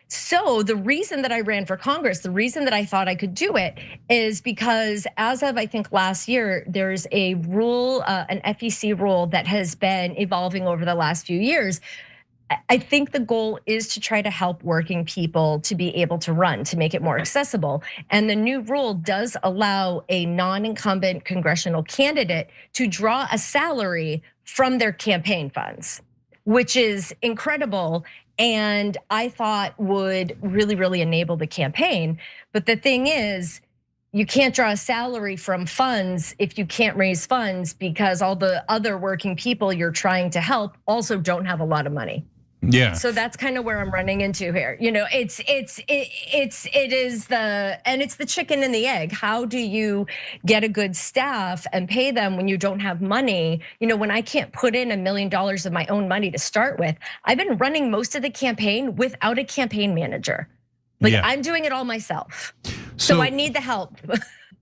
S2: So the reason that I ran for Congress, the reason that I thought I could do it is because as of, I think last year, there's a rule, an FEC rule that has been evolving over the last few years. I think the goal is to try to help working people to be able to run, to make it more accessible. And the new rule does allow a non-incumbent congressional candidate to draw a salary from their campaign funds, which is incredible. And I thought would really, really enable the campaign. But the thing is, you can't draw a salary from funds if you can't raise funds, because all the other working people you're trying to help also don't have a lot of money.
S3: Yeah.
S2: So that's kind of where I'm running into here. It's the chicken and the egg. How do you get a good staff and pay them when you don't have money? When I can't put in $1 million of my own money to start with. I've been running most of the campaign without a campaign manager. I'm doing it all myself. So I need the help.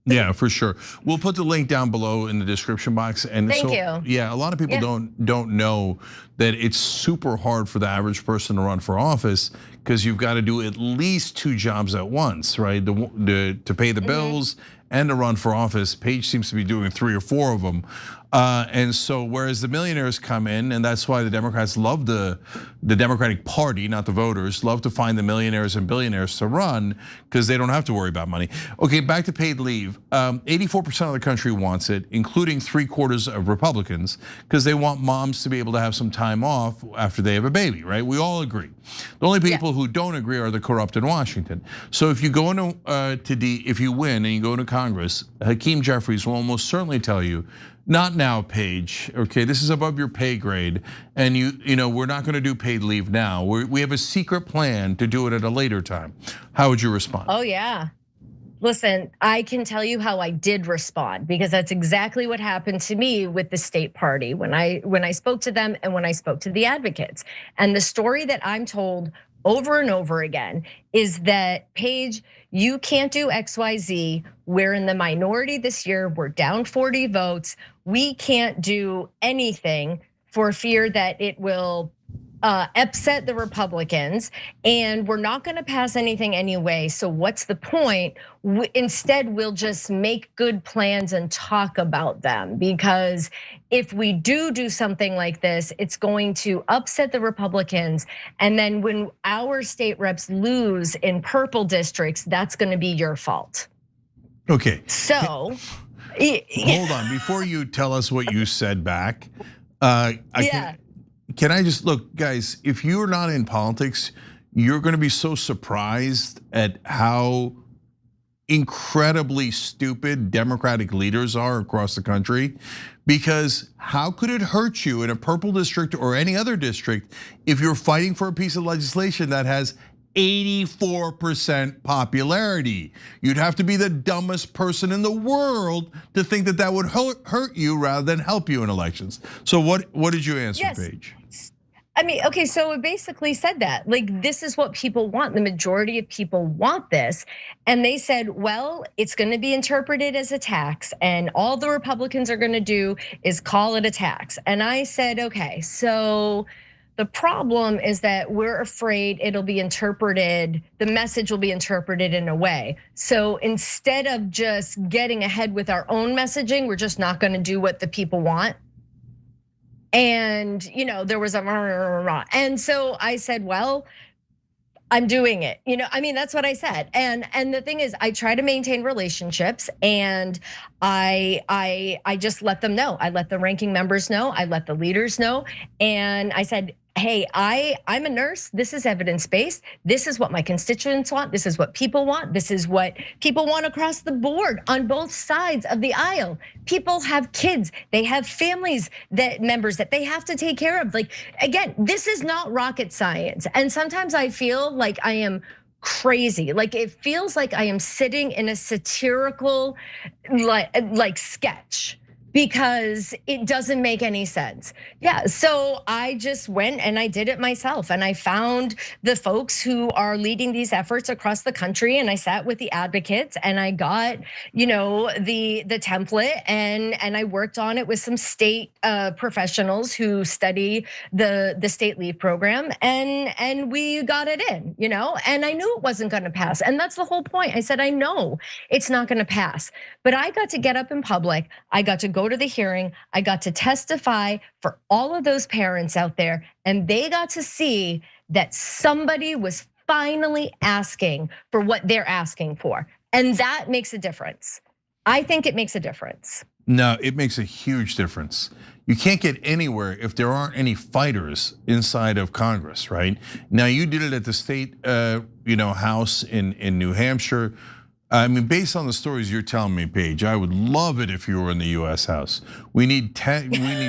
S3: Yeah, for sure. We'll put the link down below in the description box. And
S2: Thank you.
S3: Yeah, a lot of people don't know that it's super hard for the average person to run for office, because you've got to do at least 2 jobs at once, right? To pay the bills and to run for office. Paige seems to be doing 3 or 4 of them. And so whereas the millionaires come in, and that's why the Democrats love the Democratic Party, not the voters, love to find the millionaires and billionaires to run, because they don't have to worry about money. Okay, back to paid leave. 84% of the country wants it, including 3/4 of Republicans, because they want moms to be able to have some time off after they have a baby, right? We all agree. The only people who don't agree are the corrupt in Washington. So if you go into if you win and you go into Congress, Hakeem Jeffries will almost certainly tell you, not now, Paige. Okay, this is above your pay grade, and we're not going to do paid leave now. We have a secret plan to do it at a later time. How would you respond?
S2: Oh yeah. Listen, I can tell you how I did respond, because that's exactly what happened to me with the state party when I spoke to them and when I spoke to the advocates. And the story that I'm told over and over again is that, Paige, you can't do XYZ. We're in the minority this year. We're down 40 votes. We can't do anything for fear that it will upset the Republicans, and we're not going to pass anything anyway. So what's the point? Instead, we'll just make good plans and talk about them, because if we do something like this, it's going to upset the Republicans. And then when our state reps lose in purple districts, that's going to be your fault.
S3: Okay.
S2: So
S3: hold on, before you tell us what you said back, can I just look, guys, if you're not in politics, you're gonna be so surprised at how incredibly stupid Democratic leaders are across the country. Because how could it hurt you in a purple district or any other district if you're fighting for a piece of legislation that has 84% popularity? You'd have to be the dumbest person in the world to think that would hurt you rather than help you in elections. So what did you answer, Paige?
S2: I mean, okay, so it basically said that, this is what people want. The majority of people want this. And they said, well, it's gonna be interpreted as a tax, and all the Republicans are gonna do is call it a tax. And I said, okay, so the problem is that we're afraid it'll be interpreted, the message will be interpreted in a way. So instead of just getting ahead with our own messaging, we're just not gonna do what the people want. And there was a and so I said, well, I'm doing it. I mean, that's what I said. And the thing is, I try to maintain relationships, and I just let them know. I let the ranking members know. I let the leaders know. And I said, hey, I'm a nurse. This is evidence-based. This is what my constituents want. This is what people want. This is what people want across the board on both sides of the aisle. People have kids. They have families, members that they have to take care of. Again, this is not rocket science. And sometimes I feel like I am crazy. It feels like I am sitting in a satirical sketch, because it doesn't make any sense. Yeah, so I just went and I did it myself, and I found the folks who are leading these efforts across the country, and I sat with the advocates, and I got the template, and I worked on it with some state professionals who study the state leave program, and we got it in, and I knew it wasn't gonna pass, and that's the whole point. I said, I know it's not gonna pass, but I got to get up in public, I got to go go to the hearing. I got to testify for all of those parents out there, and they got to see that somebody was finally asking for what they're asking for. And that makes a difference. I think it makes a difference.
S3: No, it makes a huge difference. You can't get anywhere if there aren't any fighters inside of Congress, right? Now you did it at the state, House in New Hampshire. I mean, based on the stories you're telling me, Paige, I would love it if you were in the U.S. House. We need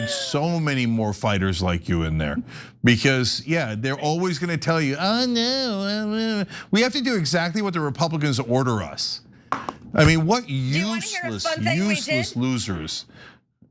S3: so many more fighters like you in there, because they're always going to tell you, oh no, we have to do exactly what the Republicans order us. I mean, what useless losers.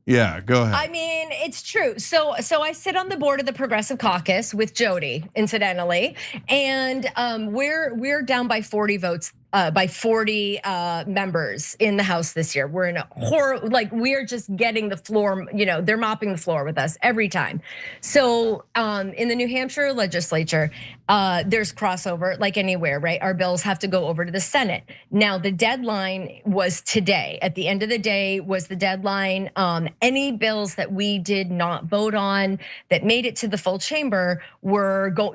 S3: Yeah, go ahead.
S2: I mean, it's true. So I sit on the board of the Progressive Caucus with Jody, incidentally, and we're down by 40 votes. By 40 members in the House this year. We're in a horror, we're just getting the floor, they're mopping the floor with us every time. So in the New Hampshire legislature, there's crossover like anywhere, right? Our bills have to go over to the Senate. Now the deadline was today. At the end of the day was the deadline. Any bills that we did not vote on that made it to the full chamber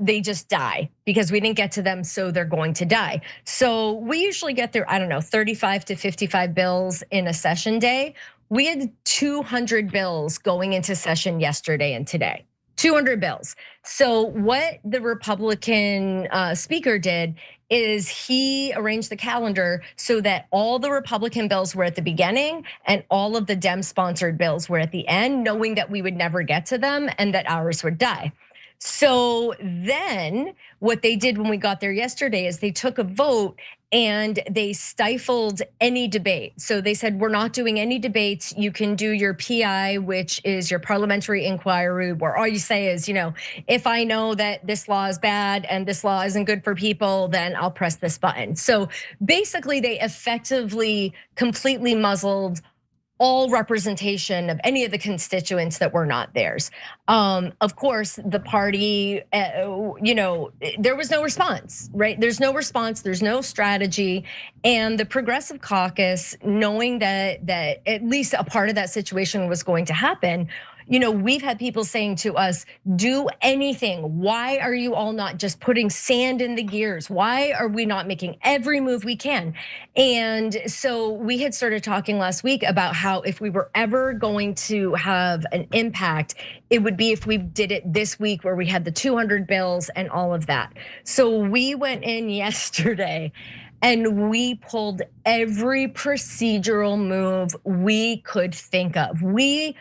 S2: they just die because we didn't get to them, so they're going to die. So we usually get there, 35 to 55 bills in a session day. We had 200 bills going into session yesterday and today. 200 bills. So what the Republican speaker did is he arranged the calendar so that all the Republican bills were at the beginning and all of the Dem-sponsored bills were at the end, knowing that we would never get to them and that ours would die. So then what they did when we got there yesterday is they took a vote and they stifled any debate. So they said, we're not doing any debates. You can do your PI, which is your parliamentary inquiry, where all you say is, if I know that this law is bad and this law isn't good for people, then I'll press this button. So basically they effectively completely muzzled all representation of any of the constituents that were not theirs. Of course, the party, there was no response, right? There's no response, there's no strategy. And the Progressive Caucus, knowing that at least a part of that situation was going to happen, we've had people saying to us, do anything. Why are you all not just putting sand in the gears? Why are we not making every move we can? And so we had started talking last week about how if we were ever going to have an impact, it would be if we did it this week where we had the 200 bills and all of that. So we went in yesterday and we pulled every procedural move we could think of. We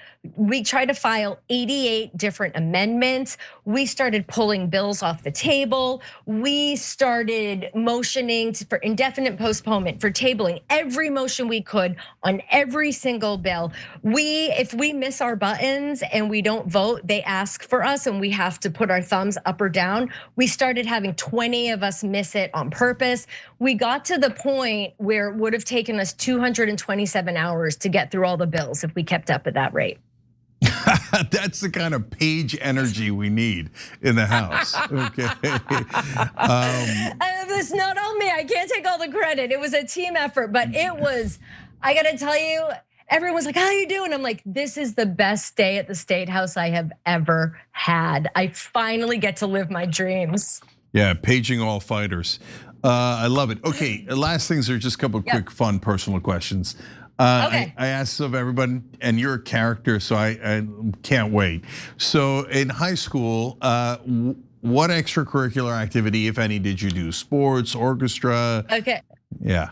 S2: tried to file 88 different amendments. We started pulling bills off the table. We started motioning for indefinite postponement, for tabling every motion we could on every single bill. If we miss our buttons and we don't vote, they ask for us and we have to put our thumbs up or down. We started having 20 of us miss it on purpose. We got to the point where it would have taken us 227 hours to get through all the bills if we kept up at that rate.
S3: That's the kind of Paige energy we need in the House, okay?
S2: It was not on me, I can't take all the credit. It was a team effort, but it was, I gotta tell you, everyone's like, how you doing? I'm like, this is the best day at the State House I have ever had. I finally get to live my dreams.
S3: Yeah, paging all fighters. I love it. Okay, last things are just a couple quick, fun, personal questions.
S2: Okay.
S3: I asked of everybody, and you're a character, so I can't wait. So in high school, what extracurricular activity, if any, did you do? Sports, orchestra?
S2: Okay.
S3: Yeah.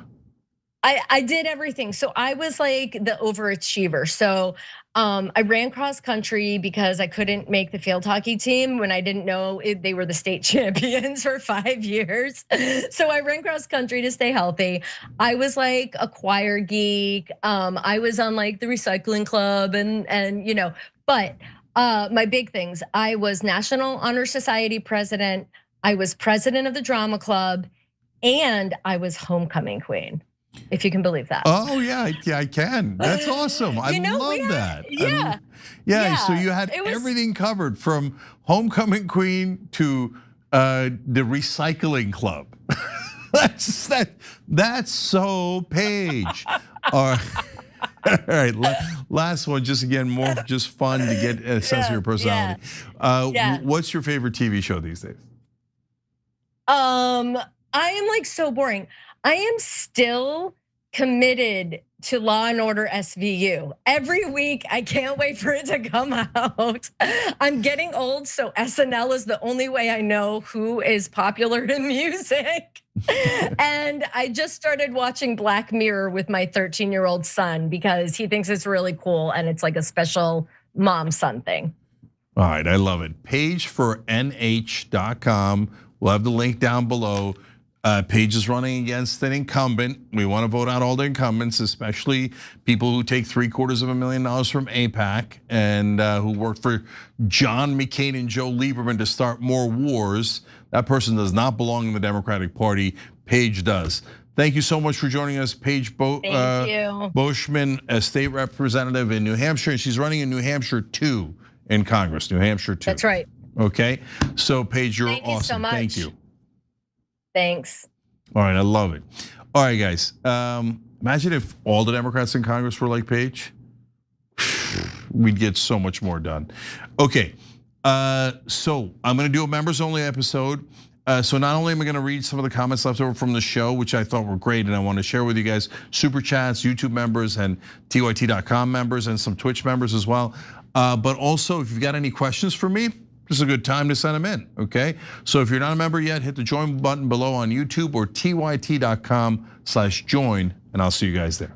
S2: I did everything. So I was like the overachiever. So I ran cross country because I couldn't make the field hockey team when I didn't know they were the state champions for 5 years. So I ran cross country to stay healthy. I was like a choir geek. I was on like the recycling club but my big things, I was National Honor Society president. I was president of the drama club, and I was homecoming queen. If you can believe that.
S3: Oh yeah, I can. That's awesome. I love that.
S2: Yeah.
S3: So you had everything covered from homecoming queen to the recycling club. That's so Paige. All right, last one, just again, more just fun to get a sense of your personality. What's your favorite TV show these days?
S2: I am like so boring. I am still committed to Law and Order SVU. Every week, I can't wait for it to come out. I'm getting old, so SNL is the only way I know who is popular in music. And I just started watching Black Mirror with my 13-year-old son because he thinks it's really cool and it's like a special mom-son thing.
S3: All right, I love it. PaigeForNH.com. We'll have the link down below. Paige is running against an incumbent. We want to vote out all the incumbents, especially people who take $750,000 from AIPAC and who worked for John McCain and Joe Lieberman to start more wars. That person does not belong in the Democratic Party. Paige does. Thank you so much for joining us, Paige Boschman, a state representative in New Hampshire, and she's running in New Hampshire 2 in Congress. New Hampshire 2.
S2: That's right.
S3: Okay, so Paige, you're
S2: awesome. Thank you so much.
S3: Thank you.
S2: Thanks.
S3: All right, I love it. All right, guys. Imagine if all the Democrats in Congress were like Paige. We'd get so much more done. Okay, so I'm gonna do a members only episode. So not only am I gonna read some of the comments left over from the show, which I thought were great, and I want to share with you guys, super chats, YouTube members, and TYT.com members, and some Twitch members as well. But also, if you've got any questions for me, this is a good time to send them in, okay? So if you're not a member yet, hit the join button below on YouTube or tyt.com/join, and I'll see you guys there.